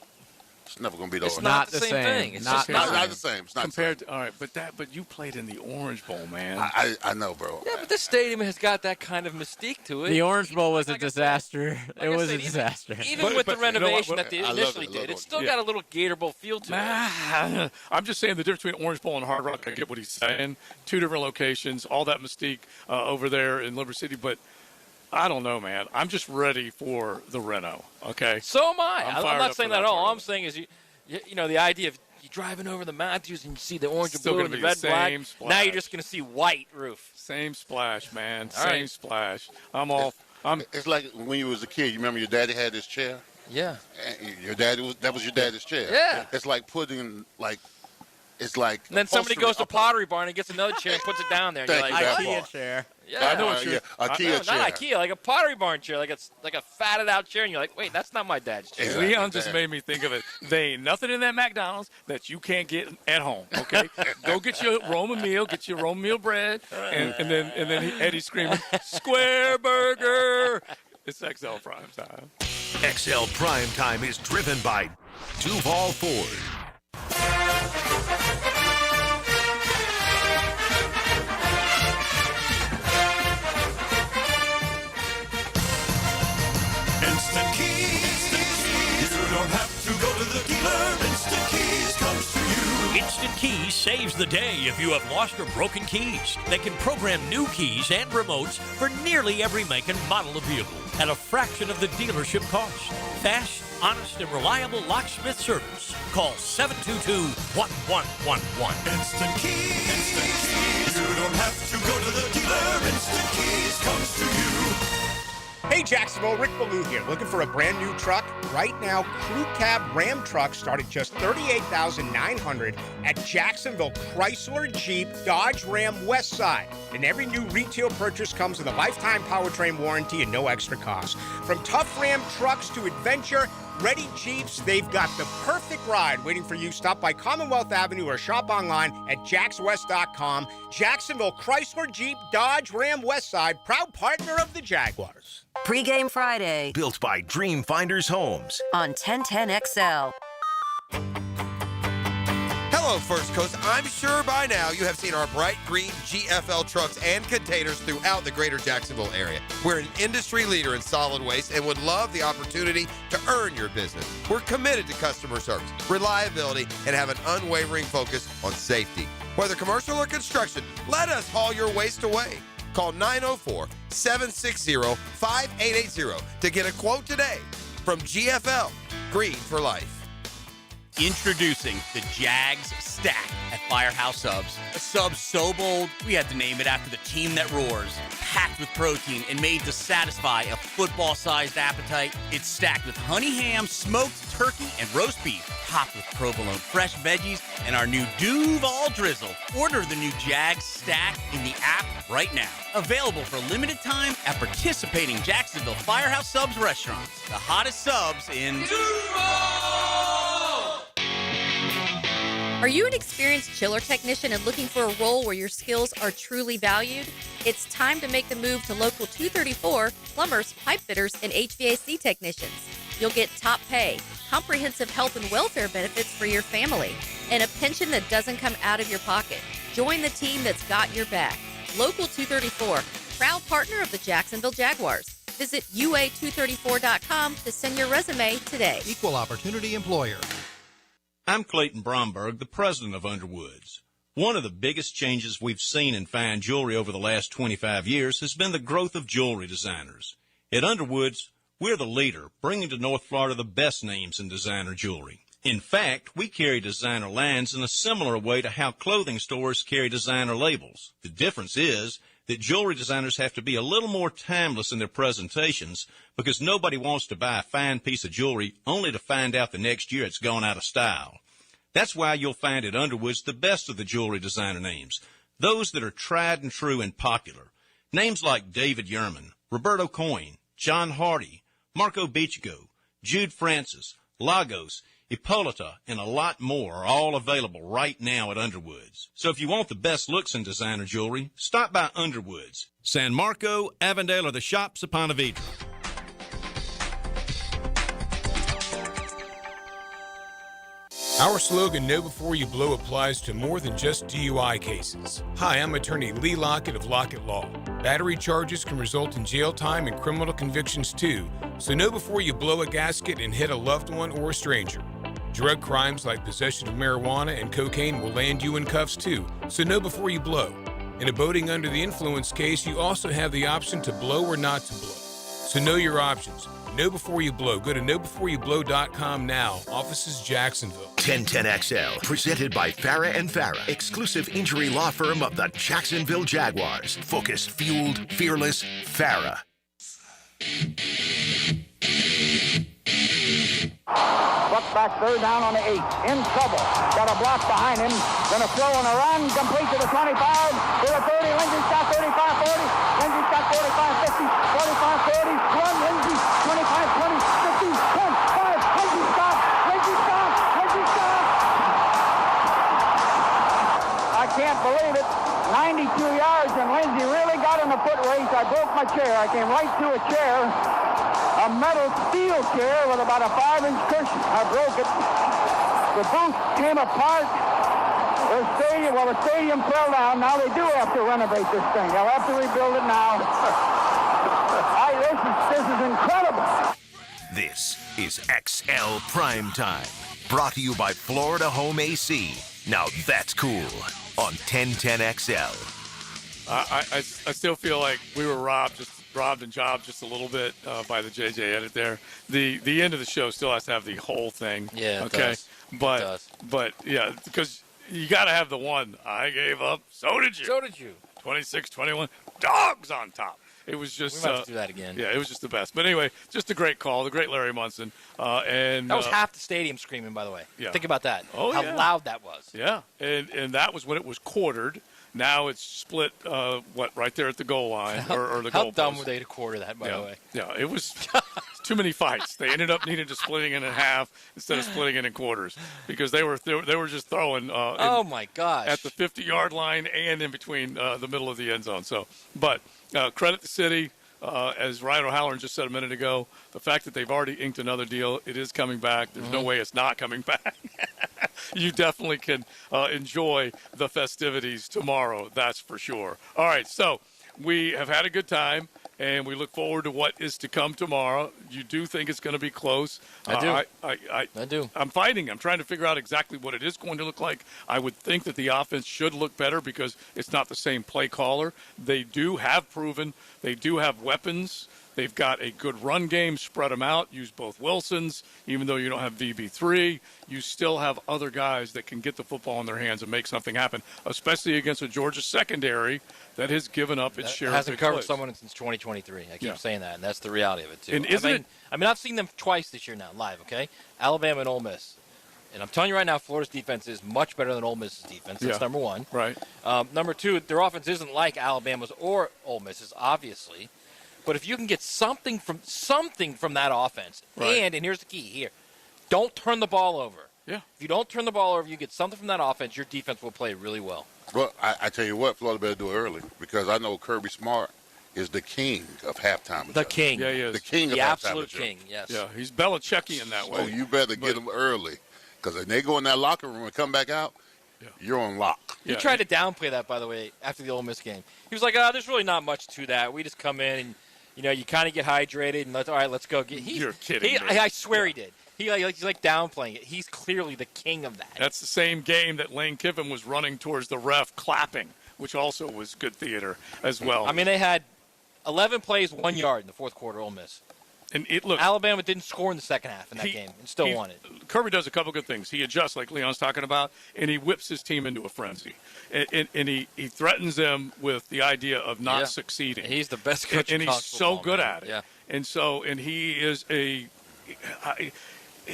Speaker 4: It's never going to be the
Speaker 3: It's not the same thing.
Speaker 4: It's not the same. It's not
Speaker 2: compared to, all right, but you played in the Orange Bowl, man.
Speaker 4: I know, bro.
Speaker 3: Yeah, but this stadium has got that kind of mystique to it.
Speaker 7: The Orange Bowl was a disaster. It was a disaster.
Speaker 3: Even with the renovation that they initially did, it's still got a little Gator Bowl feel to it.
Speaker 2: I'm just saying the difference between Orange Bowl and Hard Rock. I get what he's saying. 2 different locations, all that mystique over there in Liberty City, but I don't know, man. I'm just ready for the reno, okay?
Speaker 3: So am I. I'm not saying that at all. All I'm
Speaker 2: tournament.
Speaker 3: saying is, you know, the idea of you driving over the Matthews and you see the orange and
Speaker 2: Still
Speaker 3: blue
Speaker 2: gonna
Speaker 3: and the
Speaker 2: be
Speaker 3: red
Speaker 2: the
Speaker 3: black.
Speaker 2: same splash.
Speaker 3: Now you're just going to see white roof.
Speaker 2: Same splash, man.
Speaker 3: All
Speaker 2: Same
Speaker 3: right.
Speaker 2: splash.
Speaker 4: It's like when you was a kid. You remember your daddy had his chair?
Speaker 3: Yeah.
Speaker 4: Your daddy that was your daddy's chair.
Speaker 3: Yeah.
Speaker 4: It's like putting it's like.
Speaker 3: And then somebody goes to Pottery Barn and gets another chair and puts it down there. And you're like,
Speaker 7: IKEA chair.
Speaker 3: Yeah,
Speaker 4: I know what you're. IKEA chair.
Speaker 3: Not IKEA, like a Pottery Barn chair, like a fatted out chair, and you're like, wait, that's not my dad's chair.
Speaker 2: Exactly. Leon just made me think of it. There ain't nothing in that McDonald's that you can't get at home. Okay, go get your Roman meal, get your Roman meal bread, and then Eddie's screaming, "Square burger!" It's XL Prime Time.
Speaker 1: XL Prime Time is driven by Duval Ford.
Speaker 14: Instant Keys. You don't have to go to the dealer. Instant Keys comes to you.
Speaker 12: Instant Keys saves the day if you have lost or broken keys. They can program new keys and remotes for nearly every make and model of vehicle at a fraction of the dealership cost. Fast, honest, and reliable locksmith service. Call 722-1111.
Speaker 14: Instant Keys. Instant Keys. You don't have to go to the dealer. Instant Keys comes to you.
Speaker 13: Hey Jacksonville, Rick Ballou here. Looking for a brand new truck? Right now, Crew Cab Ram trucks start at just $38,900 at Jacksonville Chrysler Jeep Dodge Ram West Side. And every new retail purchase comes with a lifetime powertrain warranty and no extra cost. From tough Ram trucks to adventure, Ready Jeeps, they've got the perfect ride waiting for you. Stop by Commonwealth Avenue or shop online at jaxwest.com. Jacksonville Chrysler Jeep Dodge Ram Westside, proud partner of the Jaguars.
Speaker 18: Pre-Game Friday.
Speaker 1: Built by Dream Finders Homes.
Speaker 18: On 1010XL.
Speaker 20: Hello, First Coast. I'm sure by now you have seen our bright green GFL trucks and containers throughout the greater Jacksonville area. We're an industry leader in solid waste and would love the opportunity to earn your business. We're committed to customer service, reliability, and have an unwavering focus on safety. Whether commercial or construction, let us haul your waste away. Call 904-760-5880 to get a quote today. From GFL, Green for Life.
Speaker 21: Introducing the Jags Stack at Firehouse Subs. A sub so bold, we had to name it after the team that roars. Packed with protein and made to satisfy a football-sized appetite. It's stacked with honey ham, smoked turkey, and roast beef. Topped with provolone fresh veggies and our new Duval drizzle. Order the new Jags Stack in the app right now. Available for limited time at participating Jacksonville Firehouse Subs restaurants. The hottest subs in Duval!
Speaker 19: Are you an experienced chiller technician and looking for a role where your skills are truly valued? It's time to make the move to Local 234, plumbers, pipe fitters, and HVAC technicians. You'll get top pay, comprehensive health and welfare benefits for your family, and a pension that doesn't come out of your pocket. Join the team that's got your back. Local 234, proud partner of the Jacksonville Jaguars. Visit UA234.com to send your resume today.
Speaker 22: Equal opportunity employer.
Speaker 20: I'm Clayton Bromberg, the president of Underwoods. One of the biggest changes we've seen in fine jewelry over the last 25 years has been the growth of jewelry designers. At Underwoods, we're the leader, bringing to North Florida the best names in designer jewelry. In fact, we carry designer lines in a similar way to how clothing stores carry designer labels. The difference is that jewelry designers have to be a little more timeless in their presentations because nobody wants to buy a fine piece of jewelry only to find out the next year it's gone out of style. That's why you'll find at Underwoods the best of the jewelry designer names, those that are tried and true and popular. Names like David Yerman, Roberto Coin, John Hardy, Marco Bichigo, Jude Francis, Lagos, Hippolyta, and a lot more are all available right now at Underwoods. So if you want the best looks in designer jewelry, stop by Underwoods. San Marco, Avondale, or the shops of Ponte Vedra.
Speaker 24: Our slogan, Know Before You Blow, applies to more than just DUI cases. Hi, I'm attorney Lee Lockett of Lockett Law. Battery charges can result in jail time and criminal convictions too, so know before you blow a gasket and hit a loved one or a stranger. Drug crimes like possession of marijuana and cocaine will land you in cuffs too, so know before you blow. In a boating under the influence case, you also have the option to blow or not to blow. So know your options. Know before you blow. Go to knowbeforeyouBlow.com now. Offices Jacksonville.
Speaker 1: 1010XL, presented by Farah and Farah, exclusive injury law firm of the Jacksonville Jaguars. Focused, fueled, fearless, Farah.
Speaker 25: Buck back third down on the 8. In trouble. Got a block behind him. Gonna throw on a run. Complete to the 25. To the 30. Lindsey's got 35, 40. Lindsey's got 45, 50. 45, 40. Run, Lindsey. 25, 20, 50, 10, 5. Lindsey stop. Lindsey stop. Lindsey stop. I can't believe it. 92 yards, and Lindsey really got in a foot race. I broke my chair. I came right through a chair. A metal steel chair with about a 5-inch cushion. I broke it. The booth came apart. The stadium fell down. Now they do have to renovate this thing. They'll have to rebuild it now. This is incredible.
Speaker 1: This is XL Primetime, brought to you by Florida Home AC. Now that's cool on 1010XL.
Speaker 2: I still feel like we were robbed and jobbed just a little bit by the JJ edit there. The end of the show still has to have the whole thing.
Speaker 3: Yeah, it
Speaker 2: okay.
Speaker 3: does.
Speaker 2: But yeah, because you got to have the one. I gave up. So did you.
Speaker 3: So did you.
Speaker 2: 26-21. Dogs on top. It was just.
Speaker 3: We might have to do that again.
Speaker 2: Yeah, it was just the best. But anyway, just a great call. The great Larry Munson. And
Speaker 3: that was half the stadium screaming, by the way.
Speaker 2: Yeah.
Speaker 3: Think about that.
Speaker 2: Oh,
Speaker 3: how loud that was.
Speaker 2: Yeah, and that was when it was quartered. Now it's split, right there at the goal line or the goal post.
Speaker 3: How dumb were they to quarter that, by the way?
Speaker 2: Yeah, it was too many fights. They ended up needing to splitting it in half instead of splitting it in quarters because they were just throwing.
Speaker 3: Oh my gosh!
Speaker 2: At the 50-yard line and in between the middle of the end zone. So, but credit the city. As Ryan O'Halloran just said a minute ago, the fact that they've already inked another deal, it is coming back. There's no way it's not coming back. You definitely can enjoy the festivities tomorrow, that's for sure. All right, so we have had a good time, and we look forward to what is to come tomorrow. You do think it's going to be close.
Speaker 3: I do.
Speaker 2: I do. I'm fighting. I'm trying to figure out exactly what it is going to look like. I would think that the offense should look better because it's not the same play caller. They do have proven. They do have weapons. They've got a good run game, spread them out, use both Wilsons. Even though you don't have VB3, you still have other guys that can get the football in their hands and make something happen, especially against a Georgia secondary that has given up its share of
Speaker 3: hasn't
Speaker 2: big
Speaker 3: covered
Speaker 2: plays.
Speaker 3: someone since 2023. I keep saying that, and that's the reality of it, too.
Speaker 2: And
Speaker 3: I mean, I've seen them twice this year now, live, okay? Alabama and Ole Miss. And I'm telling you right now, Florida's defense is much better than Ole Miss's defense. That's number one.
Speaker 2: Right.
Speaker 3: Number two, their offense isn't like Alabama's or Ole Miss's, obviously. But if you can get something from that offense, and here's the key here, don't turn the ball over.
Speaker 2: Yeah.
Speaker 3: If you don't turn the ball over, you get something from that offense, your defense will play really well.
Speaker 4: Well, I tell you what, Florida better do it early because I know Kirby Smart is the king of halftime.
Speaker 3: The king.
Speaker 2: Yeah, he is.
Speaker 4: The king of
Speaker 3: the
Speaker 4: halftime.
Speaker 3: absolute king, yes.
Speaker 2: Yeah, he's Belichickian that way.
Speaker 4: So you better get him early because when they go in that locker room and come back out, you're on lock.
Speaker 3: He tried to downplay that, by the way, after the Ole Miss game. He was like, there's really not much to that. We just come in and, you kind of get hydrated and let's go.
Speaker 2: You're kidding me.
Speaker 3: I swear he did. He's like downplaying it. He's clearly the king of that.
Speaker 2: That's the same game that Lane Kiffin was running towards the ref clapping, which also was good theater as well.
Speaker 3: I mean, they had 11 plays, 1 yard in the fourth quarter, Ole Miss.
Speaker 2: And look,
Speaker 3: Alabama didn't score in the second half in that game and still won it.
Speaker 2: Kirby does a couple good things. He adjusts, like Leon's talking about, and he whips his team into a frenzy. And he threatens them with the idea of not succeeding.
Speaker 3: He's the best coach
Speaker 2: and
Speaker 3: in
Speaker 2: he's so
Speaker 3: football,
Speaker 2: good
Speaker 3: man.
Speaker 2: at it.
Speaker 3: Yeah.
Speaker 2: And he is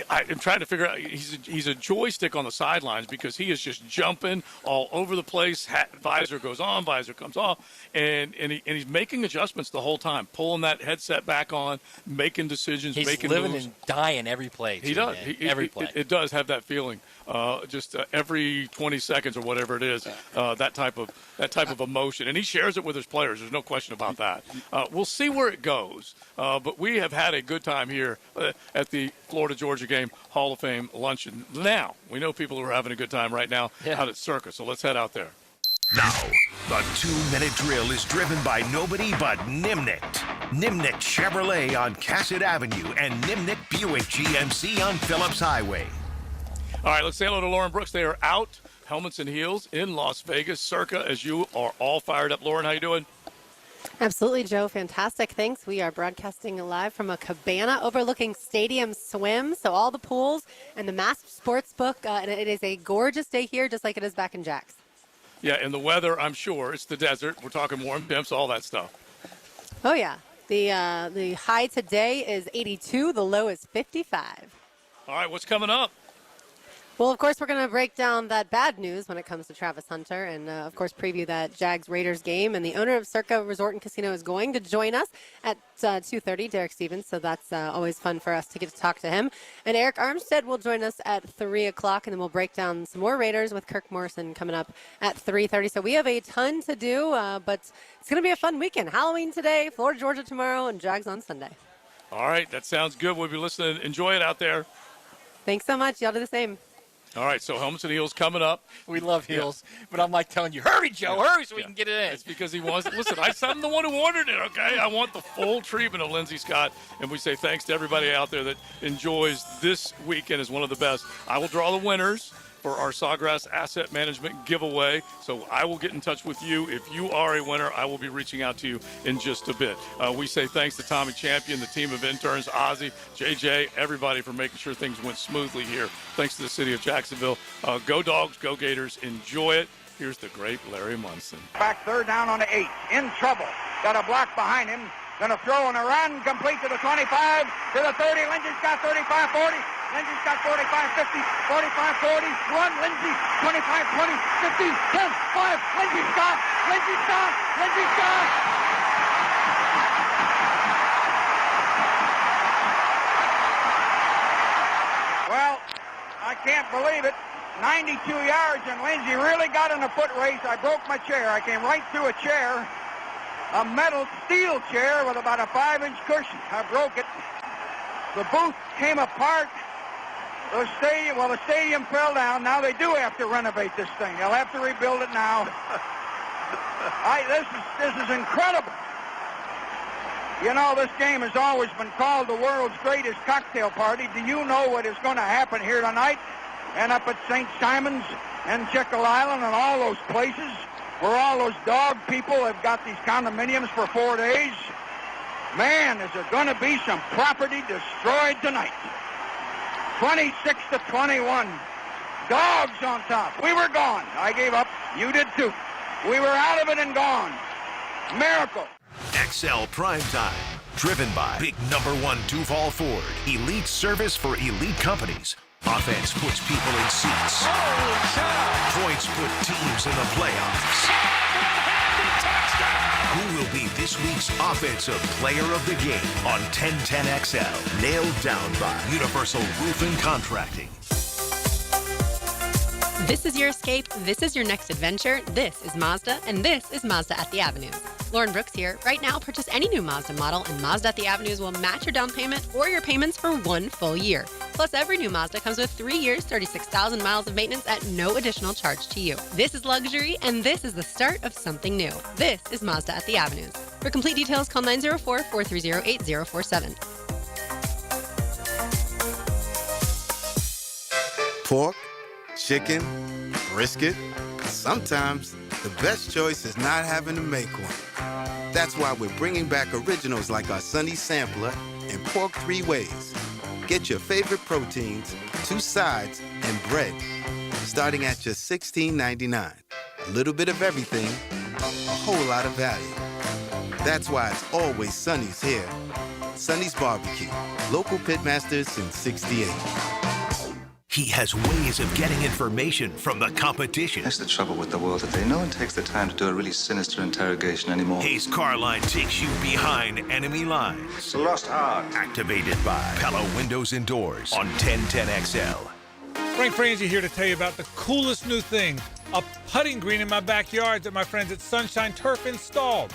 Speaker 2: I'm trying to figure out. He's a joystick on the sidelines because he is just jumping all over the place. Visor goes on, visor comes off, and he's making adjustments the whole time, pulling that headset back on, making decisions,
Speaker 3: He's
Speaker 2: making
Speaker 3: living
Speaker 2: moves.
Speaker 3: and dying every play.
Speaker 2: He does.
Speaker 3: Every play.
Speaker 2: It does have that feeling. Just every 20 seconds or whatever it is, that type of emotion, and he shares it with his players. There's no question about that. We'll see where it goes, but we have had a good time here at the Florida-Georgia game Hall of Fame luncheon. Now we know people who are having a good time right now out at Circus, so let's head out there.
Speaker 1: Now, the 2-minute drill is driven by nobody but Nimnik. Nimnik Chevrolet on Cassett Avenue and Nimnik Buick GMC on Phillips Highway.
Speaker 2: All right, let's say hello to Lauren Brooks. They are out, helmets and heels, in Las Vegas. Circa, as you are all fired up. Lauren, how you doing?
Speaker 6: Absolutely, Joe. Fantastic. Thanks. We are broadcasting live from a cabana overlooking Stadium Swim. So all the pools and the Mass Sports Book. And it is a gorgeous day here, just like it is back in Jax.
Speaker 2: Yeah, and the weather, I'm sure. It's the desert. We're talking warm temps, all that stuff.
Speaker 6: Oh, yeah. The high today is 82. The low is 55.
Speaker 2: All right, what's coming up?
Speaker 6: Well, of course, we're going to break down that bad news when it comes to Travis Hunter and, of course, preview that Jags-Raiders game. And the owner of Circa Resort and Casino is going to join us at 2:30, Derek Stevens. So that's always fun for us to get to talk to him. And Eric Armstead will join us at 3 o'clock, and then we'll break down some more Raiders with Kirk Morrison coming up at 3:30. So we have a ton to do, but it's going to be a fun weekend. Halloween today, Florida, Georgia tomorrow, and Jags on Sunday.
Speaker 2: All right, that sounds good. We'll be listening. Enjoy it out there.
Speaker 6: Thanks so much. Y'all do the same.
Speaker 2: All right, so helmets and heels coming up.
Speaker 3: We love heels, but I'm like telling you, hurry, Joe, hurry so we can get it in.
Speaker 2: It's because he wants. Listen, I'm the one who ordered it, okay? I want the full treatment of Lindsey Scott, and we say thanks to everybody out there that enjoys this weekend as one of the best. I will draw the winners for our Sawgrass Asset Management giveaway. So I will get in touch with you. If you are a winner, I will be reaching out to you in just a bit. We say thanks to Tommy Champion, the team of interns, Ozzy, JJ, everybody for making sure things went smoothly here. Thanks to the city of Jacksonville. Go Dogs, go Gators. Enjoy it. Here's the great Larry Munson.
Speaker 25: Back third down on the 8. In trouble. Got a block behind him. Going to throw on a run. Complete to the 25, to the 30. Lindsey Scott 35-40. Lindsey Scott 45-50, 45-40. Run, Lindsey. 25, 20, 50, 10, 5. Lindsey Scott. Lindsey Scott. Lindsey Scott. can't believe it. 92 yards, and Lindsey really got in a foot race. I broke my chair. I came right through a chair, a metal steel chair with about a 5-inch cushion. I broke it. The booth came apart. The stadium fell down. Now they do have to renovate this thing. They'll have to rebuild it now. This is incredible. You know, this game has always been called the world's greatest cocktail party. Do you know what is going to happen here tonight and up at St. Simon's and Jekyll Island and all those places where all those dog people have got these condominiums for 4 days? Man, is there going to be some property destroyed tonight. 26-21. Dogs on top. We were gone. I gave up. You did too. We were out of it and gone. Miracle.
Speaker 1: XL Primetime. Driven by Big #1 Duval Ford. Elite service for elite companies. Offense puts people in seats. Points put teams in the playoffs. Who will be this week's Offensive Player of the Game on 1010XL? Nailed down by Universal Roofing Contracting.
Speaker 6: This is your escape. This is your next adventure. This is Mazda, and this is Mazda at the Avenues. Lauren Brooks here. Right now, purchase any new Mazda model, and Mazda at the Avenues will match your down payment or your payments for 1 full year. Plus, every new Mazda comes with 3 years, 36,000 miles of maintenance at no additional charge to you. This is luxury, and this is the start of something new. This is Mazda at the Avenues. For complete details, call 904-430-8047.
Speaker 8: Pork, chicken, brisket. Sometimes the best choice is not having to make one. That's why we're bringing back originals like our Sunny Sampler and Pork 3 Ways. Get your favorite proteins, 2 sides, and bread, starting at just $16.99. A little bit of everything, a whole lot of value. That's why it's always Sunny's here. Sunny's Barbecue, local pitmasters since '68.
Speaker 1: He has ways of getting information from the competition.
Speaker 9: That's the trouble with the world today. No one takes the time to do a really sinister interrogation anymore.
Speaker 1: Hayes Carline takes you behind enemy lines.
Speaker 9: It's a lost art.
Speaker 1: Activated by Pella Windows and Doors on 1010XL.
Speaker 11: Frank Frangie here to tell you about the coolest new thing, a putting green in my backyard that my friends at Sunshine Turf installed.